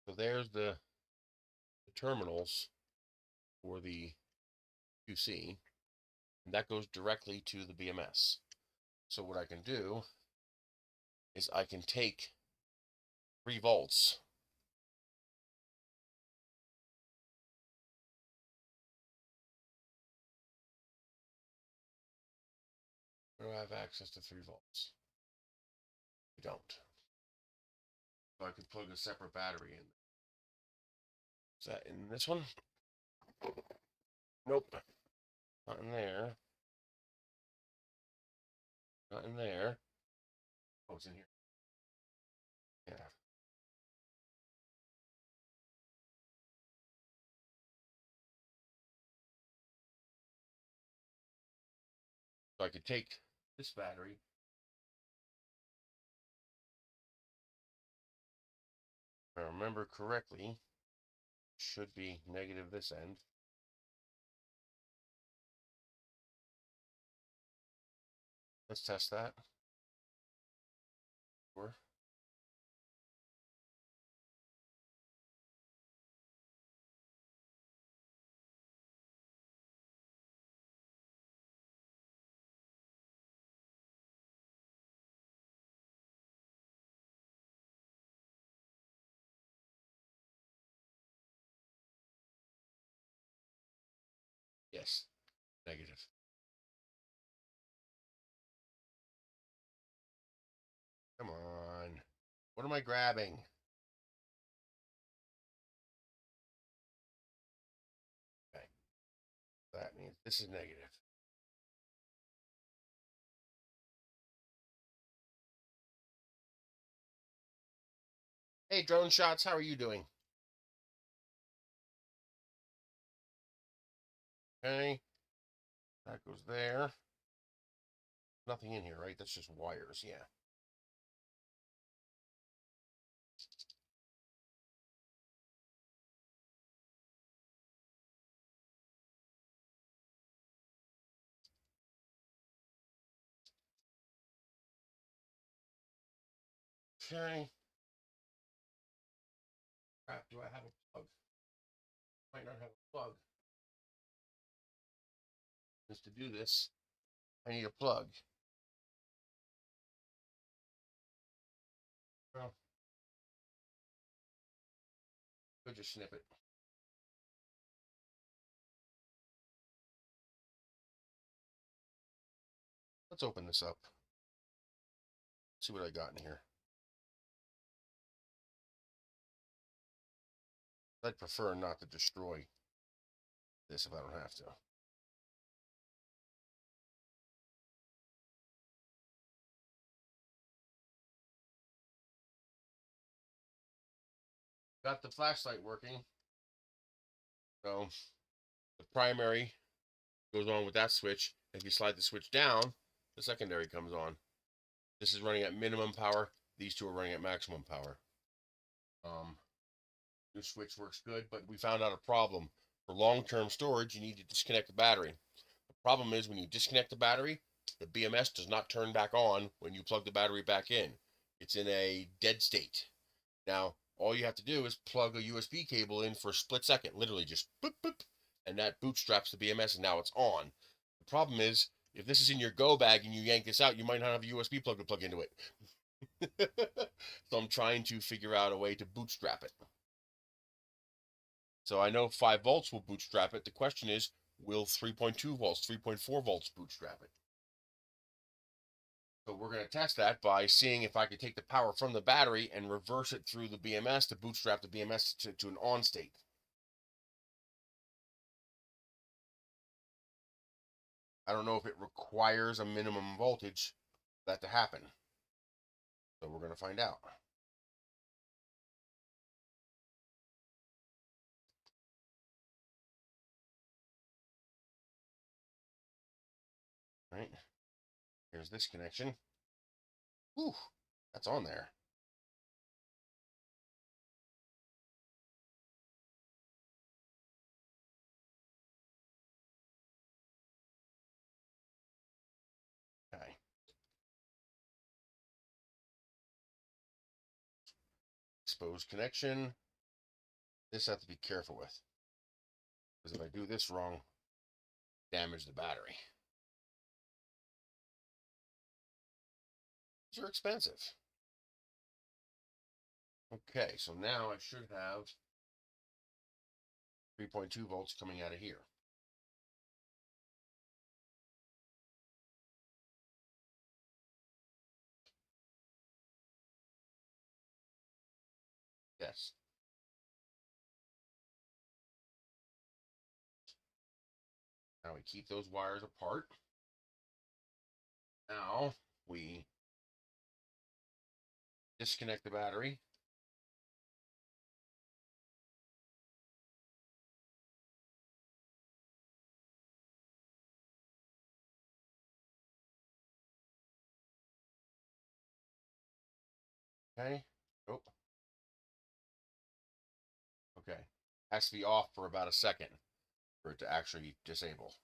So there's the terminals for the QC, and that goes directly to the BMS. So what I can do is I can take 3 volts I don't have access to 3 volts. I don't. So I could plug a separate battery in. Is that in this one? Nope. Not in there. Not in there. Oh, it's in here. Yeah. So I could take this battery. If I remember correctly, should be negative this end. Let's test that. Sure. Yes, negative. Come on. What am I grabbing? Okay. That means this is negative. Hey, Drone Shots, how are you doing? Okay. That goes there. Nothing in here, right? That's just wires, yeah. Okay. Crap, do I have a plug? Might not have a plug. Just to do this, I need a plug. Well, could just snip it. Let's open this up. See what I got in here. I'd prefer not to destroy this if I don't have to. got the flashlight working. So the primary goes on with that switch. If you slide the switch down, the secondary comes on. This is running at minimum power. These two are running at maximum power. Your switch works good, but we found out a problem. For long-term storage, you need to disconnect the battery. The problem is when you disconnect the battery, the BMS does not turn back on when you plug the battery back in. It's in a dead state. Now, all you have to do is plug a USB cable in for a split second, literally just boop, boop, and that bootstraps the BMS, and now it's on. The problem is, if this is in your go bag and you yank this out, you might not have a USB plug to plug into it. So I'm trying to figure out a way to bootstrap it. So I know 5 volts will bootstrap it. The question is, will 3.2 volts, 3.4 volts bootstrap it? So we're going to test that by seeing if I can take the power from the battery and reverse it through the BMS to bootstrap the BMS to an on state. I don't know if it requires a minimum voltage for that to happen. So we're going to find out. All right. Here's this connection. Whew, that's on there. Okay. Exposed connection. This I have to be careful with, because if I do this wrong, damage the battery. These are expensive. Okay, so now I should have 3.2 volts coming out of here. Yes. Now we keep those wires apart. Now we disconnect the battery. Okay. Oh. Okay. Has to be off for about a second for it to actually disable.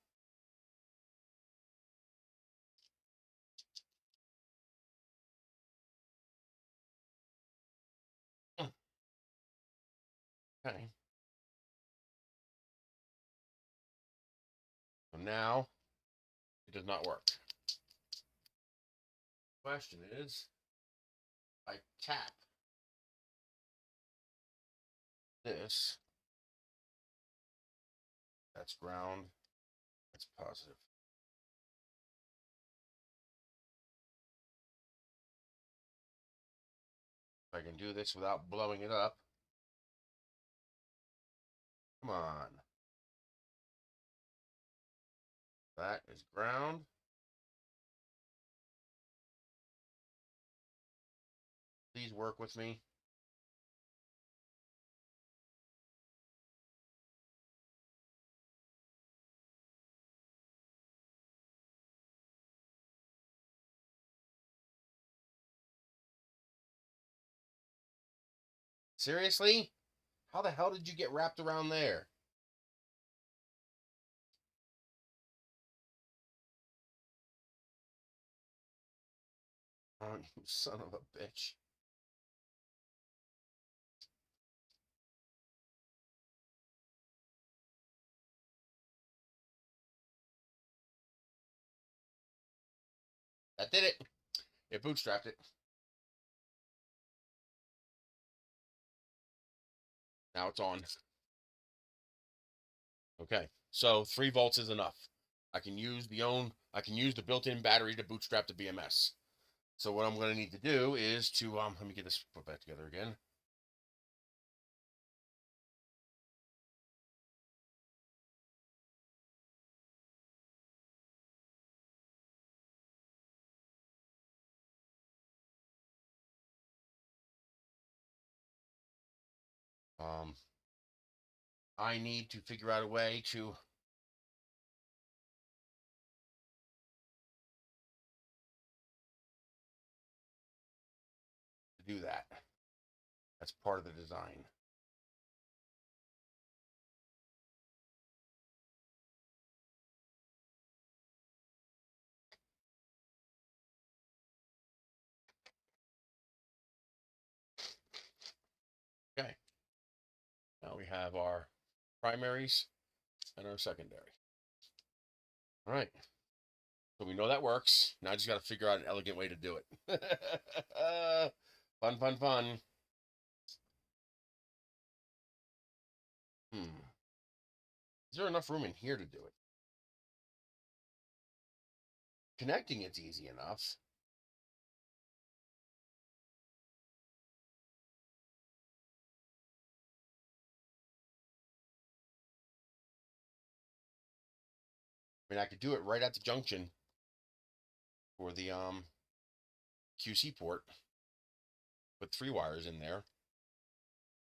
Okay. So now it does not work. Question is, I tap this. That's ground. That's positive. If I can do this without blowing it up. Come on. That is ground. Please work with me. Seriously? How the hell did you get wrapped around there? Oh, you son of a bitch. That did it. It bootstrapped it. Now it's on. Okay, so 3 volts is enough. I can use the built-in battery to bootstrap the BMS. So what I'm going to need to do is to let me get this put back together again. I need to figure out a way to do that. That's part of the design. Okay. Now we have our primaries and our secondary. All right. So we know that works. Now I just got to figure out an elegant way to do it. Fun, fun, fun. Is there enough room in here to do it? Connecting it's easy enough. I mean, I could do it right at the junction for the QC port. Put 3 wires in there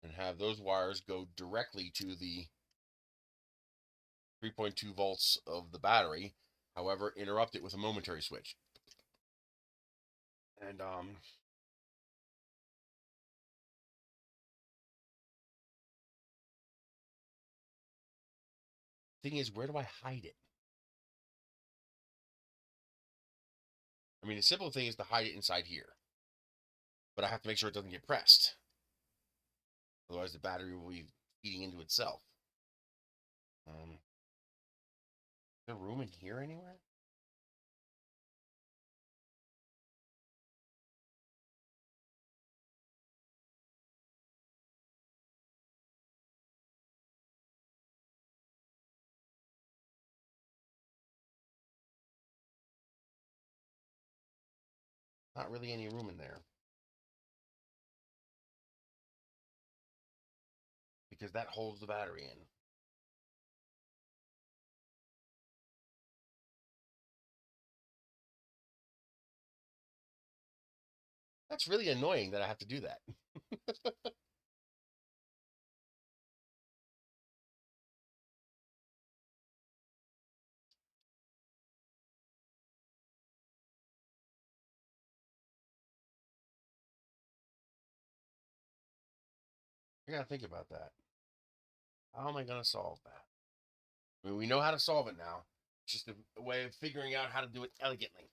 and have those wires go directly to the 3.2 volts of the battery. However, interrupt it with a momentary switch. And thing is, where do I hide it? I mean, the simple thing is to hide it inside here, but I have to make sure it doesn't get pressed. Otherwise, the battery will be feeding into itself. Is there room in here anywhere? Not really any room in there. Because that holds the battery in. That's really annoying that I have to do that. I gotta think about that. How am I gonna solve that? I mean, we know how to solve it now. It's just a way of figuring out how to do it elegantly.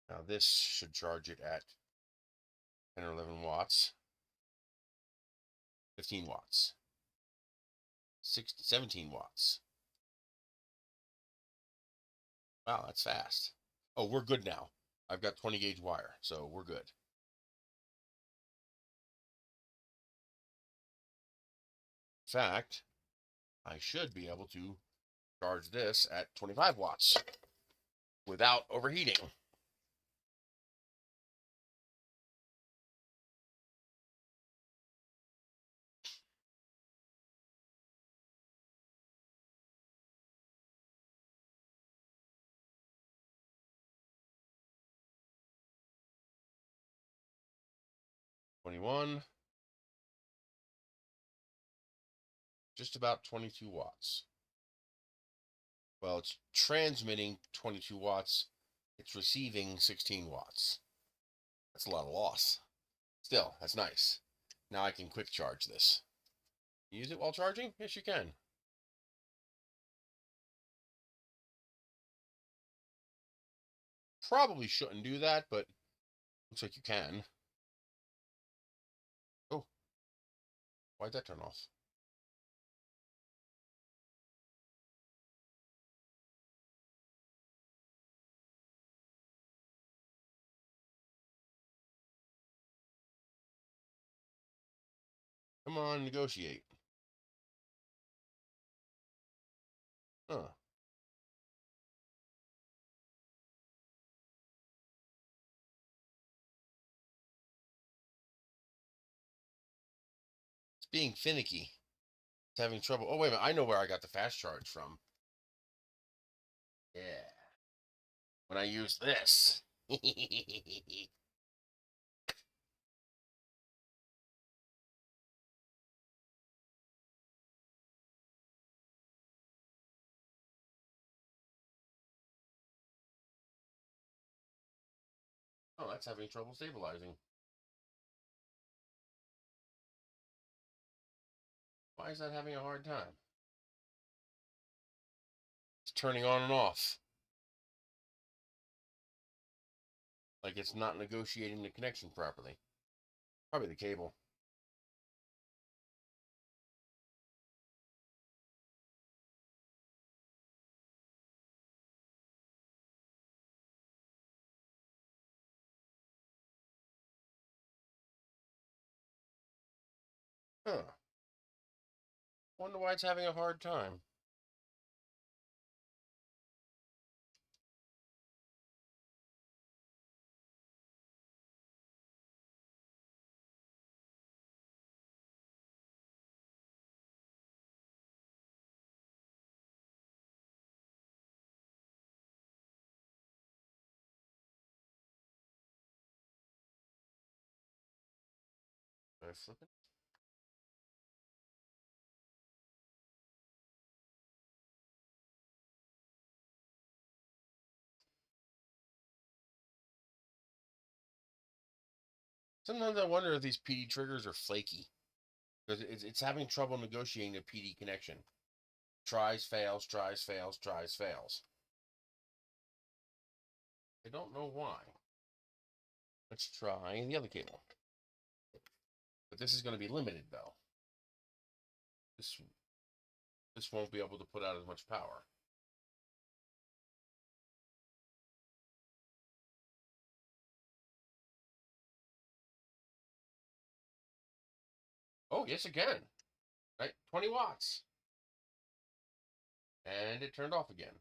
Now this should charge it at 10 or 11 watts. 15 watts. 17 watts. Wow, that's fast. Oh, we're good now. I've got 20 gauge wire, so we're good. In fact, I should be able to charge this at 25 watts without overheating. $21, just about 22 watts. Well, it's transmitting 22 watts. It's receiving 16 watts. That's a lot of loss. Still, that's nice. Now I can quick charge this. Use it while charging? Yes, you can. Probably shouldn't do that, but looks like you can. Oh, why'd that turn off? Come on, negotiate. Huh. It's being finicky. It's having trouble. Oh, wait a minute. I know where I got the fast charge from. Yeah. when I use this. Oh, that's having trouble stabilizing. Why is that having a hard time? It's turning on and off. Like it's not negotiating the connection properly. Probably the cable. Huh. Wonder why it's having a hard time. Am I flipping? Sometimes I wonder if these PD triggers are flaky. Because it's having trouble negotiating the PD connection. Tries, fails, tries, fails, tries, fails. I don't know why. Let's try the other cable. But this is going to be limited, though. This won't be able to put out as much power. Oh, yes, again. Right, 20 watts. And it turned off again.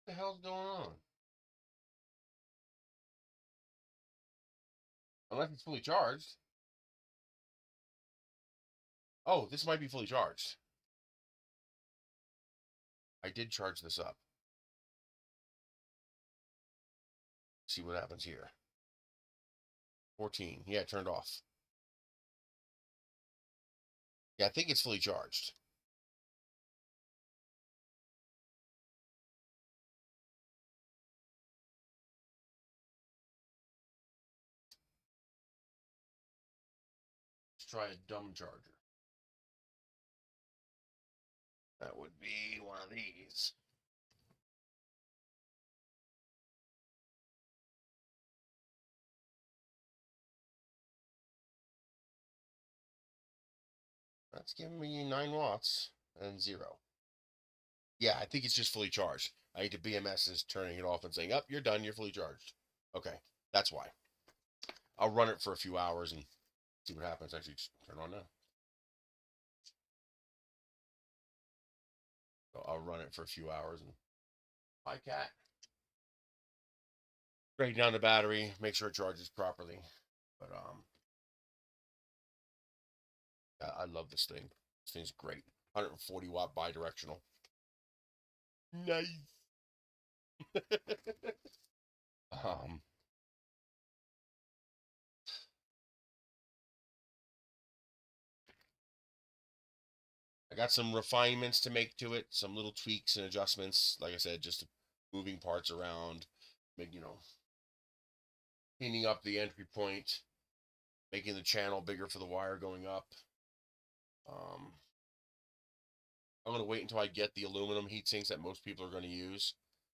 What the hell's going on? Unless it's fully charged. Oh, this might be fully charged. I did charge this up. See what happens here. 14. Yeah, it turned off. Yeah, I think it's fully charged. Let's try a dumb charger. That would be one of these. That's giving me 9 watts and 0. Yeah, I think it's just fully charged. I think the BMS is turning it off and saying, "Up, you're done. You're fully charged." Okay, that's why. I'll run it for a few hours and see what happens. Actually, just turn on now. So I'll run it for a few hours and hi, cat. Break down the battery, make sure it charges properly. But I love this thing. This thing's great. 140 watt bi-directional. Nice. um, I got some refinements to make to it, some little tweaks and adjustments. Like I said, just moving parts around, cleaning up the entry point, making the channel bigger for the wire going up. I'm going to wait until I get the aluminum heat sinks that most people are going to use,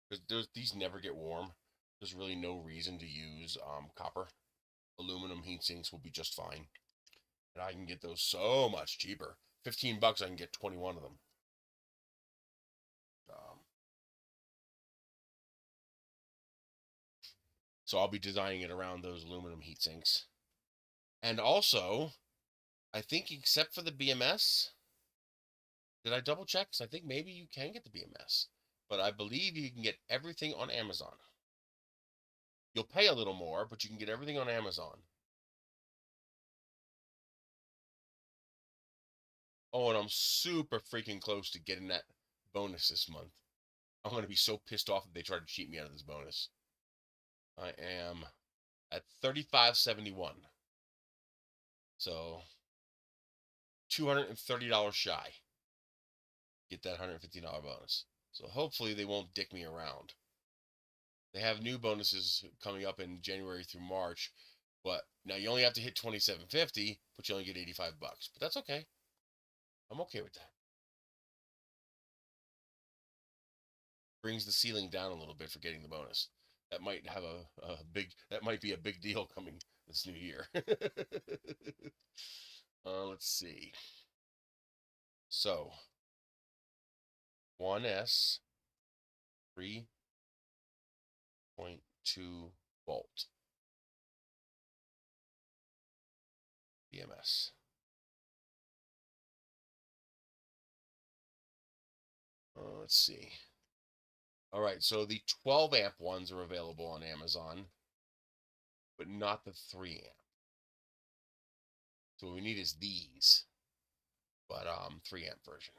because these never get warm. There's really no reason to use copper. Aluminum heat sinks will be just fine. And I can get those so much cheaper. $15, I can get 21 of them. So I'll be designing it around those aluminum heat sinks. And also, I think except for the BMS, did I double check? Because I think maybe you can get the BMS. But I believe you can get everything on Amazon. You'll pay a little more, but you can get everything on Amazon. Oh, and I'm super freaking close to getting that bonus this month. I'm going to be so pissed off if they try to cheat me out of this bonus. I am at 35.71. So $230 shy. Get that $150 bonus. So hopefully they won't dick me around. They have new bonuses coming up in January through March, but now you only have to hit 2750, but you only get 85 bucks. But that's okay. I'm okay with that. Brings the ceiling down a little bit for getting the bonus. That might have that might be a big deal coming this new year. Let's see. So 1S 3.2 volt BMS. Let's see. All right, so the 12 amp ones are available on Amazon, but not the 3 amp. So what we need is these, but 3 amp version.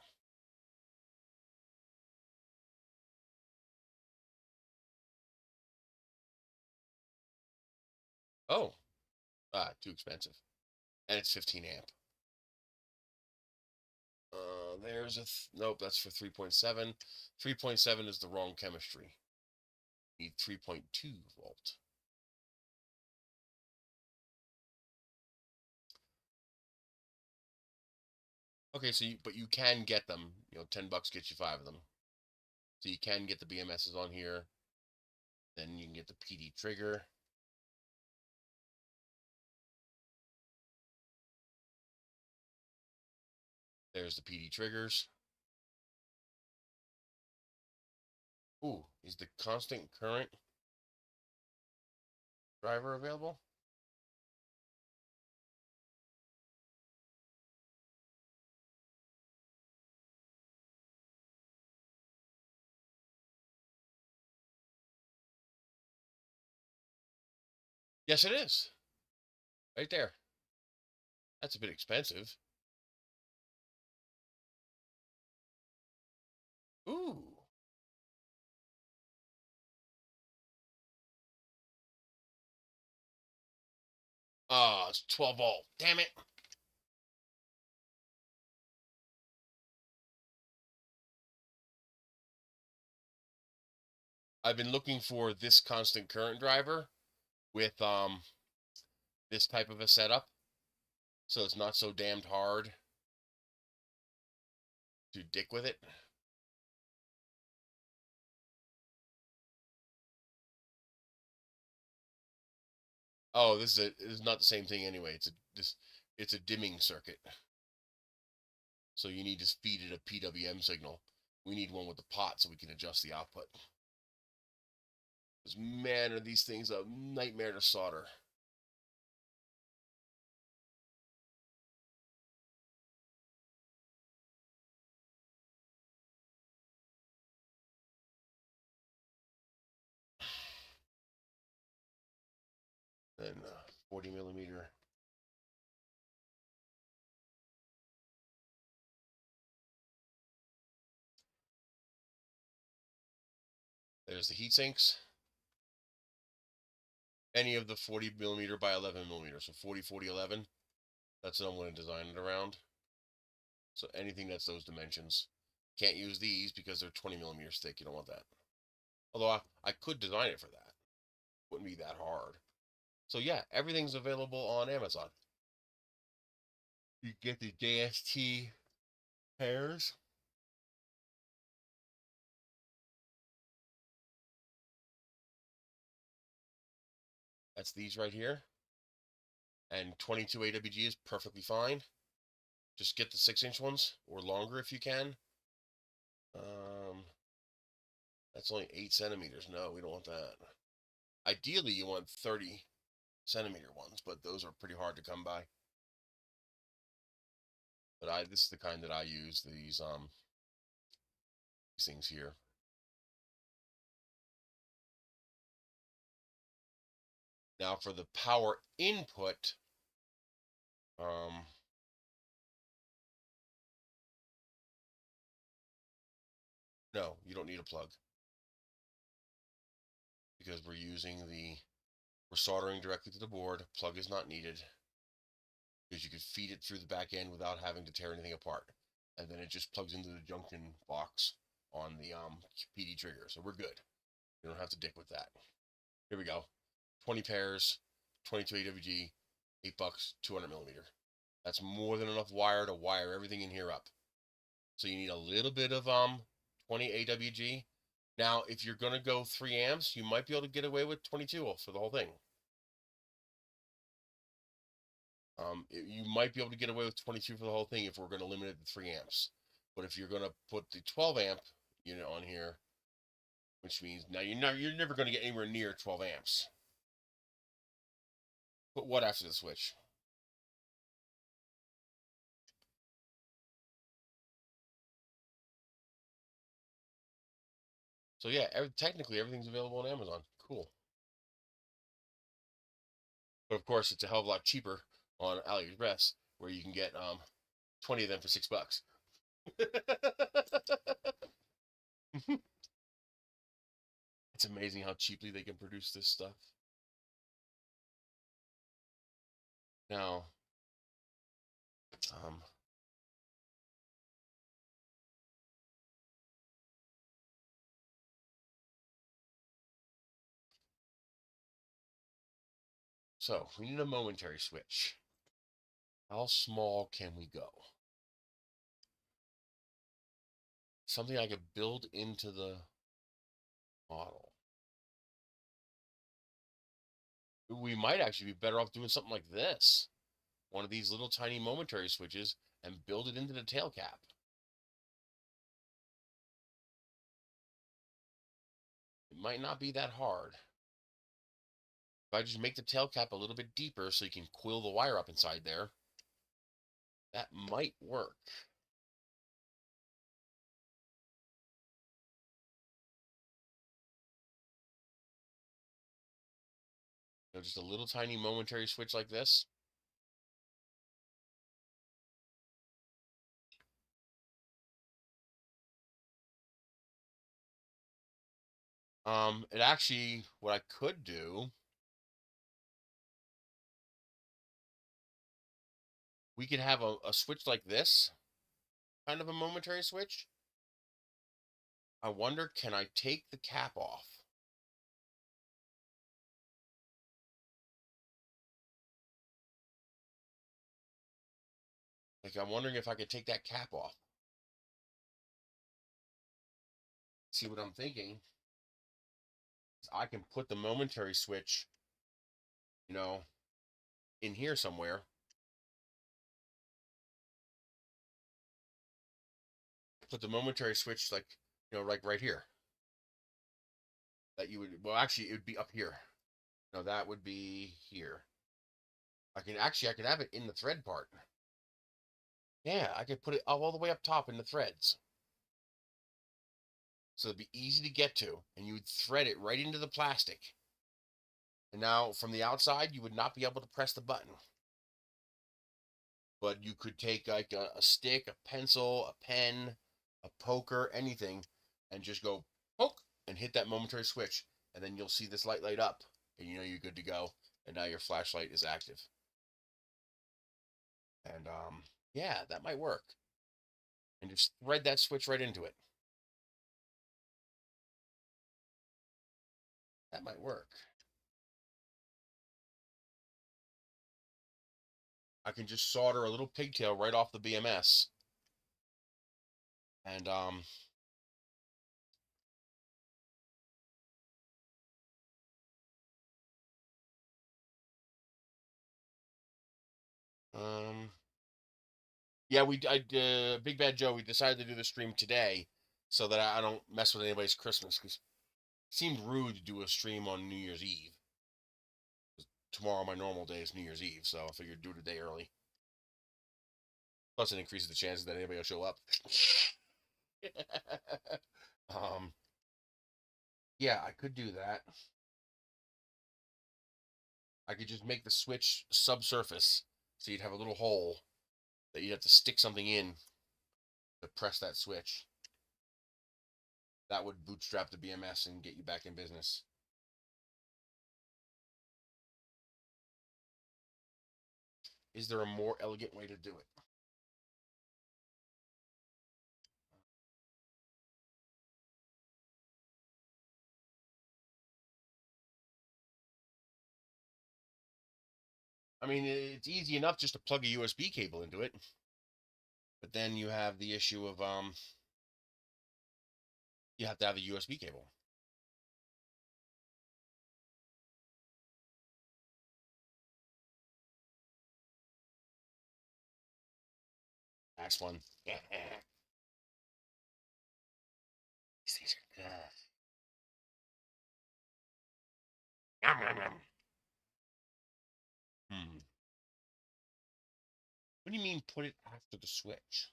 Oh, too expensive, and it's 15 amp. There's a nope. That's for 3.7. 3.7 is the wrong chemistry. You need 3.2 volt. Okay, so but you can get them. You know, $10 gets you 5 of them. So you can get the BMSs on here. Then you can get the PD trigger. There's the PD triggers. Ooh, is the constant current driver available? Yes, it is. Right there. That's a bit expensive. Ooh. Ah, it's 12 volt. Damn it. I've been looking for this constant current driver with this type of a setup, so it's not so damned hard to dick with it. Oh, this is not the same thing anyway. It's a dimming circuit. So you need to feed it a PWM signal. We need one with the pot so we can adjust the output. Because man, are these things a nightmare to solder. And 40 millimeter. There's the heat sinks. Any of the 40 millimeter by 11 millimeter. So 40, 40, 11. That's what I'm going to design it around. So anything that's those dimensions. Can't use these because they're 20 millimeters thick. You don't want that. Although I could design it for that. Wouldn't be that hard. So yeah, everything's available on Amazon. You get the JST pairs. That's these right here. And 22 AWG is perfectly fine. Just get the 6-inch ones or longer if you can. That's only 8 centimeters. No, we don't want that. Ideally, you want 30 centimeter ones, but those are pretty hard to come by. But this is the kind that I use. These things here. Now for the power input, no, you don't need a plug because we're soldering directly to the board. Plug is not needed because you could feed it through the back end without having to tear anything apart. And then it just plugs into the junction box on the PD trigger. So we're good. You don't have to dick with that. Here we go. 20 pairs, 22 AWG, $8, 200 millimeter. That's more than enough wire to wire everything in here up. So you need a little bit of 20 AWG. Now, if you're going to go 3 amps, you might be able to get away with 22 for the whole thing. You might be able to get away with 22 for the whole thing if we're going to limit it to 3 amps. But if you're going to put the 12 amp unit on here, which means now you're never going to get anywhere near 12 amps. Put what after the switch? So yeah, technically everything's available on Amazon. Cool. But of course, it's a hell of a lot cheaper on AliExpress, where you can get 20 of them for $6. It's amazing how cheaply they can produce this stuff. Now, so we need a momentary switch. How small can we go? Something I could build into the model. We might actually be better off doing something like this. One of these little tiny momentary switches and build it into the tail cap. It might not be that hard. If I just make the tail cap a little bit deeper so you can coil the wire up inside there, that might work. You know, just a little tiny momentary switch like this. It actually, what I could do, we could have a switch like this, kind of a momentary switch. I wonder, can I take the cap off? Like, I'm wondering if I could take that cap off. See what I'm thinking? I can put the momentary switch, you know, in here somewhere. Put the momentary switch like, you know, like right here. That you would, well, actually, it would be up here. No, that would be here. I could have it in the thread part. Yeah, I could put it all the way up top in the threads. So it'd be easy to get to, and you would thread it right into the plastic. And now from the outside, you would not be able to press the button. But you could take like a stick, a pencil, a pen, a poker, anything, and just go poke and hit that momentary switch. And then you'll see this light up, and you know you're good to go. And now your flashlight is active. And yeah, that might work. And just thread that switch right into it. That might work. I can just solder a little pigtail right off the BMS. And yeah, Big Bad Joe, we decided to do the stream today so that I don't mess with anybody's Christmas, because it seemed rude to do a stream on New Year's Eve. Tomorrow, my normal day, is New Year's Eve, so I figured do it a day early. Plus, it increases the chances that anybody will show up. Yeah, I could do that. I could just make the switch subsurface, so you'd have a little hole that you'd have to stick something in to press that switch. That would bootstrap the BMS and get you back in business. Is there a more elegant way to do it? I mean, it's easy enough just to plug a USB cable into it. But then you have the issue of you have to have a USB cable. That's one. These things are good. Yum, yum, yum. What do you mean put it after the switch?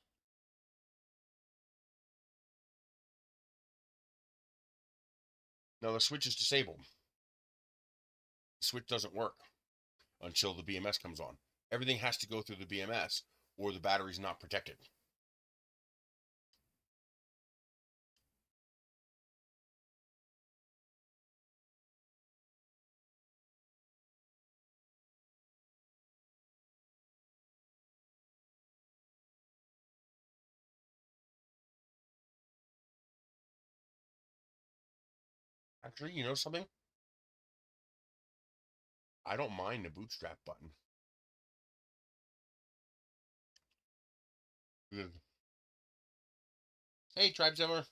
No, the switch is disabled. The switch doesn't work until the BMS comes on. Everything has to go through the BMS or the battery's not protected. Actually, you know something? I don't mind the bootstrap button. Hey, Tribe Simmer.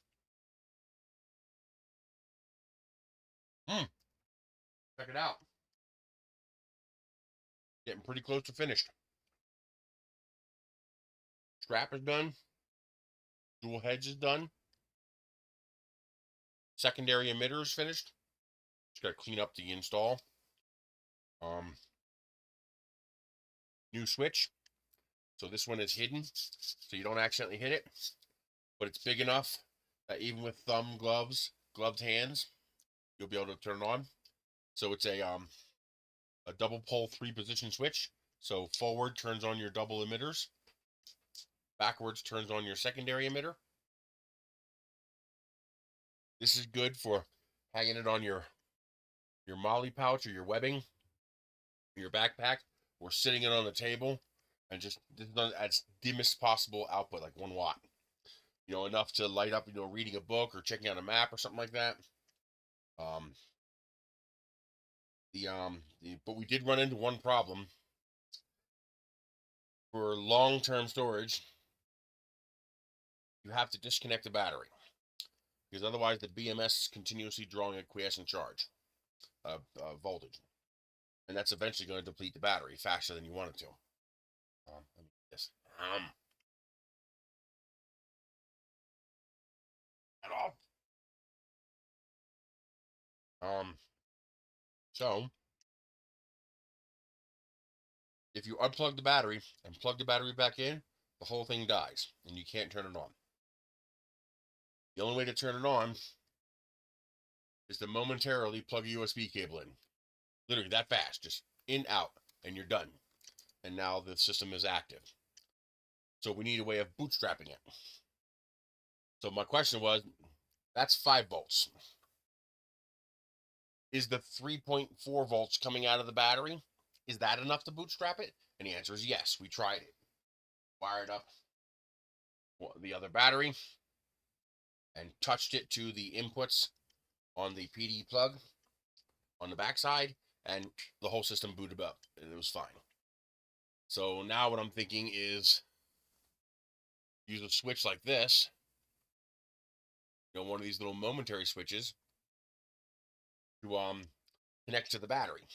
Check it out. Getting pretty close to finished. Strap is done. Dual heads is done. Secondary emitter is finished. Just got to clean up the install. New switch. So this one is hidden, so you don't accidentally hit it. But it's big enough that even with gloved hands, you'll be able to turn it on. So it's a double pole 3-position switch. So forward turns on your double emitters. Backwards turns on your secondary emitter. This is good for hanging it on your molly pouch or your webbing, your backpack, or sitting it on the table, and just this is done at dimmest possible output, like 1 watt. You know, enough to light up, you know, reading a book or checking out a map or something like that. But we did run into one problem. For long-term storage, you have to disconnect the battery, because otherwise the BMS is continuously drawing a quiescent charge, voltage, and that's eventually going to deplete the battery faster than you want it to. Let me get this. Get off. So if you unplug the battery and plug the battery back in, the whole thing dies and you can't turn it on. The only way to turn it on is to momentarily plug a USB cable in. Literally that fast, just in, out, and you're done. And now the system is active. So we need a way of bootstrapping it. So my question was, that's 5 volts. Is the 3.4 volts coming out of the battery, is that enough to bootstrap it? And the answer is yes. We tried it. Wired up the other battery and touched it to the inputs on the PD plug on the backside, and the whole system booted up, and it was fine. So now what I'm thinking is use a switch like this, you know, one of these little momentary switches, to connect to the battery.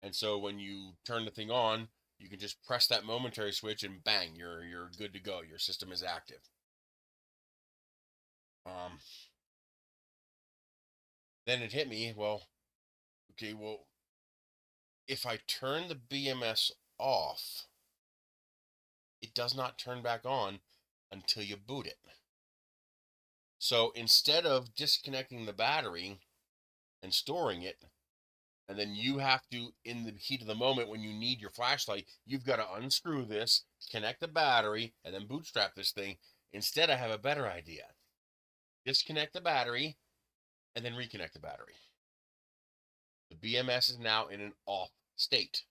And so when you turn the thing on, you can just press that momentary switch and bang, you're good to go. Your system is active. Then it hit me, well, okay, well, if I turn the BMS off, it does not turn back on until you boot it. So instead of disconnecting the battery and storing it, And then you have to, in the heat of the moment when you need your flashlight, you've got to unscrew this, connect the battery, and then bootstrap this thing. Instead, I have a better idea. Disconnect the battery, and then reconnect the battery. The BMS is now in an off state.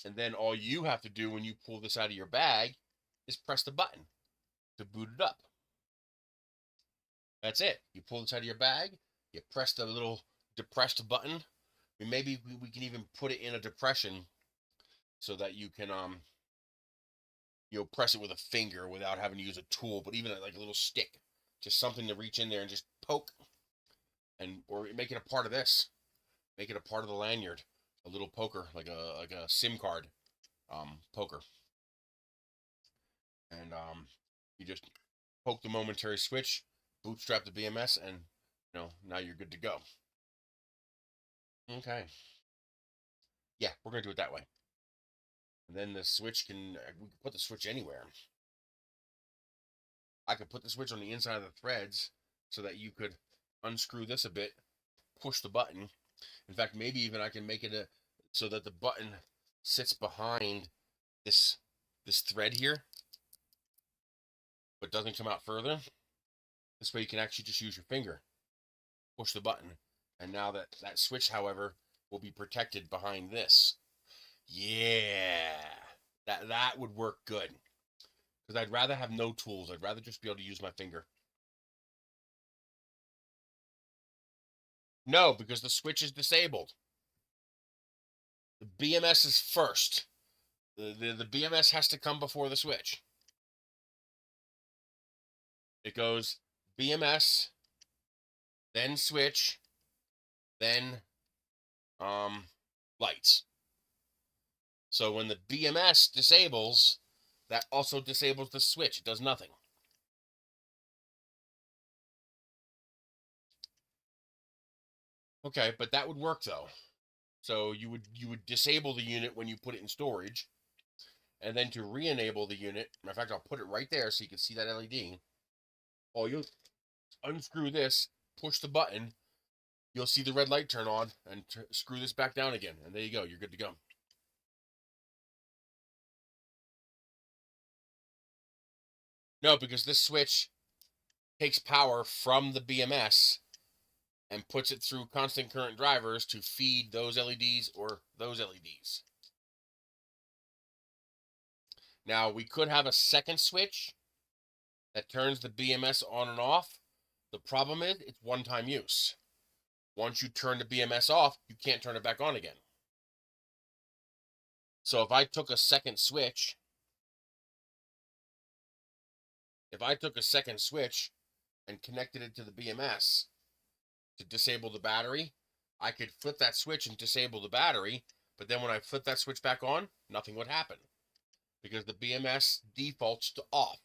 And then all you have to do when you pull this out of your bag is press the button to boot it up. That's it. You pull this out of your bag, you press the little depressed button. Maybe we can even put it in a depression so that you can press it with a finger without having to use a tool, but even like a little stick, just something to reach in there and just poke, or make it a part of this. Make it a part of the lanyard, a little poker, like a SIM card poker. And you just poke the momentary switch, bootstrap the BMS, and now you're good to go. Okay. Yeah, we're gonna do it that way. And then the switch we can put the switch anywhere. I could put the switch on the inside of the threads so that you could unscrew this a bit, push the button. In fact, maybe even I can make it so that the button sits behind this thread here, but doesn't come out further. This way you can actually just use your finger, push the button, and now that switch, however, will be protected behind this. Yeah, that would work good. Because I'd rather have no tools. I'd rather just be able to use my finger. No, because the switch is disabled. The BMS is first. The BMS has to come before the switch. It goes BMS, then switch, then lights. So when the BMS disables, that also disables the switch. It does nothing. Okay, but that would work though. So you would disable the unit when you put it in storage, and then to re-enable the unit. Matter of fact, I'll put it right there so you can see that LED. Oh, you'll unscrew this, push the button, you'll see the red light turn on, and screw this back down again, and there you go. You're good to go. No, because this switch takes power from the BMS and puts it through constant current drivers to feed those LEDs or those LEDs. Now, we could have a second switch that turns the BMS on and off. The problem is it's one-time use. Once you turn the BMS off, you can't turn it back on again. So if I took a second switch and connected it to the BMS to disable the battery, I could flip that switch and disable the battery, but then when I flip that switch back on, nothing would happen because the BMS defaults to off,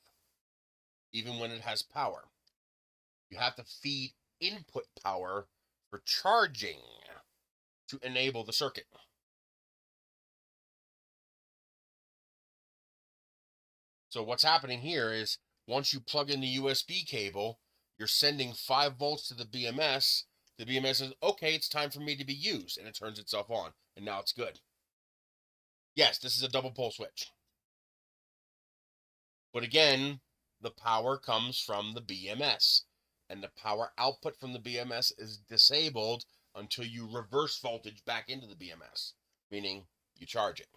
even when it has power. You have to feed input power for charging to enable the circuit. So what's happening here is once you plug in the USB cable, you're sending 5 volts to the BMS. The BMS says, okay, it's time for me to be used, and it turns itself on, and now it's good. Yes, this is a double pole switch. But again, the power comes from the BMS, and the power output from the BMS is disabled until you reverse voltage back into the BMS, meaning you charge it.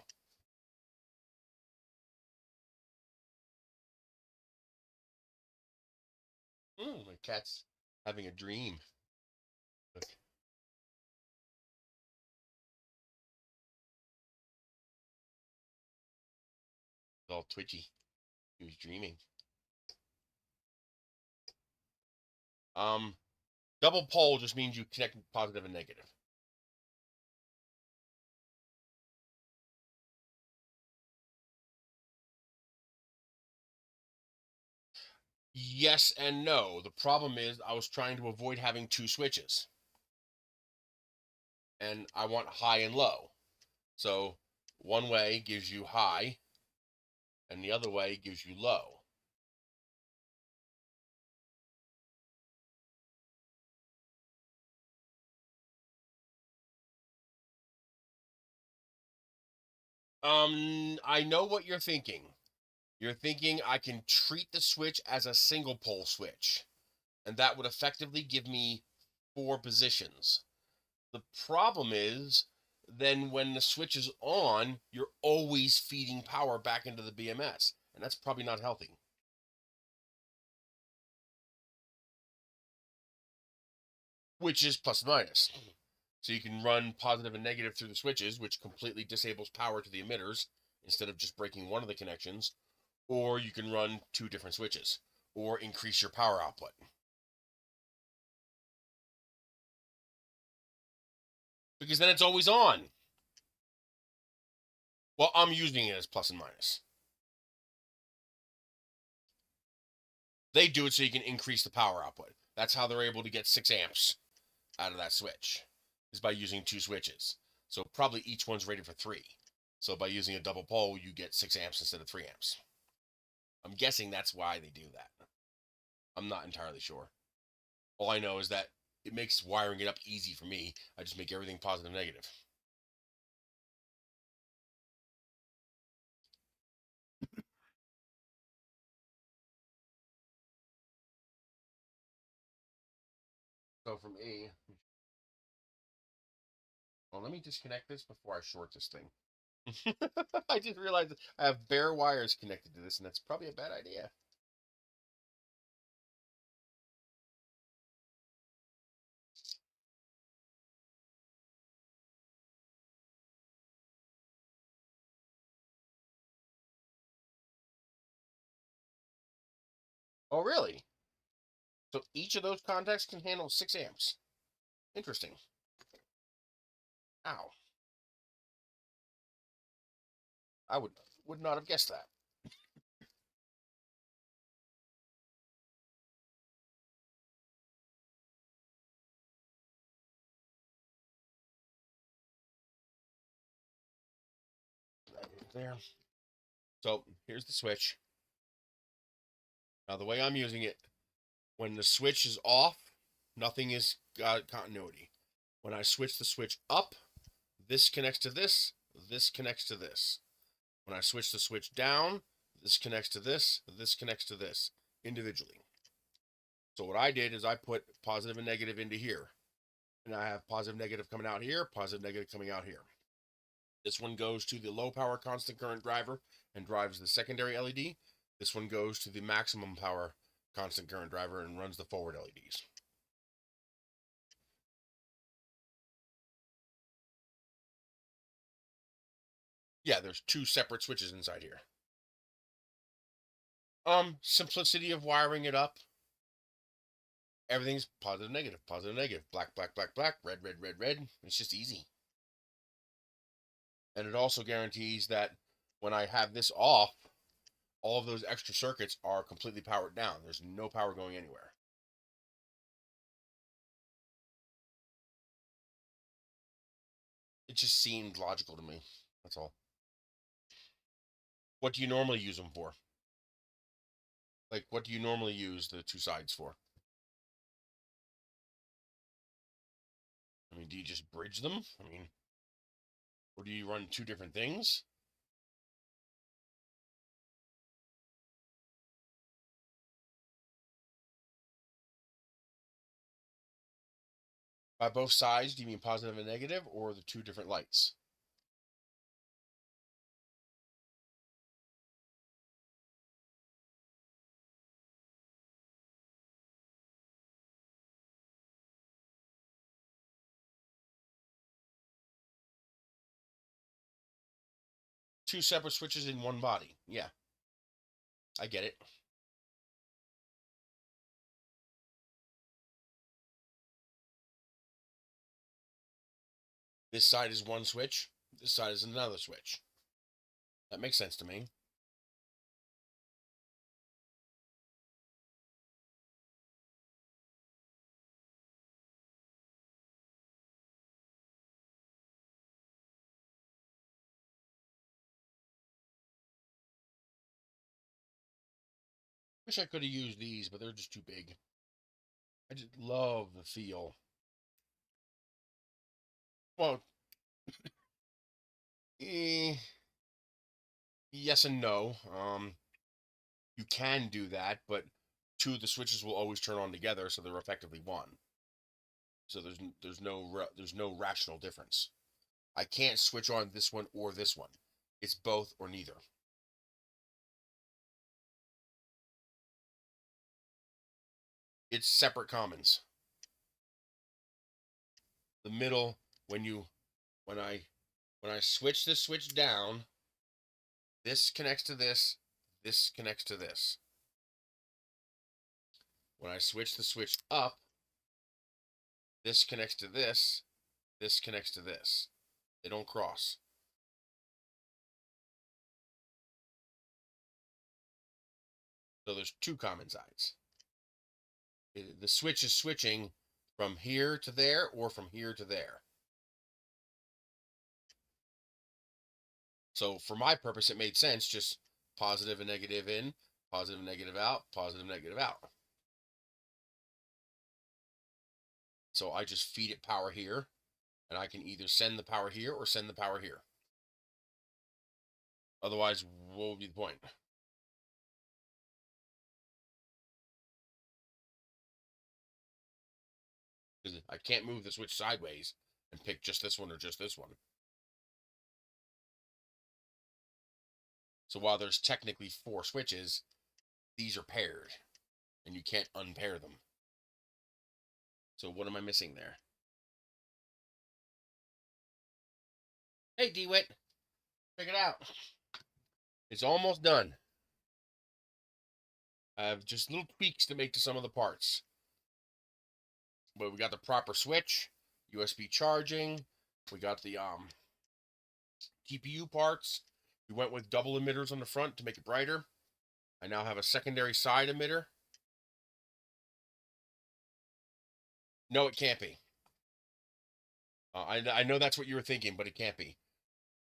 My cat's having a dream. Look. It's all twitchy. He was dreaming. Double pole just means you connect positive and negative. Yes and no. The problem is I was trying to avoid having 2 switches. And I want high and low. So one way gives you high, and the other way gives you low. I know what you're thinking. You're thinking I can treat the switch as a single pole switch, and that would effectively give me 4 positions. The problem is, then when the switch is on, you're always feeding power back into the BMS, and that's probably not healthy. Which is plus and minus. So you can run positive and negative through the switches, which completely disables power to the emitters instead of just breaking one of the connections, or you can run 2 different switches, or increase your power output. Because then it's always on. Well, I'm using it as plus and minus. They do it so you can increase the power output. That's how they're able to get 6 amps out of that switch, is by using 2 switches. So probably each one's rated for 3. So by using a double pole, you get 6 amps instead of 3 amps. I'm guessing that's why they do that. I'm not entirely sure. All I know is that it makes wiring it up easy for me. I just make everything positive, negative. So from A, well, let me disconnect this before I short this thing. I just realized I have bare wires connected to this, and that's probably a bad idea. Oh, really? So each of those contacts can handle 6 amps. Interesting. Ow. I would not have guessed that. There. So here's the switch. Now the way I'm using it, when the switch is off, nothing is got continuity. When I switch the switch up, this connects to this, this connects to this. When I switch the switch down, this connects to this connects to this, individually. So what I did is I put positive and negative into here. And I have positive, negative coming out here, positive, negative coming out here. This one goes to the low power constant current driver and drives the secondary LED. This one goes to the maximum power constant current driver and runs the forward LEDs. Yeah, there's 2 separate switches inside here. Simplicity of wiring it up. Everything's positive, negative, black, black, black, black, red, red, red, red. It's just easy. And it also guarantees that when I have this off, all of those extra circuits are completely powered down. There's no power going anywhere. It just seemed logical to me. That's all. What do you normally use them for? Like, what do you normally use the 2 sides for? I mean, do you just bridge them? I mean, or do you run 2 different things? By both sides, do you mean positive and negative, or the 2 different lights? Two separate switches in one body. Yeah, I get it. This side is one switch. This side is another switch. That makes sense to me. Wish I could have used these, but they're just too big. I just love the feel. Well, Yes and no. You can do that, but two of the switches will always turn on together, so they're effectively one. So there's no rational difference. I can't switch on this one or this one. It's both or neither. It's separate commons. The middle, when I switch this switch down, this connects to this, this connects to this. When I switch the switch up, this connects to this, this connects to this. They don't cross. So there's two common sides. The switch is switching from here to there or from here to there. So for my purpose, it made sense, just positive and negative in, positive and negative out, positive and negative out. So I just feed it power here, and I can either send the power here or send the power here. Otherwise, what would be the point? Because I can't move the switch sideways and pick just this one or just this one. So while there's technically 4 switches, these are paired, and you can't unpair them. So what am I missing there? Hey, DeWitt, check it out. It's almost done. I have just little tweaks to make to some of the parts. But we got the proper switch, USB charging, we got the TPU parts. We went with double emitters on the front to make it brighter. I now have a secondary side emitter. No, it can't be. I know that's what you were thinking, but it can't be.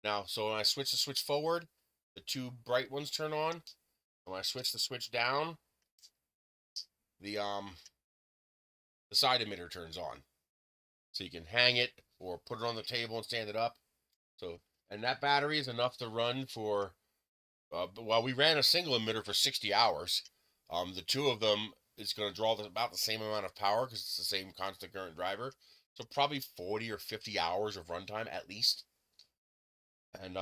Now, so when I switch the switch forward, the 2 bright ones turn on. And when I switch the switch down, the side emitter turns on. So you can hang it or put it on the table and stand it up. So, and that battery is enough to run for, well, we ran a single emitter for 60 hours. The 2 of them is going to draw about the same amount of power because it's the same constant current driver. So probably 40 or 50 hours of runtime at least. And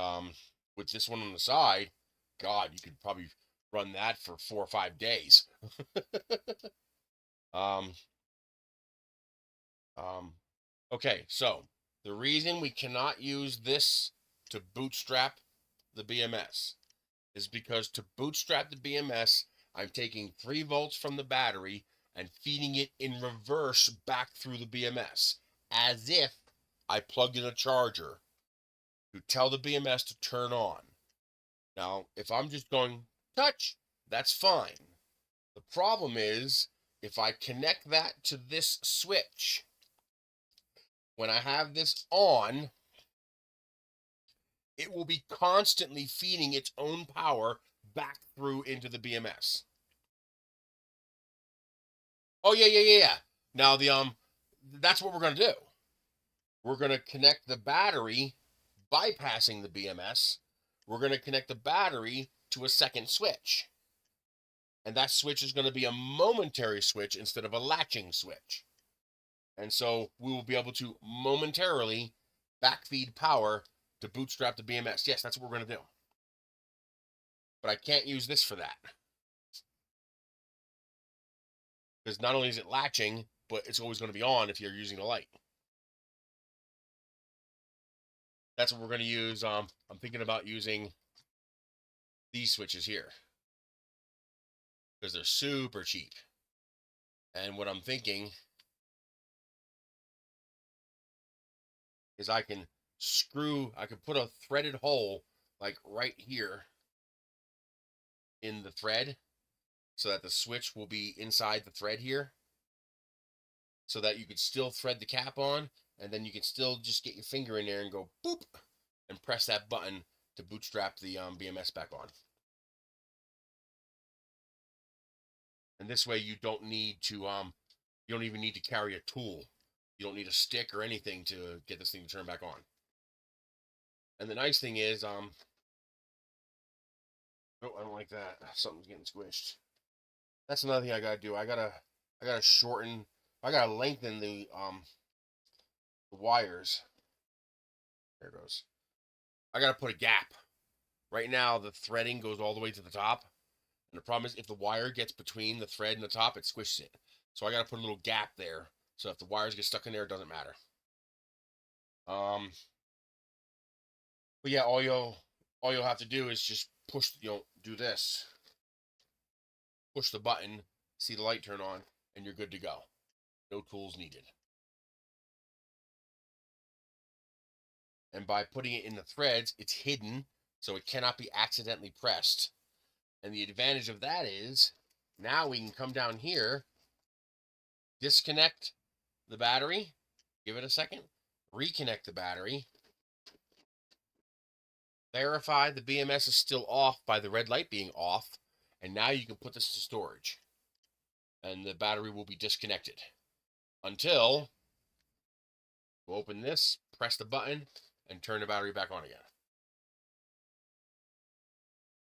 with this one on the side, God, you could probably run that for 4 or 5 days. Okay, so the reason we cannot use this to bootstrap the BMS is because to bootstrap the BMS, I'm taking 3 volts from the battery and feeding it in reverse back through the BMS, as if I plugged in a charger to tell the BMS to turn on. Now, if I'm just going touch, that's fine. The problem is, if I connect that to this switch, when I have this on, it will be constantly feeding its own power back through into the BMS. Oh, yeah. Now, that's what we're going to do. We're going to connect the battery, bypassing the BMS. We're going to connect the battery to a second switch. And that switch is going to be a momentary switch instead of a latching switch. And so we will be able to momentarily backfeed power to bootstrap the BMS. Yes, that's what we're going to do. But I can't use this for that. Because not only is it latching, but it's always going to be on if you're using the light. That's what we're going to use. I'm thinking about using these switches here. Because they're super cheap. And what I'm thinking is I can put a threaded hole like right here in the thread so that the switch will be inside the thread here so that you could still thread the cap on, and then you can still just get your finger in there and go boop and press that button to bootstrap the BMS back on. And this way you don't need to you don't even need to carry a tool. You don't need a stick or anything to get this thing to turn back on. And the nice thing is Oh, I don't like that. Something's getting squished. That's another thing I gotta do. I gotta shorten. I gotta lengthen the wires. There it goes. I gotta put a gap. Right now, the threading goes all the way to the top, and the problem is if the wire gets between the thread and the top, it squishes it. So I gotta put a little gap there, so if the wires get stuck in there, it doesn't matter. But yeah, all you'll have to do is just push, do this, push the button, see the light turn on, and you're good to go. No tools needed. And by putting it in the threads, it's hidden, so it cannot be accidentally pressed. And the advantage of that is, now we can come down here, disconnect the battery, give it a second, reconnect the battery, verify the BMS is still off by the red light being off, and now you can put this to storage. And the battery will be disconnected until you open this, press the button, and turn the battery back on again.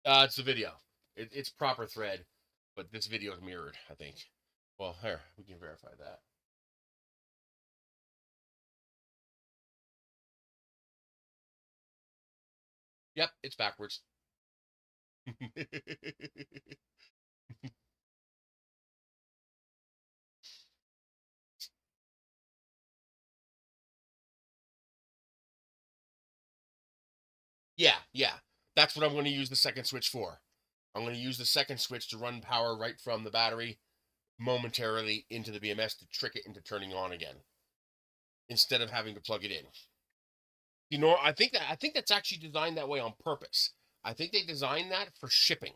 It's the video. It's proper thread, but this video is mirrored, I think. Well, here, we can verify that. Yep, it's backwards. Yeah. That's what I'm going to use the second switch for. I'm going to use the second switch to run power right from the battery momentarily into the BMS to trick it into turning on again, instead of having to plug it in. I think that's actually designed that way on purpose. I think they designed that for shipping.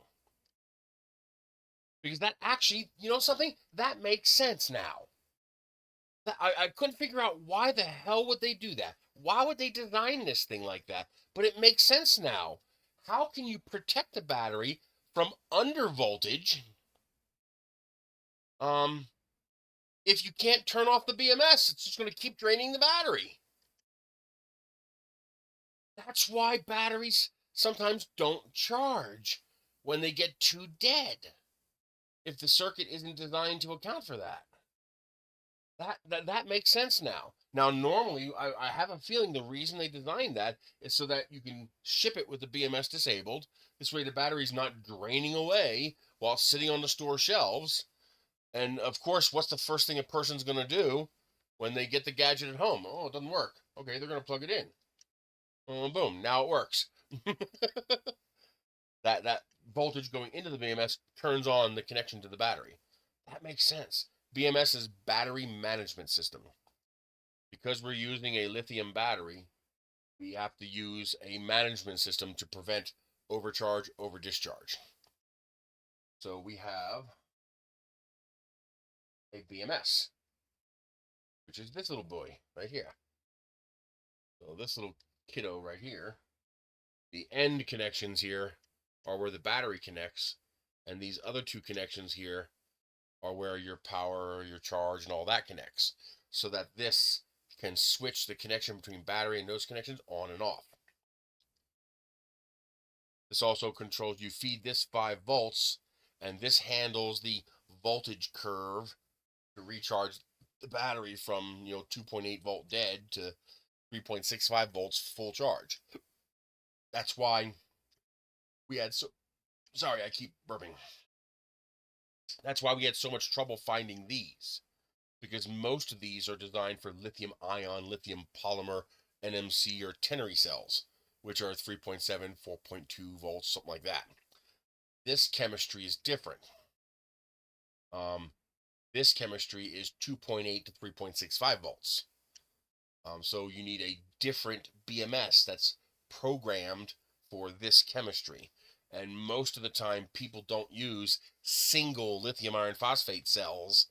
Because that actually, something? That makes sense now. I couldn't figure out why the hell would they do that. Why would they design this thing like that? But it makes sense now. How can you protect the battery from under voltage if you can't turn off the BMS? It's just going to keep draining the battery. That's why batteries sometimes don't charge when they get too dead, if the circuit isn't designed to account for that. That makes sense now. Now, normally, I have a feeling the reason they designed that is so that you can ship it with the BMS disabled. This way, the battery's not draining away while sitting on the store shelves. And, of course, what's the first thing a person's going to do when they get the gadget at home? Oh, it doesn't work. Okay, they're going to plug it in. Boom, now it works. That voltage going into the BMS turns on the connection to the battery. That makes sense. BMS is battery management system. Because we're using a lithium battery, we have to use a management system to prevent overcharge, over discharge. So we have a BMS, which is this little boy right here. So this little kiddo right here, the end connections here are where the battery connects, and these other two connections here are where your power, your charge, and all that connects, so that this can switch the connection between battery and those connections on and off. This also controls, you feed this 5 volts, and this handles the voltage curve to recharge the battery from 2.8 volt dead to 3.65 volts full charge. That's why we had sorry, I keep burping. That's why we had so much trouble finding these, because most of these are designed for lithium ion, lithium polymer, NMC, or ternary cells, which are 3.7, 4.2 volts, something like that. This chemistry is different. This chemistry is 2.8 to 3.65 volts. So you need a different BMS that's programmed for this chemistry. And most of the time, people don't use single lithium iron phosphate cells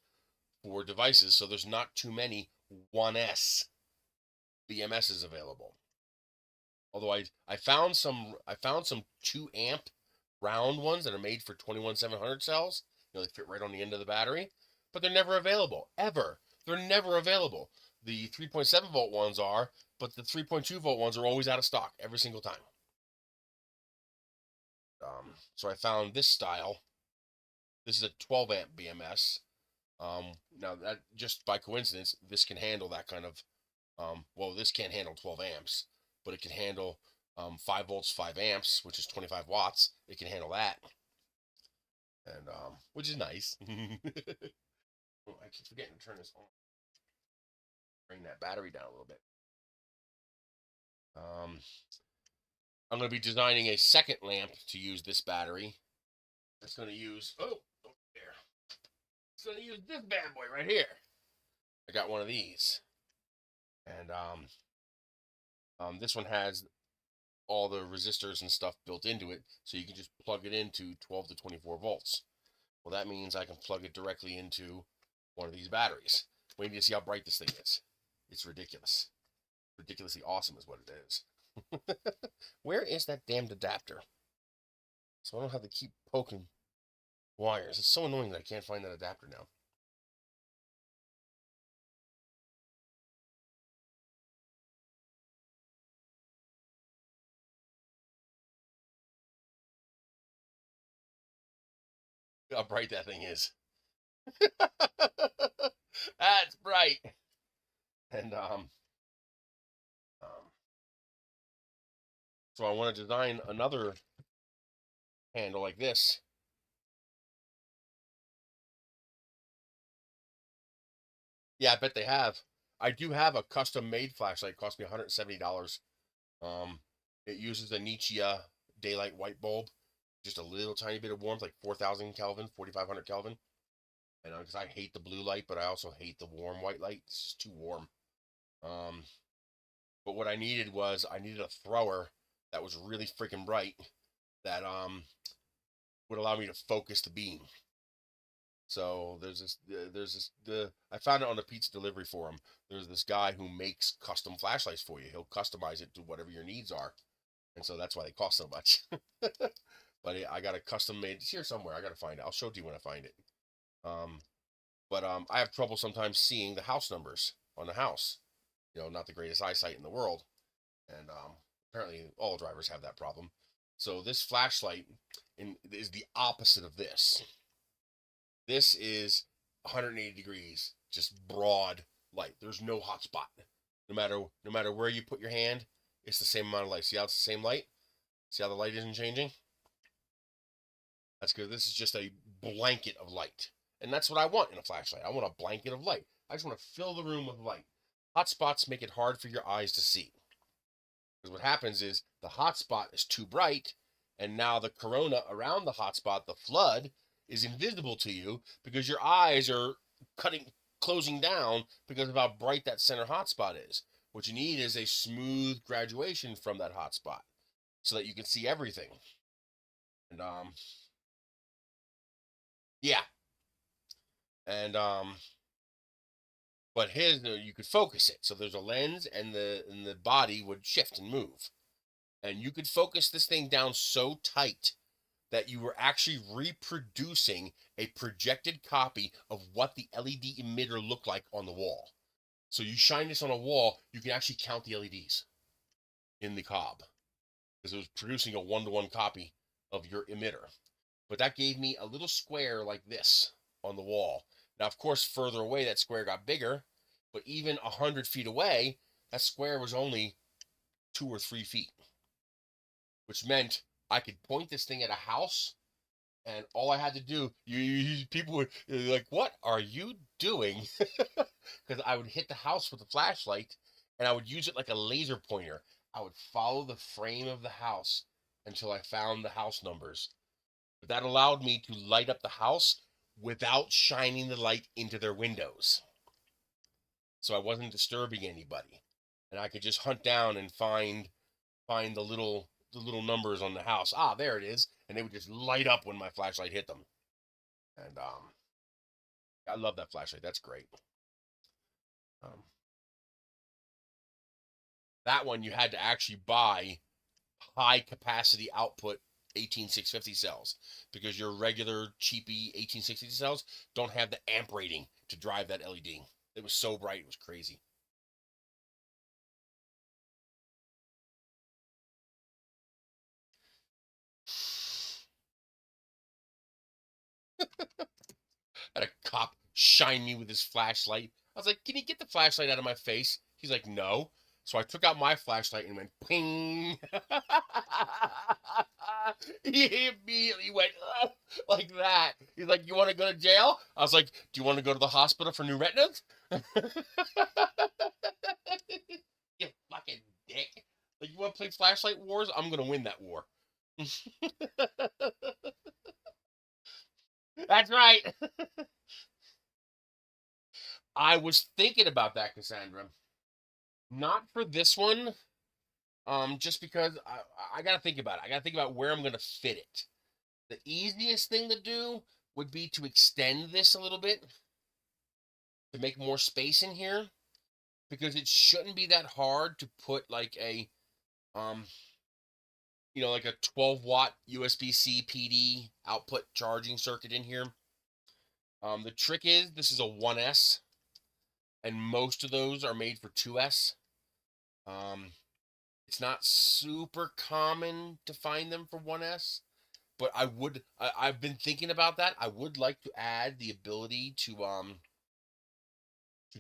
for devices, so there's not too many 1S BMSs available. Although I found some 2 amp round ones that are made for 21700 cells. They fit right on the end of the battery, but they're never available, ever. They're never available. The 3.7 volt ones are, but the 3.2 volt ones are always out of stock every single time. So I found this style. This is a 12 amp BMS. Now that just by coincidence, this can handle that kind of, well, this can't handle 12 amps, but it can handle 5 volts, 5 amps, which is 25 watts. It can handle that, and which is nice. Oh, I keep forgetting to turn this on. Bring that battery down a little bit. I'm going to be designing a second lamp to use this battery. It's going to use, oh, there. It's going to use this bad boy right here. I got one of these. And this one has all the resistors and stuff built into it, so you can just plug it into 12 to 24 volts. Well, that means I can plug it directly into one of these batteries. Wait till you see how bright this thing is. It's ridiculous. Ridiculously awesome is what it is. Where is that damned adapter? So I don't have to keep poking wires. It's so annoying that I can't find that adapter now. Look how bright that thing is. That's bright. And so I want to design another handle like this. Yeah, I bet they have. I do have a custom-made flashlight. It cost me $170. It uses a Nietzsche daylight white bulb, just a little tiny bit of warmth, like 4,000 Kelvin, 4,500 Kelvin. And because I hate the blue light, but I also hate the warm white light. It's just too warm. But what I needed was I needed a thrower that was really freaking bright that would allow me to focus the beam. So I found it on the pizza delivery forum. There's this guy who makes custom flashlights for you. He'll customize it to whatever your needs are. And so that's why they cost so much. But I got a custom made. It's here somewhere. I got to find it. I'll show it to you when I find it. But I have trouble sometimes seeing the house numbers on the house. You know, not the greatest eyesight in the world. And apparently all drivers have that problem. So this flashlight is the opposite of this. This is 180 degrees, just broad light. There's no hot spot. No matter where you put your hand, it's the same amount of light. See how it's the same light? See how the light isn't changing? That's good. This is just a blanket of light. And that's what I want in a flashlight. I want a blanket of light. I just want to fill the room with light. Hot spots make it hard for your eyes to see. Because what happens is the hot spot is too bright, and now the corona around the hot spot, the flood, is invisible to you because your eyes are closing down because of how bright that center hot spot is. What you need is a smooth graduation from that hot spot so that you can see everything. And yeah. And but his, you could focus it. So there's a lens, and the body would shift and move. And you could focus this thing down so tight that you were actually reproducing a projected copy of what the LED emitter looked like on the wall. So you shine this on a wall, you can actually count the LEDs in the cob, because it was producing a one-to-one copy of your emitter. But that gave me a little square like this on the wall. Now, of course, further away, that square got bigger, but even 100 feet away, that square was only 2 or 3 feet, which meant I could point this thing at a house, and all I had to do, people were like, "What are you doing?" Because I would hit the house with a flashlight, and I would use it like a laser pointer. I would follow the frame of the house until I found the house numbers. But that allowed me to light up the house without shining the light into their windows. So I wasn't disturbing anybody. And I could just hunt down and find the little numbers on the house. Ah, there it is. And they would just light up when my flashlight hit them. And I love that flashlight. That's great. That one you had to actually buy high capacity output 18650 cells, because your regular cheapy 18650 cells don't have the amp rating to drive that LED. It was so bright, it was crazy. Had a cop shine me with his flashlight. I was like, can you get the flashlight out of my face? He's like, no. So I took out my flashlight and went ping. He immediately went like that. He's like, you want to go to jail? I was like, do you want to go to the hospital for new retinas? You fucking dick. Like, you want to play flashlight wars? I'm going to win that war. That's right. I was thinking about that, Cassandra. Not for this one, just because I got to think about it. I got to think about where I'm going to fit it. The easiest thing to do would be to extend this a little bit to make more space in here, because it shouldn't be that hard to put like a, like a 12-watt USB-C PD output charging circuit in here. The trick is this is a 1S, and most of those are made for 2S. It's not super common to find them for 1S, but I've been thinking about that. I would like to add the ability to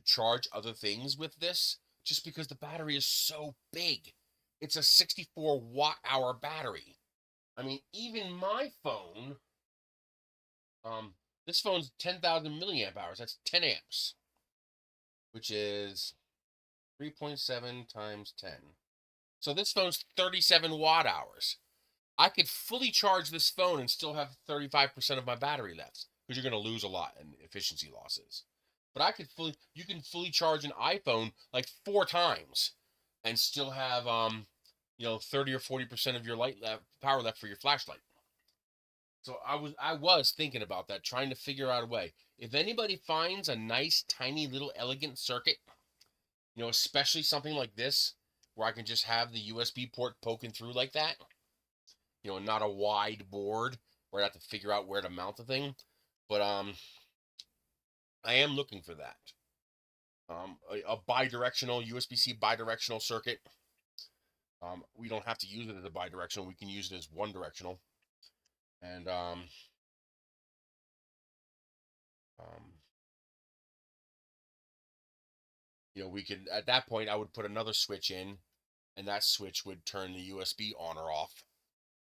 charge other things with this, just because the battery is so big. It's a 64 watt-hour battery. I mean, even my phone, this phone's 10,000 milliamp hours. That's 10 amps, which is 3.7 times 10. So this phone's 37 watt hours. I could fully charge this phone and still have 35% of my battery left, because you're going to lose a lot in efficiency losses. But you can fully charge an iPhone like 4 times and still have 30 or 40% of your power left for your flashlight. So I was thinking about that, trying to figure out a way. If anybody finds a nice, tiny, little, elegant circuit, especially something like this, where I can just have the USB port poking through like that, not a wide board where I have to figure out where to mount the thing. But I am looking for that. A bidirectional, USB-C bidirectional circuit. We don't have to use it as a bidirectional. We can use it as one directional. And we could, at that point, I would put another switch in, and that switch would turn the USB on or off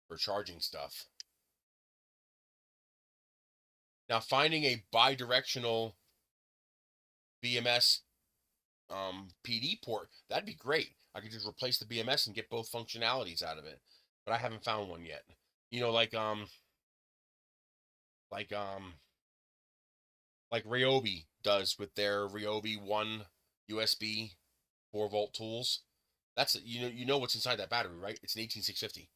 for charging stuff. Now, finding a bidirectional BMS PD port, that'd be great. I could just replace the BMS and get both functionalities out of it. But I haven't found one yet. Like Ryobi does with their Ryobi 1 USB 4-volt tools. That's what's inside that battery, right? It's an 18650.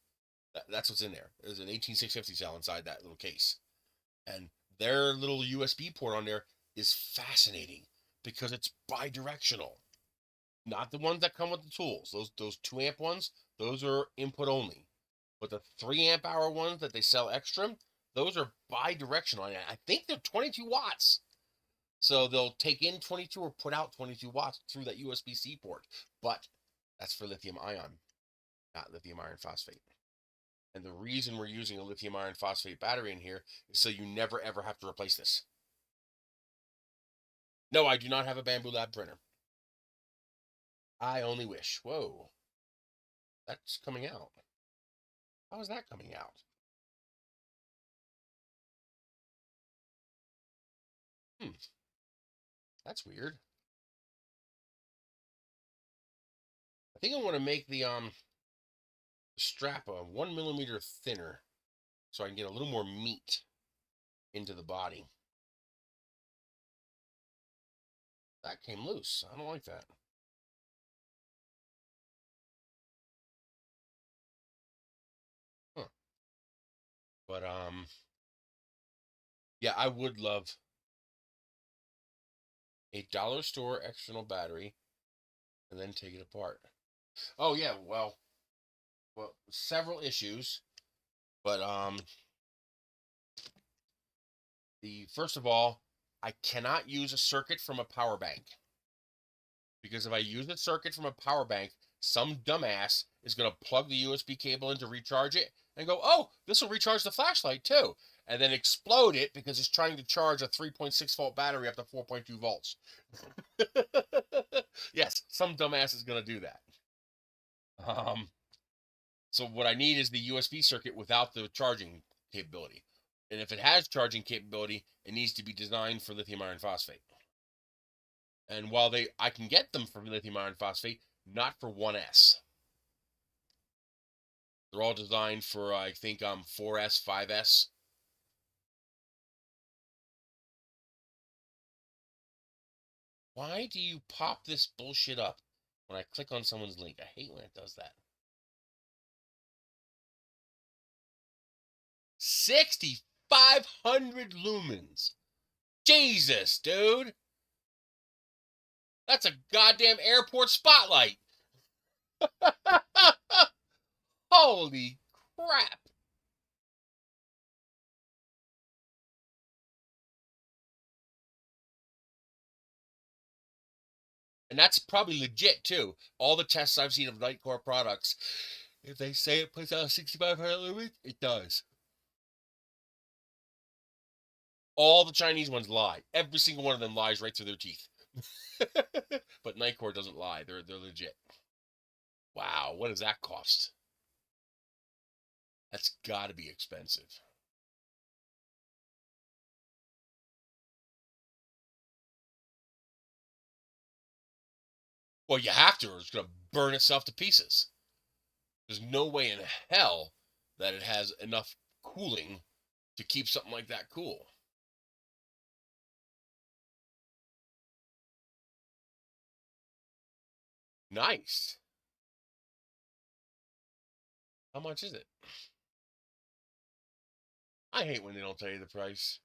That's what's in there. There's an 18650 cell inside that little case, and their little USB port on there is fascinating because it's bidirectional. Not the ones that come with the tools. Those 2 amp ones, those are input only. But the 3 amp hour ones that they sell extra, those are bidirectional. I think they're 22 watts. So they'll take in 22 or put out 22 watts through that USB-C port. But that's for lithium ion, not lithium iron phosphate. And the reason we're using a lithium iron phosphate battery in here is so you never ever have to replace this. No, I do not have a Bamboo Lab printer. I only wish. Whoa. That's coming out. How is that coming out? That's weird. I think I want to make the strap 1 millimeter thinner so I can get a little more meat into the body. That came loose. I don't like that. Huh. But yeah, I would love a dollar store external battery and then take it apart. Oh yeah, well, several issues, but first of all, I cannot use a circuit from a power bank, because if I use a circuit from a power bank, some dumbass is going to plug the USB cable in to recharge it and go, oh, this will recharge the flashlight too. and then explode it because it's trying to charge a 3.6 volt battery up to 4.2 volts. Yes, some dumbass is going to do that. So what I need is the USB circuit without the charging capability. And if it has charging capability, it needs to be designed for lithium iron phosphate. And while I can get them for lithium iron phosphate, not for 1S. They're all designed for, I think, 4S, 5S. Why do you pop this bullshit up when I click on someone's link? I hate when it does that. 6,500 lumens. Jesus, dude. That's a goddamn airport spotlight. Holy crap. And that's probably legit too. All the tests I've seen of Nightcore products, if they say it puts out 6,500 lumens, it does. All the Chinese ones lie. Every single one of them lies right through their teeth. But Nightcore doesn't lie. They're legit. Wow, what does that cost? That's got to be expensive. Well, you have to, or it's going to burn itself to pieces. There's no way in hell that it has enough cooling to keep something like that cool. Nice. How much is it? I hate when they don't tell you the price.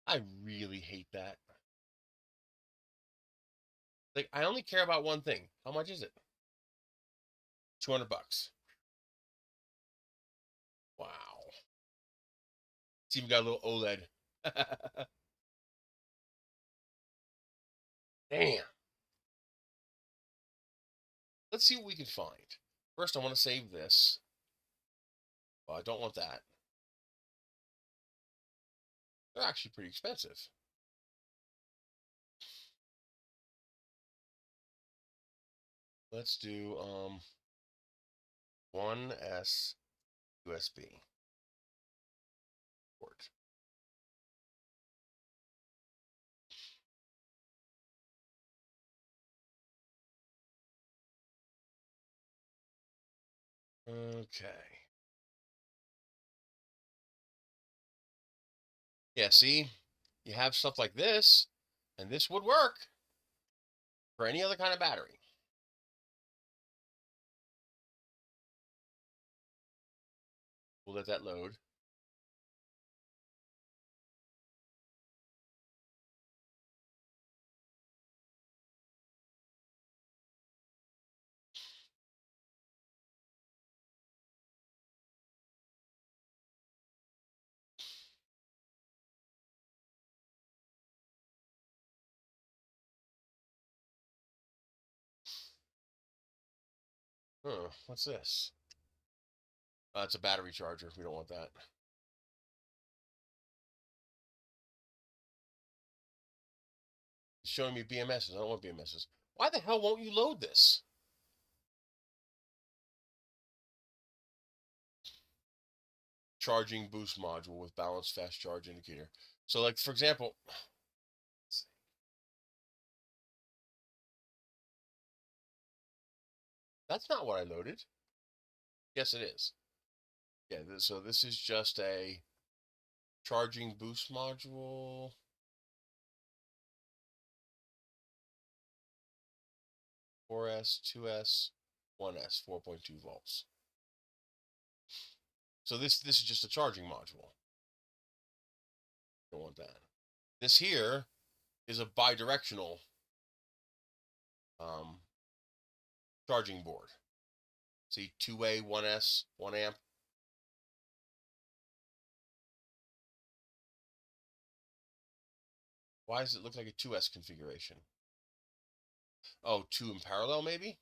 I really hate that. Like, I only care about one thing. How much is it? 200 bucks. Wow. It's even got a little OLED. Damn. Let's see what we can find. First, I want to save this. Well, I don't want that. They're actually pretty expensive. Let's do 1S USB port. Okay. Yeah, see? You have stuff like this, and this would work for any other kind of battery. We'll let that load. Huh, what's this? It's a battery charger. We don't want that. It's showing me BMSs. I don't want BMSs. Why the hell won't you load this? Charging boost module with balanced fast charge indicator. So, like, for example, that's not what I loaded. Yes, it is. Yeah, so this is just a charging boost module. Four S, 2S, 1S, 4.2 volts. So this is just a charging module. Don't want that. This here is a bidirectional charging board. See, 2A, 1S, 1 amp. Why does it look like a 2S configuration? Oh, 2 in parallel, maybe?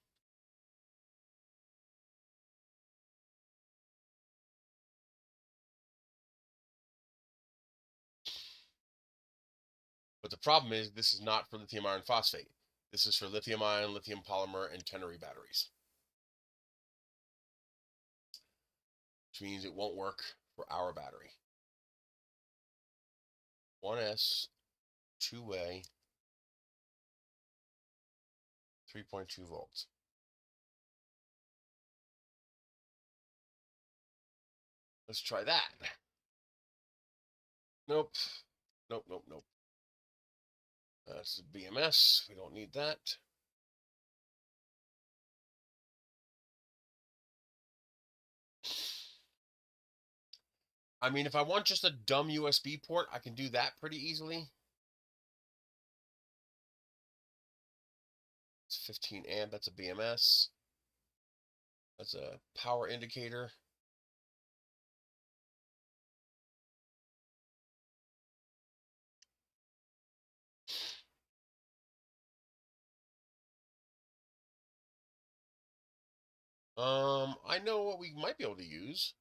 But the problem is this is not for lithium iron phosphate. This is for lithium ion, lithium polymer, and ternary batteries. Which means it won't work for our battery. 1S, 2-way, 3.2 volts. Let's try that. Nope. Nope, nope, nope. That's a BMS. We don't need that. I mean, if I want just a dumb USB port, I can do that pretty easily. It's 15 amp. That's a BMS. That's a power indicator. I know what we might be able to use.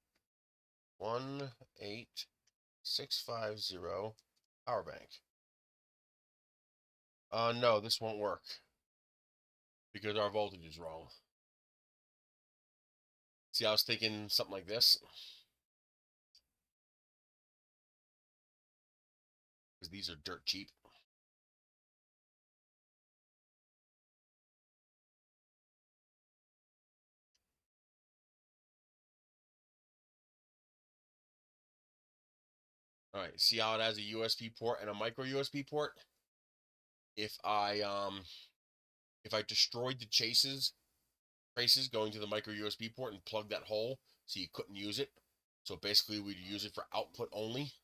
18650 power bank. No, this won't work because our voltage is wrong. See, I was thinking something like this. Because these are dirt cheap. All right, see how it has a USB port and a micro USB port? If I destroyed the traces going to the micro USB port and plugged that hole so you couldn't use it, so basically we'd use it for output only,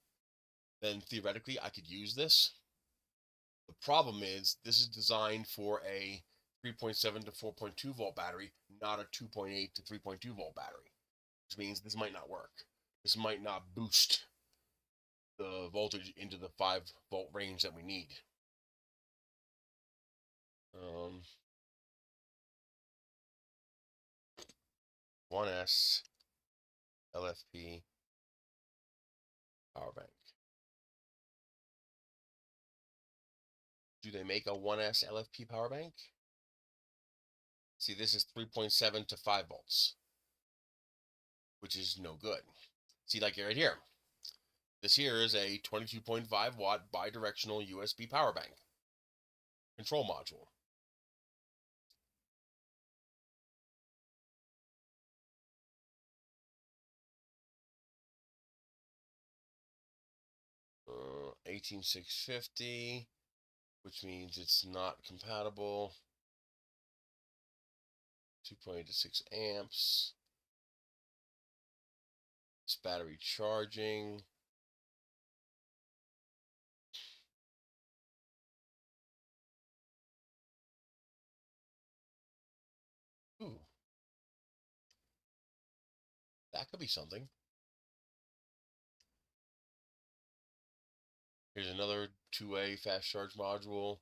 then theoretically I could use this. The problem is this is designed for a 3.7 to 4.2 volt battery, not a 2.8 to 3.2 volt battery, which means this might not work. This might not boost the voltage into the 5-volt range that we need. 1S LFP power bank. Do they make a 1S LFP power bank? See, this is 3.7 to 5 volts, which is no good. See, like right here. This here is a 22.5 watt bidirectional USB power bank control module. Uh, 18650, which means it's not compatible. 2.8 to 6 amps. It's battery charging. Ooh. That could be something. Here's another 2-way fast charge module.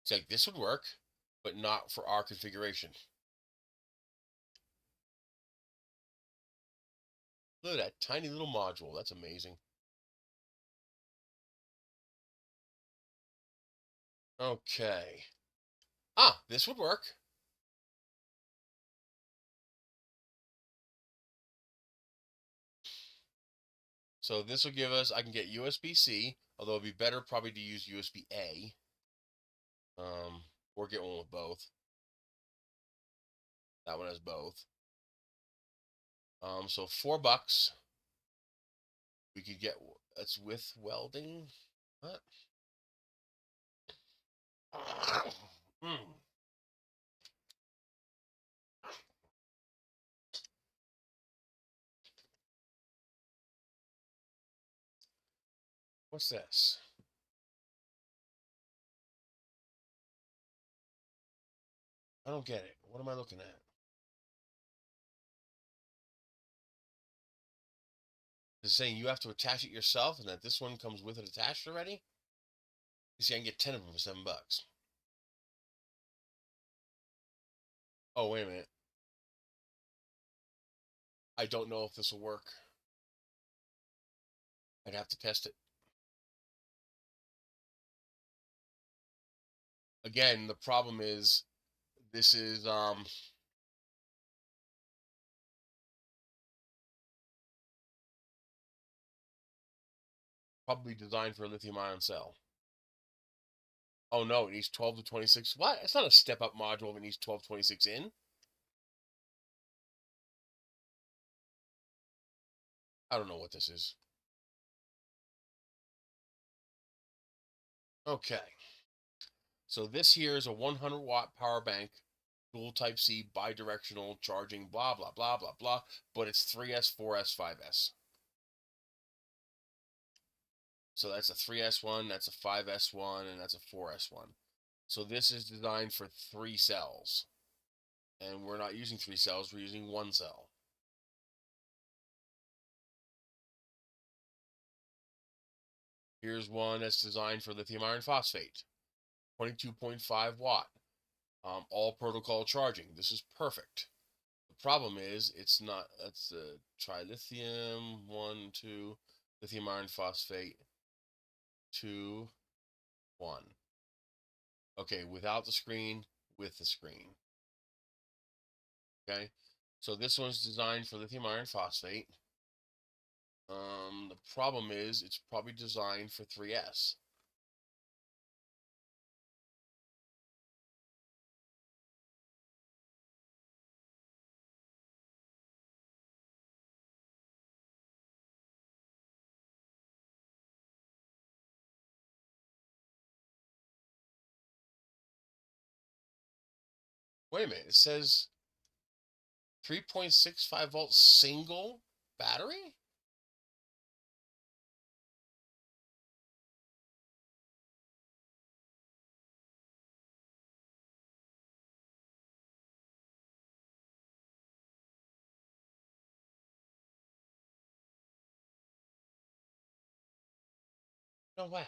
It's like this would work, but not for our configuration. Look at that tiny little module. That's amazing. Okay. Ah, this would work. So this will give us, I can get USB-C, although it'd be better probably to use USB-A. Or get one with both. That one has both. So $4. We could get, that's with welding. What? What's this? I don't get it. What am I looking at? It's saying you have to attach it yourself and that this one comes with it attached already? You see, I can get 10 of them for $7. Oh, wait a minute. I don't know if this will work. I'd have to test it. Again, the problem is this is probably designed for a lithium ion cell. Oh no, it needs 12 to 26. What? It's not a step up module if it needs 12 to 26 in. I don't know what this is. Okay. So this here is a 100-watt power bank, dual type C, bidirectional charging, blah, blah, blah, blah, blah. But it's 3S, 4S, 5S. So that's a 3S one, that's a 5S one, and that's a 4S one. So this is designed for 3 cells. And we're not using 3 cells, we're using 1 cell. Here's one that's designed for lithium iron phosphate, 22.5 watt, all protocol charging. This is perfect. The problem is it's not, that's the trilithium, 1, 2, lithium iron phosphate, 2, 1. Okay, without the screen, with the screen. Okay, so this one's designed for lithium iron phosphate. The problem is it's probably designed for 3S. Wait a minute, it says 3.65 volt single battery? No way.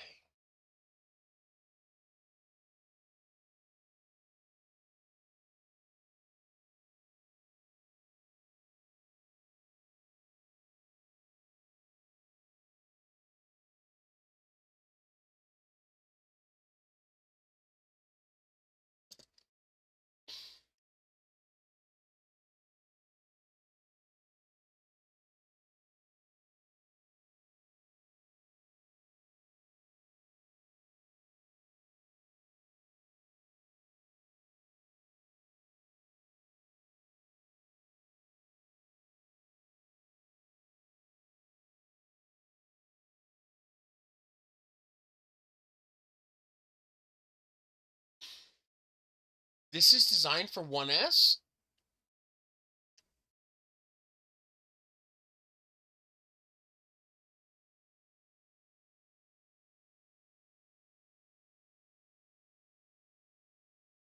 This is designed for 1S?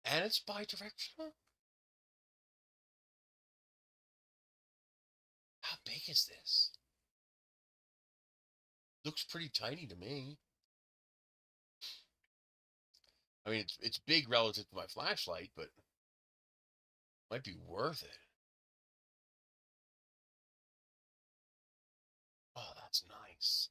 And it's bidirectional? How big is this? Looks pretty tiny to me. I mean, it's big relative to my flashlight, but might be worth it. Oh, that's nice.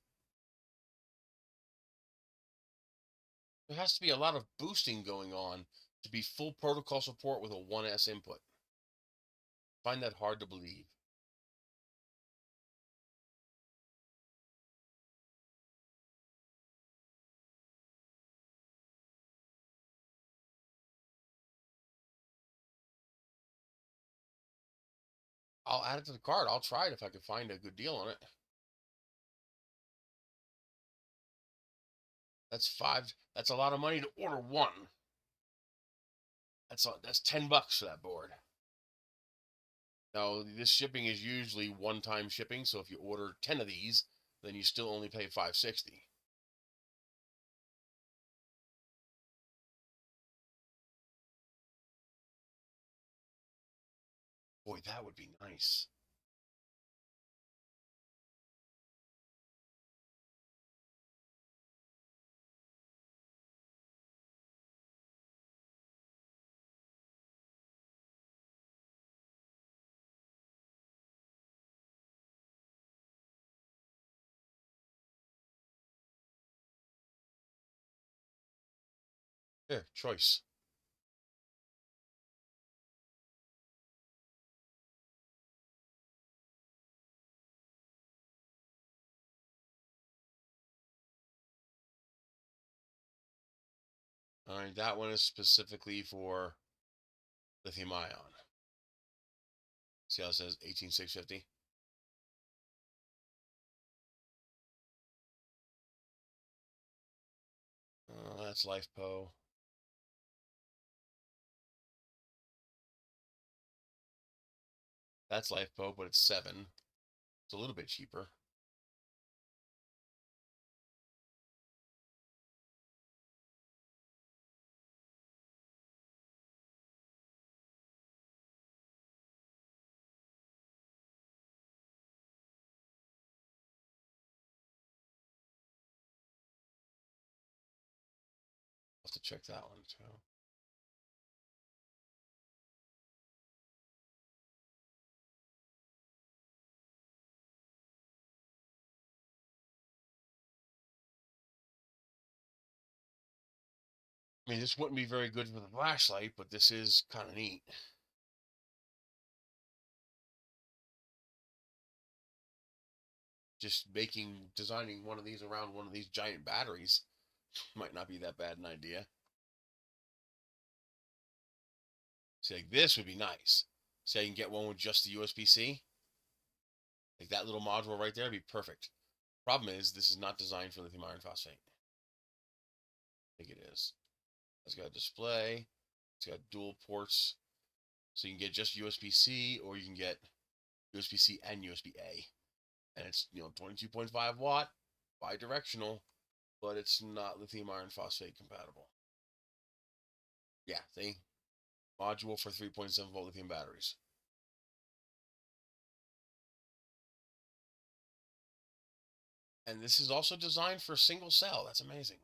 There has to be a lot of boosting going on to be full protocol support with a 1S input. Find that hard to believe. I'll add it to the cart. I'll try it if I can find a good deal on it. That's a lot of money to order one. That's $10 for that board. Now, this shipping is usually one-time shipping, so if you order 10 of these, then you still only pay $5.60. Boy, that would be nice. There, choice. All right, that one is specifically for lithium ion. See how it says 18650? That's LifePo. That's LifePo, but it's 7. It's a little bit cheaper. I'll have to check that one too. I mean, this wouldn't be very good for the flashlight, but this is kind of neat. Just designing one of these around one of these giant batteries might not be that bad an idea. See, like this would be nice. See, I can get one with just the USB-C. Like that little module right there would be perfect. Problem is, this is not designed for lithium iron phosphate. I think it is. It's got a display. It's got dual ports. So you can get just USB-C, or you can get USB-C and USB-A. And it's, 22.5 watt, bi-directional, but it's not lithium iron phosphate compatible. Yeah, see? Module for 3.7 volt lithium batteries. And this is also designed for single cell. That's amazing.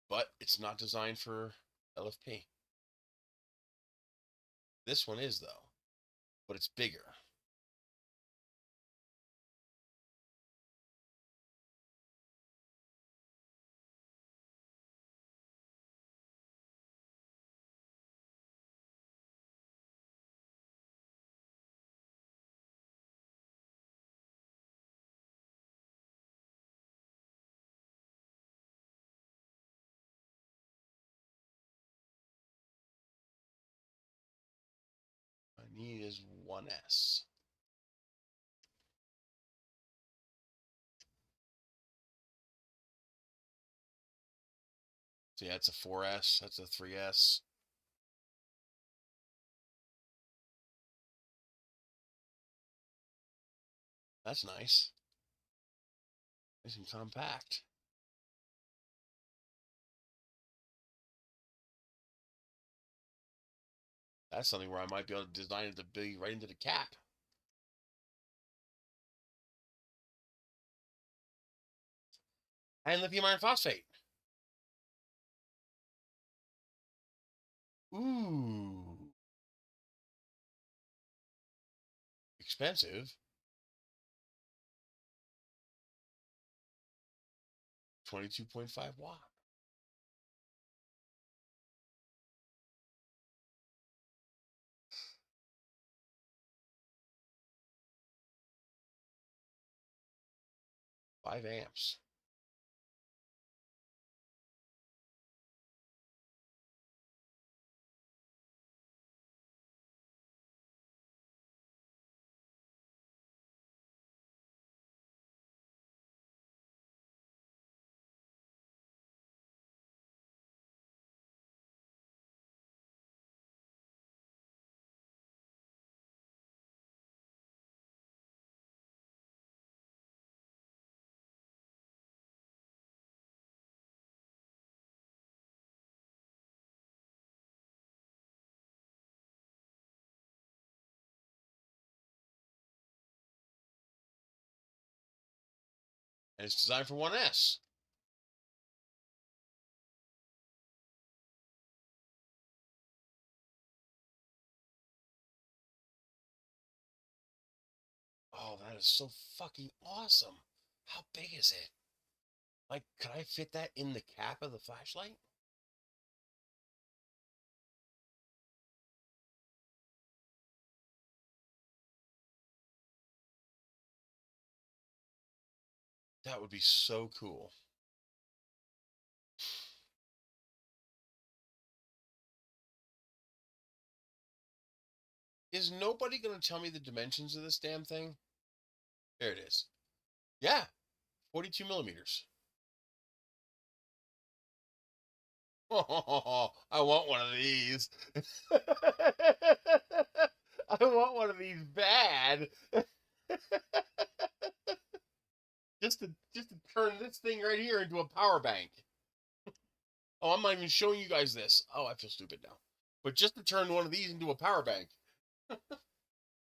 But it's not designed for LFP. This one is, though, but it's bigger. My need is 1S. So yeah, it's a 4S. That's a 3S. That's nice. Nice and compact. That's something where I might be able to design it to be right into the cap. And lithium iron phosphate. Ooh. Expensive. 22.5 watt. Five amps. And it's designed for 1S. Oh, that is so fucking awesome. How big is it? Like, could I fit that in the cap of the flashlight? That would be so cool. Is nobody going to tell me the dimensions of this damn thing? There it is. Yeah, 42 millimeters. Oh, I want one of these. I want one of these bad. just to turn this thing right here into a power bank. Oh, I'm not even showing you guys this. Oh, I feel stupid now. But just to turn one of these into a power bank.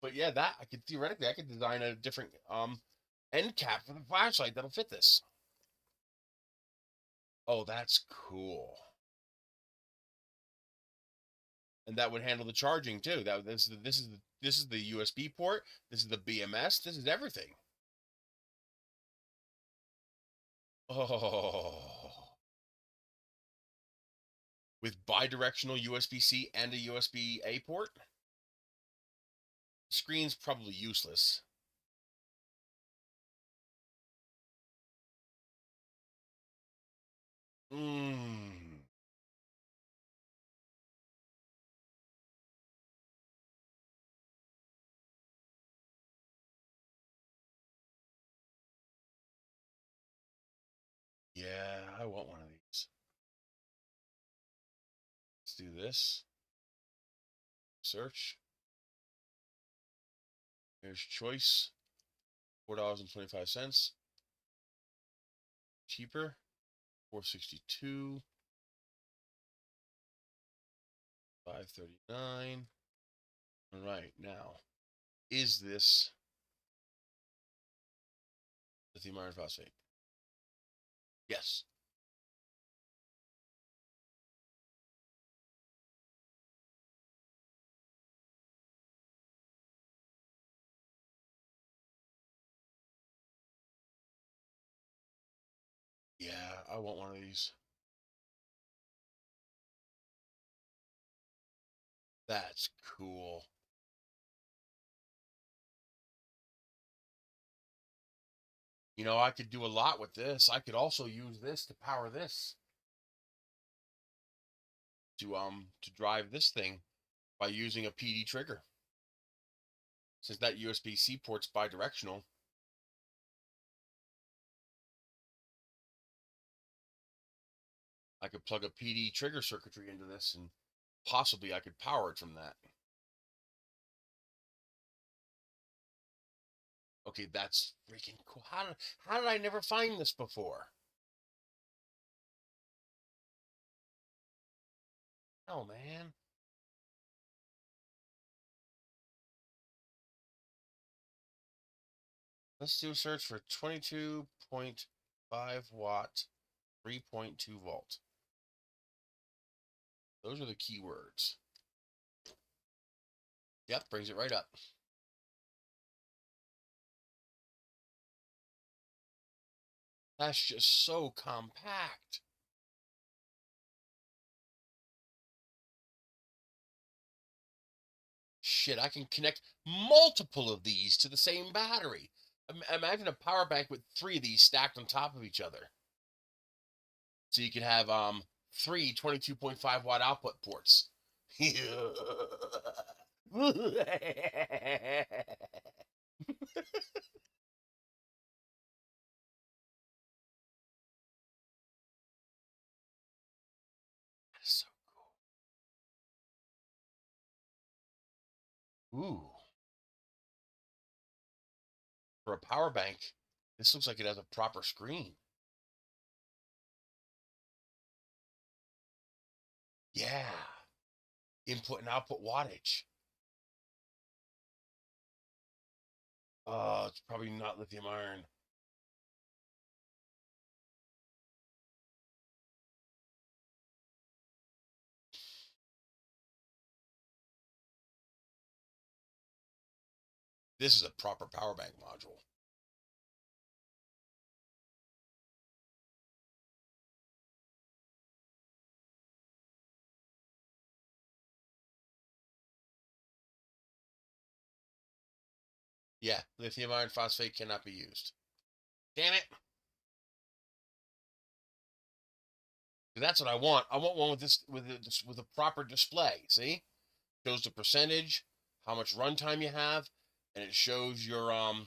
But yeah, that I could theoretically I could design a different end cap for the flashlight that'll fit this. Oh, that's cool. And that would handle the charging too. This is the USB port. This is the BMS. This is everything. Oh, with bidirectional USB-C and a USB-A port. Screen's probably useless. Mmm. Yeah, I want one of these. Let's do this. Search. Here's choice. $4.25. Cheaper. $4.62. $5.39. All right, now, is this lithium iron phosphate? Yes. Yeah, I want one of these. That's cool. You know, I could do a lot with this. I could also use this to power this to drive this thing by using a PD trigger. Since that USB-C port's bidirectional, I could plug a PD trigger circuitry into this and possibly I could power it from that. Okay, that's freaking cool. How did I never find this before? Oh man. Let's do a search for 22.5 watt, 3.2 volt. Those are the keywords. Yep, brings it right up. That's just so compact. Shit, I can connect multiple of these to the same battery. Imagine a power bank with 3 of these stacked on top of each other. So you could have three 22.5 watt output ports. That is so cool. Ooh. For a power bank, this looks like it has a proper screen. Yeah. Input and output wattage. Oh, it's probably not lithium iron. This is a proper power bank module. Yeah, lithium iron phosphate cannot be used. Damn it. That's what I want. I want one with this with a proper display. See? Shows the percentage, how much runtime you have, and it shows your how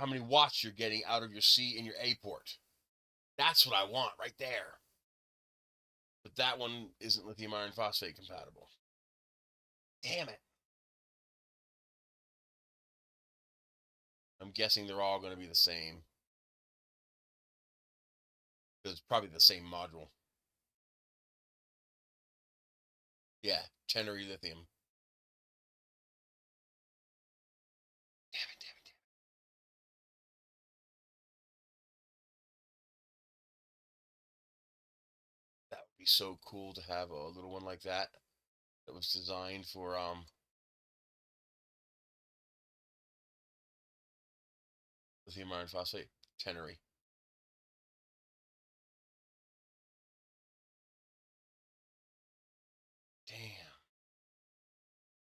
many watts you're getting out of your C and your A port. That's what I want right there. But that one isn't lithium iron phosphate compatible. Damn it. I'm guessing they're all going to be the same. It's probably the same module. Yeah, Tenery lithium. Damn it, damn it, damn it. That would be so cool to have a little one like that was designed for lithium iron phosphate. Tenery. Damn.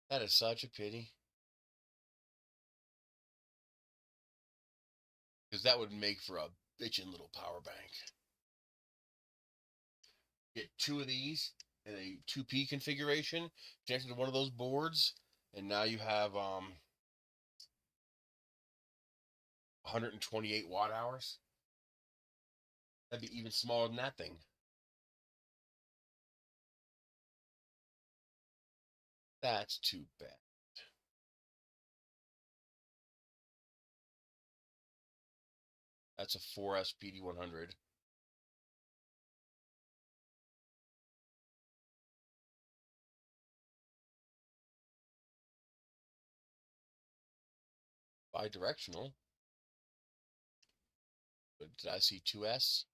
That is such a pity. Because that would make for a bitchin' little power bank. Get two of these in a 2P configuration, connected to one of those boards, and now you have 128 watt hours. That'd be even smaller than that thing. That's too bad. That's a 4S PD100. Bi-directional. But did I see 2S?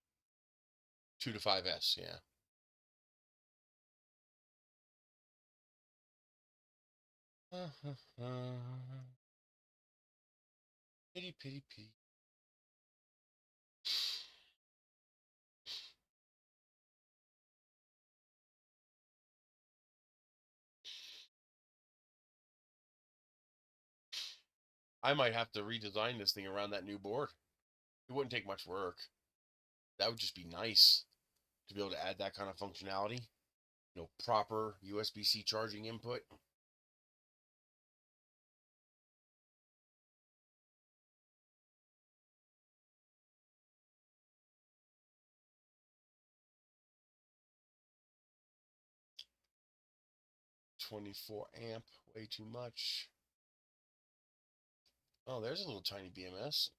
2 to 5S, yeah. Pity, pity, pity. I might have to redesign this thing around that new board. It wouldn't take much work. That would just be nice to be able to add that kind of functionality. You know, proper USB-C charging input. .24 amp, way too much. Oh, there's a little tiny BMS.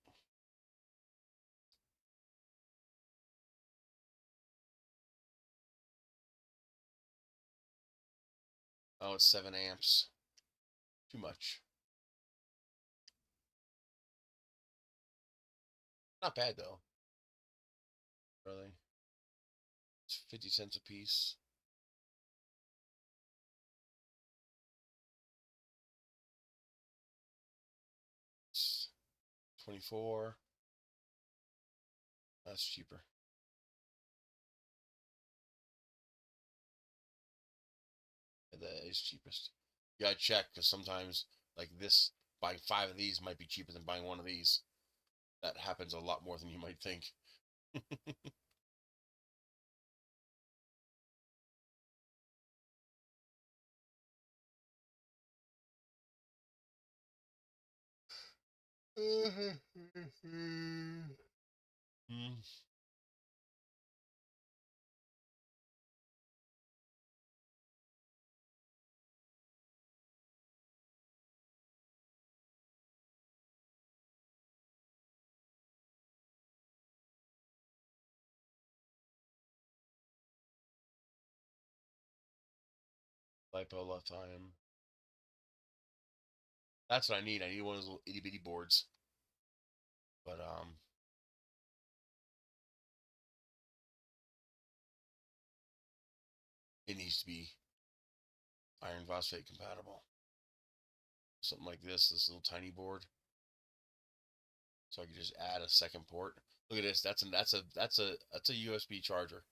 Oh, it's 7 amps. Too much. Not bad though. Really. It's 50 cents a piece. It's 24. That's cheaper. That is cheapest. You gotta check because sometimes like this, buying 5 of these might be cheaper than buying 1 of these. That happens a lot more than you might think. Lipo lithium. That's what I need. I need one of those little itty bitty boards. But it needs to be iron phosphate compatible. Something like this little tiny board. So I could just add a second port. Look at this. That's a USB charger.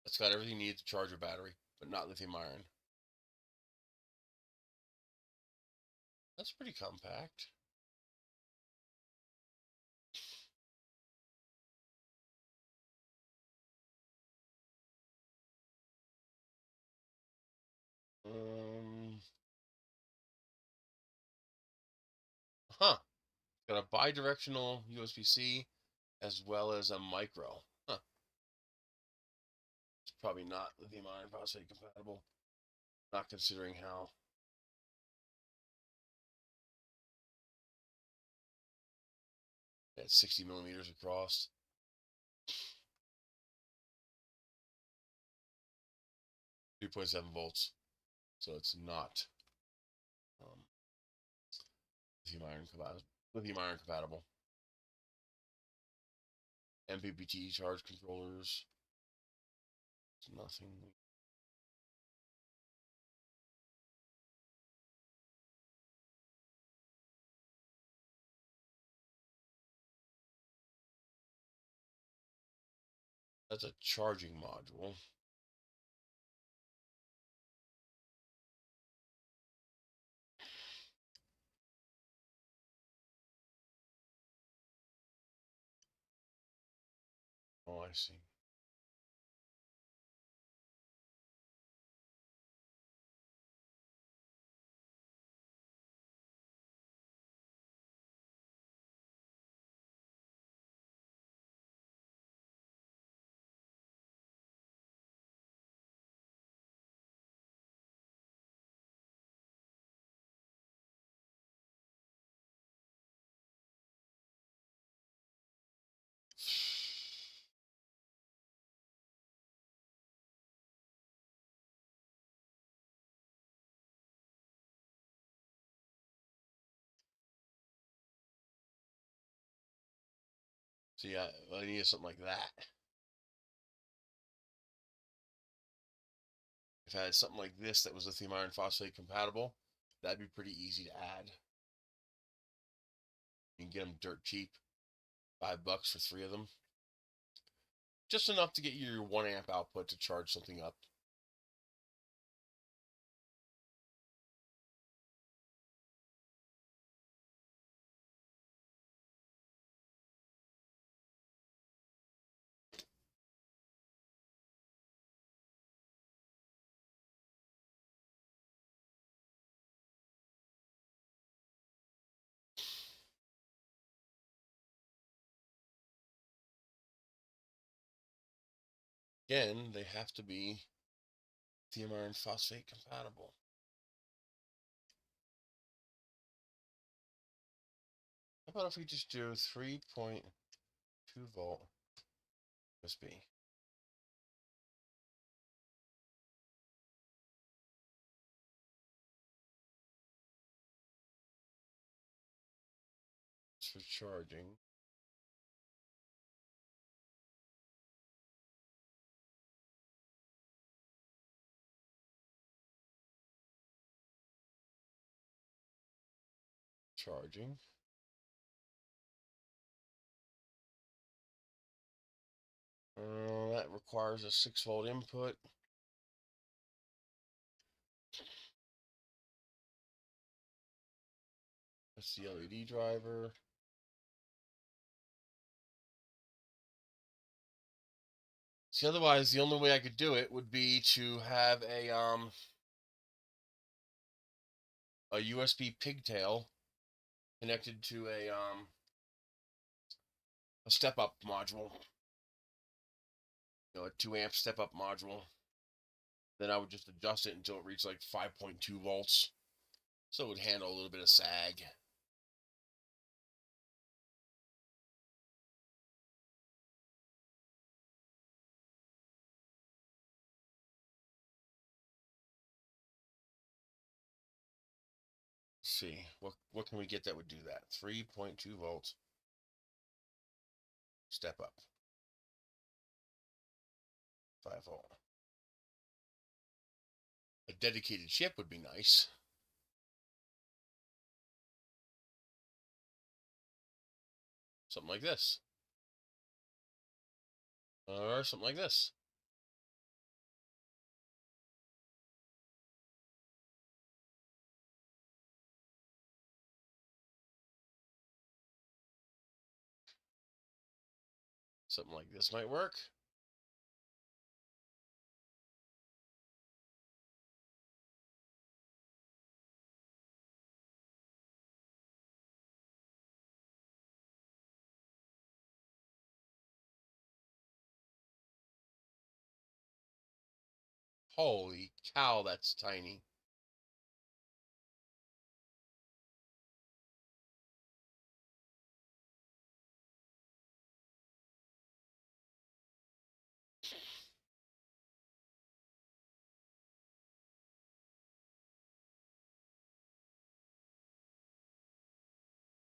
That's got everything needed to charge a battery, but not lithium iron. That's pretty compact. Huh. Got a bi-directional USB-C as well as a micro. Huh. It's probably not lithium iron phosphate compatible. Not considering how. It's 60 millimeters across. 3.7 volts. So it's not lithium iron compatible. MPPT charge controllers. It's nothing. That's a charging module. Oh, I see. See, I need something like that. If I had something like this that was lithium iron phosphate compatible, that'd be pretty easy to add. You can get them dirt cheap, $5 for 3 of them. Just enough to get your 1 amp output to charge something up. Again, they have to be lithium iron phosphate compatible. How about if we just do 3.2 volt USB? It's for charging. Charging. That requires a 6-volt input. That's the LED driver. See, otherwise, the only way I could do it would be to have a USB pigtail connected to a step-up module. A 2 amp step-up module. Then I would just adjust it until it reached like 5.2 volts. So it would handle a little bit of sag. Let's see, what can we get that would do that? 3.2 volts. Step up. 5 volt. A dedicated chip would be nice. Something like this. Or something like this. Something like this might work. Holy cow, that's tiny.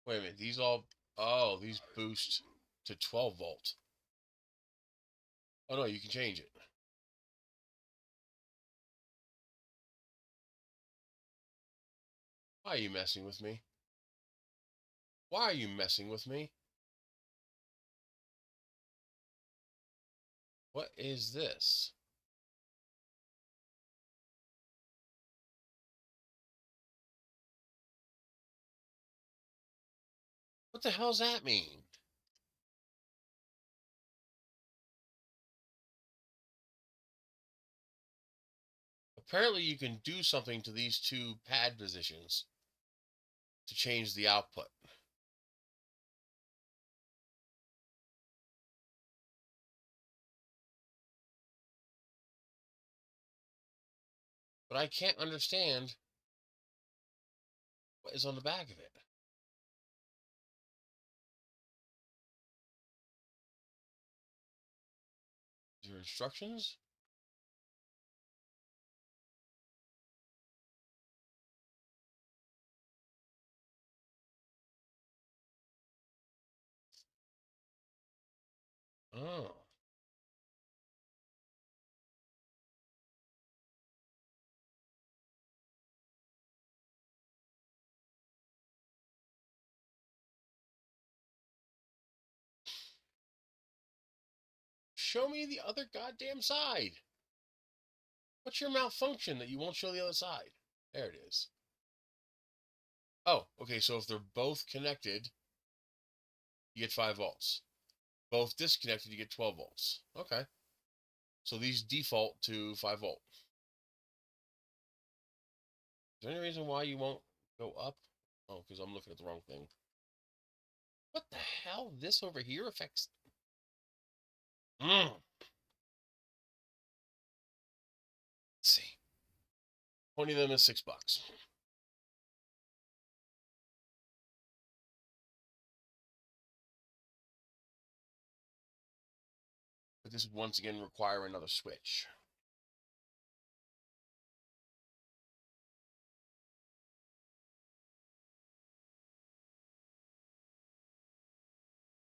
Wait a minute, these all, oh, these boost to 12 volt. Oh no, you can change it. Why are you messing with me? Why are you messing with me? What is this? What the hell does that mean? Apparently you can do something to these two pad positions to change the output. But I can't understand what is on the back of it. Is there instructions? Oh. Show me the other goddamn side. What's your malfunction that you won't show the other side? There it is. Oh, okay, so if they're both connected, you get 5 volts. Both disconnected, you get 12 volts. Okay. So these default to 5 volt. Is there any reason why you won't go up? Oh, because I'm looking at the wrong thing. What the hell? This over here affects... Let's see. 20 of them is $6. But this would once again require another switch.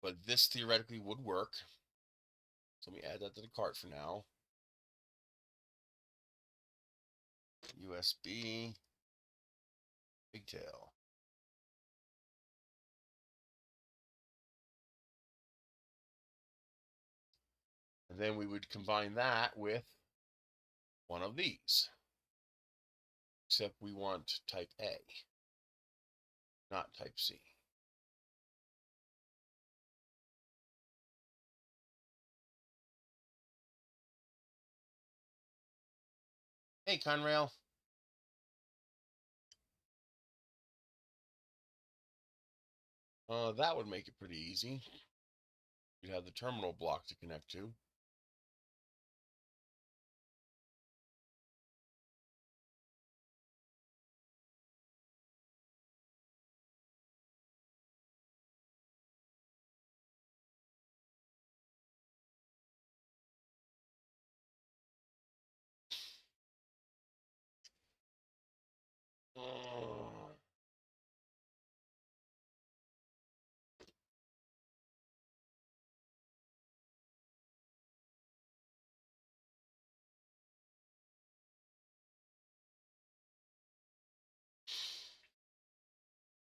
But this theoretically would work. So let me add that to the cart for now. USB pigtail. And then we would combine that with one of these. Except we want type A, not type C. Hey, Conrail. That would make it pretty easy. You'd have the terminal block to connect to.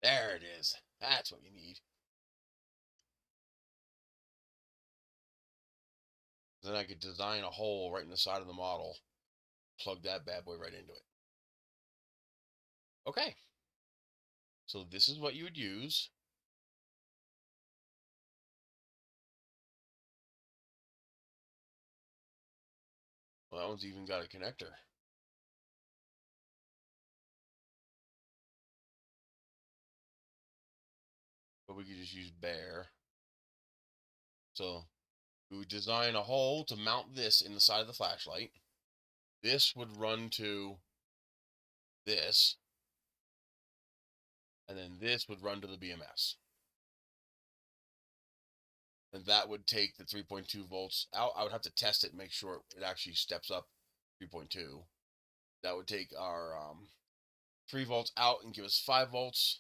There it is. That's what you need. Then I could design a hole right in the side of the model, plug that bad boy right into it. Okay. So this is what you would use. Well, that one's even got a connector. But we could just use bare. So we would design a hole to mount this in the side of the flashlight. This would run to this. And then this would run to the BMS. And that would take the 3.2 volts out. I would have to test it and make sure it actually steps up 3.2. That would take our 3 volts out and give us 5 volts.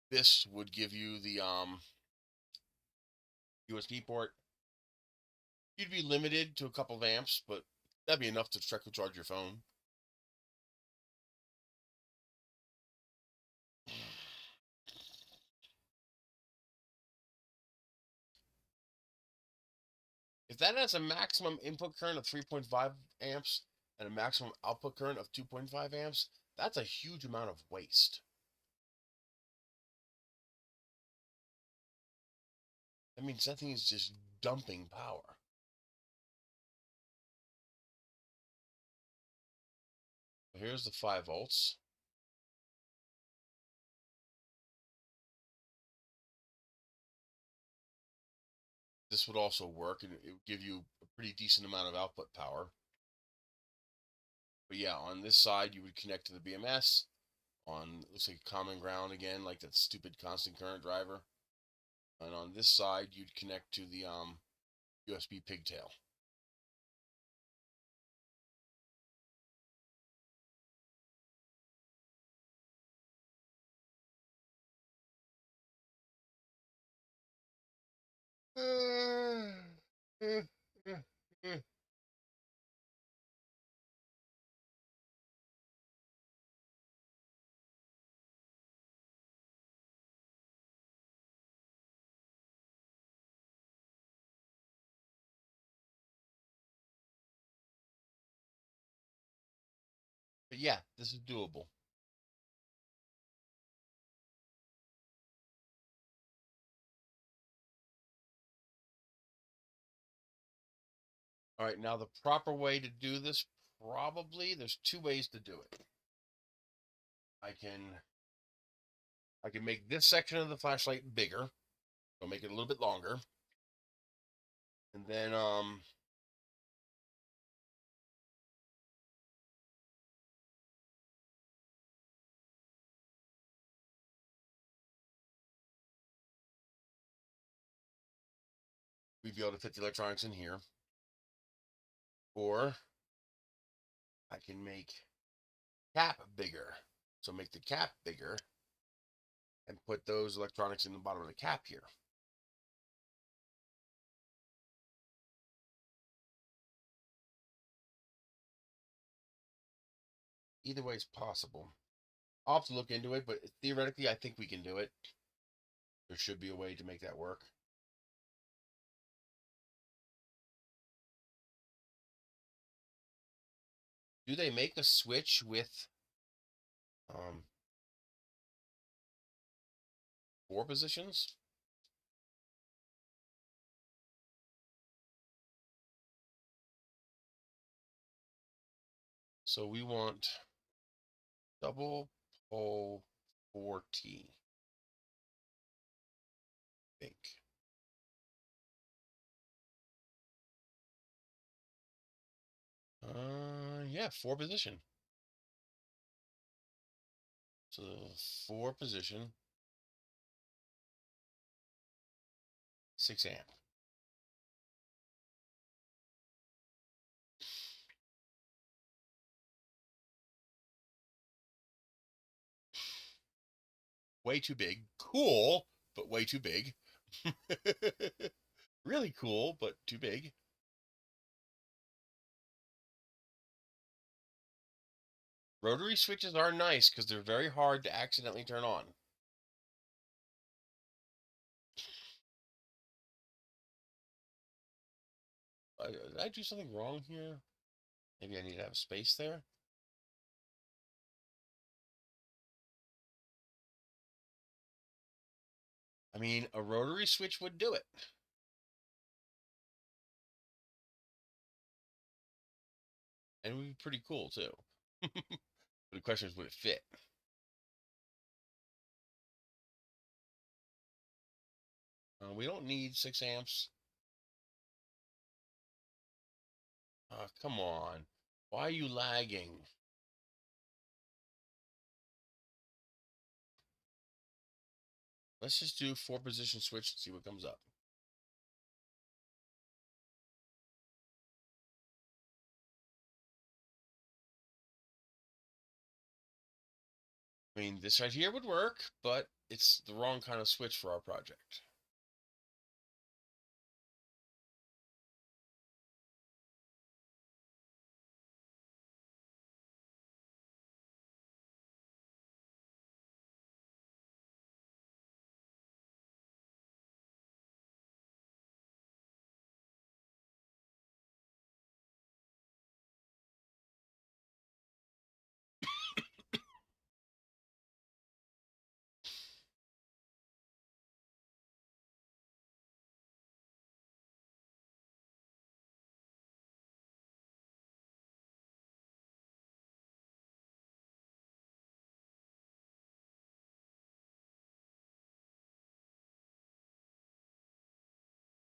This would give you the USB port. You'd be limited to a couple of amps, but that'd be enough to directly charge your phone. If that has a maximum input current of 3.5 amps and a maximum output current of 2.5 amps, that's a huge amount of waste. That means that thing is just dumping power. Here's the 5 volts. This would also work, and it would give you a pretty decent amount of output power. But yeah, on this side, you would connect to the BMS. On, looks like common ground again, like that stupid constant current driver. And on this side, you'd connect to the USB pigtail. But yeah, this is doable. All right, now the proper way to do this, probably, there's 2 ways to do it. I can make this section of the flashlight bigger. I'll make it a little bit longer. And then we'd be able to fit the electronics in here. Or I can make cap bigger. So make the cap bigger and put those electronics in the bottom of the cap here. Either way is possible. I'll have to look into it, but theoretically, I think we can do it. There should be a way to make that work. Do they make a switch with 4 positions? So we want double pole 4T. I think. Yeah, 4 position. So 4 position, 6 amp. Way too big. Cool, but way too big. Really cool, but too big. Rotary switches are nice because they're very hard to accidentally turn on. Did I do something wrong here? Maybe I need to have space there. I mean, a rotary switch would do it. and it would be pretty cool too. But the question is, would it fit? We don't need 6 amps. Come on. Why are you lagging? Let's just do 4-position switch and see what comes up. I mean, this right here would work, but it's the wrong kind of switch for our project.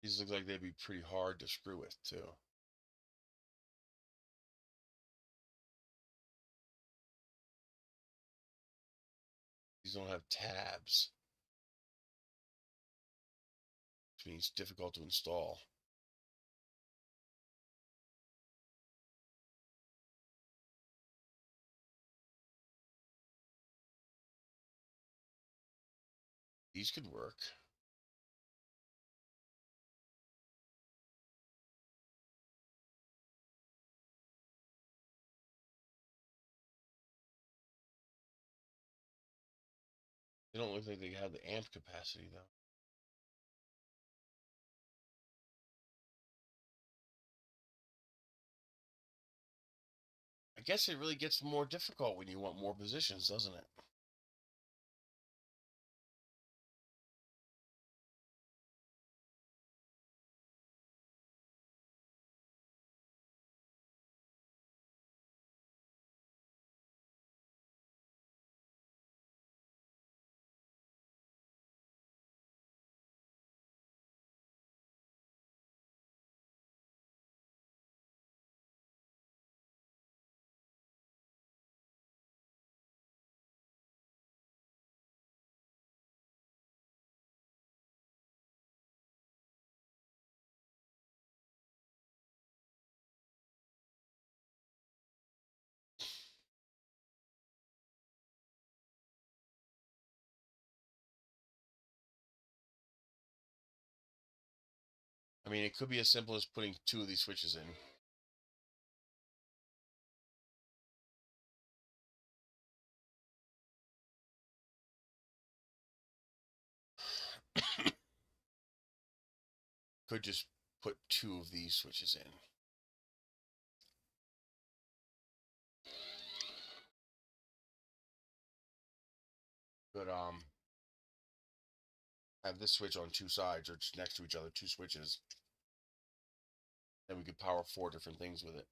These look like they'd be pretty hard to screw with, too. These don't have tabs, which means difficult to install. These could work. They don't look like they have the amp capacity, though. I guess it really gets more difficult when you want more positions, doesn't it? I mean, it could be as simple as putting 2 of these switches in. Could just put 2 of these switches in. Could have this switch on 2 sides or just next to each other, 2 switches. Then we could power 4 different things with it.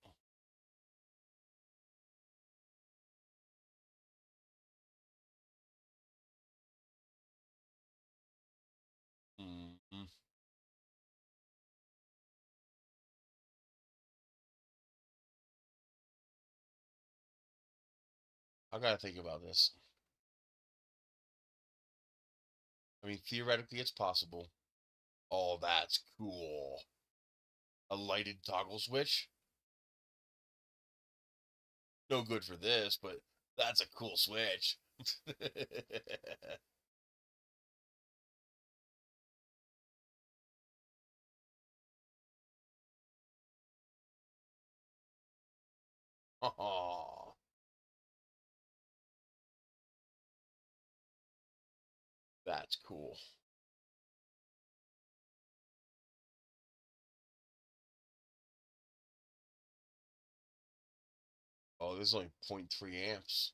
Mm-hmm. I gotta think about this. I mean, theoretically, it's possible. Oh, that's cool. A lighted toggle switch? No good for this, but that's a cool switch. Oh, that's cool. Oh, this is only 0.3 amps.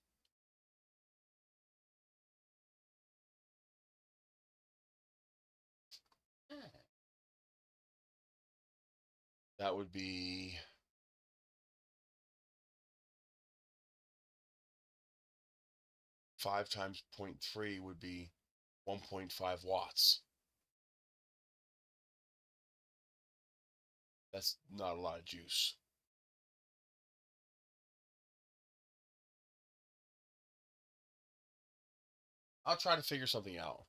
That would be 5 times 0.3 would be 1.5 watts. That's not a lot of juice. I'll try to figure something out.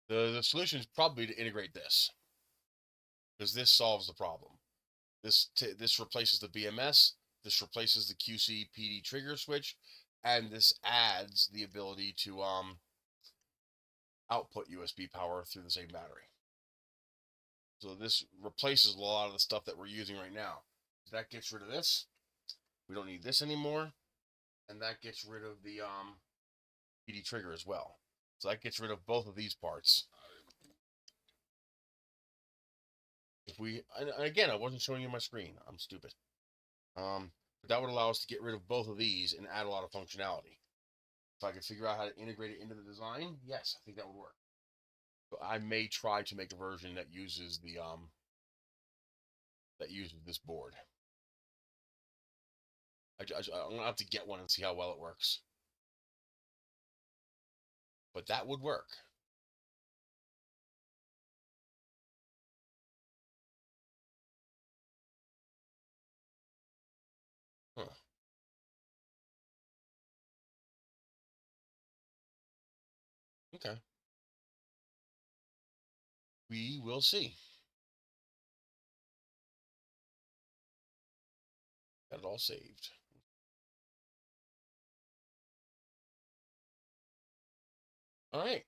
The solution is probably to integrate this, because this solves the problem. This replaces the BMS, this replaces the QC PD trigger switch, and this adds the ability to output USB power through the same battery. So this replaces a lot of the stuff that we're using right now. That gets rid of this. We don't need this anymore, and that gets rid of the PD trigger as well. So that gets rid of both of these parts. If we, and again, I wasn't showing you my screen. I'm stupid. But that would allow us to get rid of both of these and add a lot of functionality. If I could figure out how to integrate it into the design, yes, I think that would work. So I may try to make a version that uses the this board. I'm gonna have to get one and see how well it works. But that would work. Huh. Okay. We will see. Got it all saved. All right.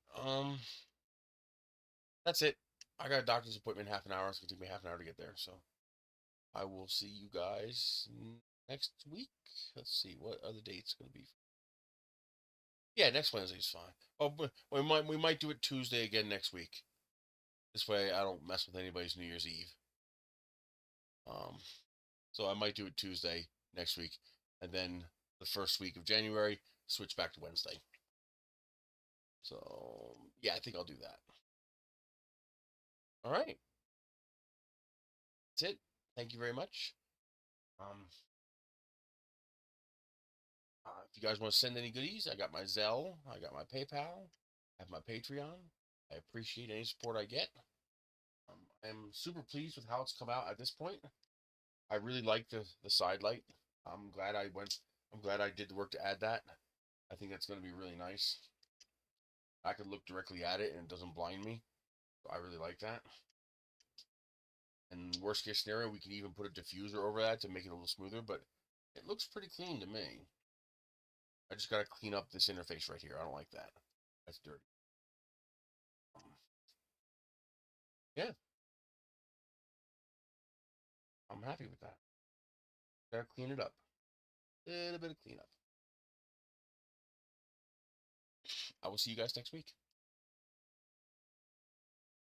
That's it. I got a doctor's appointment in half an hour. It's gonna take me half an hour to get there, so I will see you guys next week. Let's see, what are the dates gonna be? Yeah, next Wednesday's fine. Oh, we might do it Tuesday again next week. This way, I don't mess with anybody's New Year's Eve. So I might do it Tuesday next week, and then the first week of January, switch back to Wednesday. So yeah, I think I'll do that. All right, that's it. Thank you very much. If you guys want to send any goodies, I got my Zelle, I got my PayPal, I have my Patreon. I appreciate any support I get. I'm super pleased with how it's come out at this point. I really like the side light. I'm glad I did the work to add that. I think that's going to be really nice. I could look directly at it and it doesn't blind me. So I really like that. And worst case scenario, we can even put a diffuser over that to make it a little smoother, but it looks pretty clean to me. I just got to clean up this interface right here. I don't like that. That's dirty. Yeah, I'm happy with that. Gotta clean it up. A little bit of cleanup. I will see you guys next week.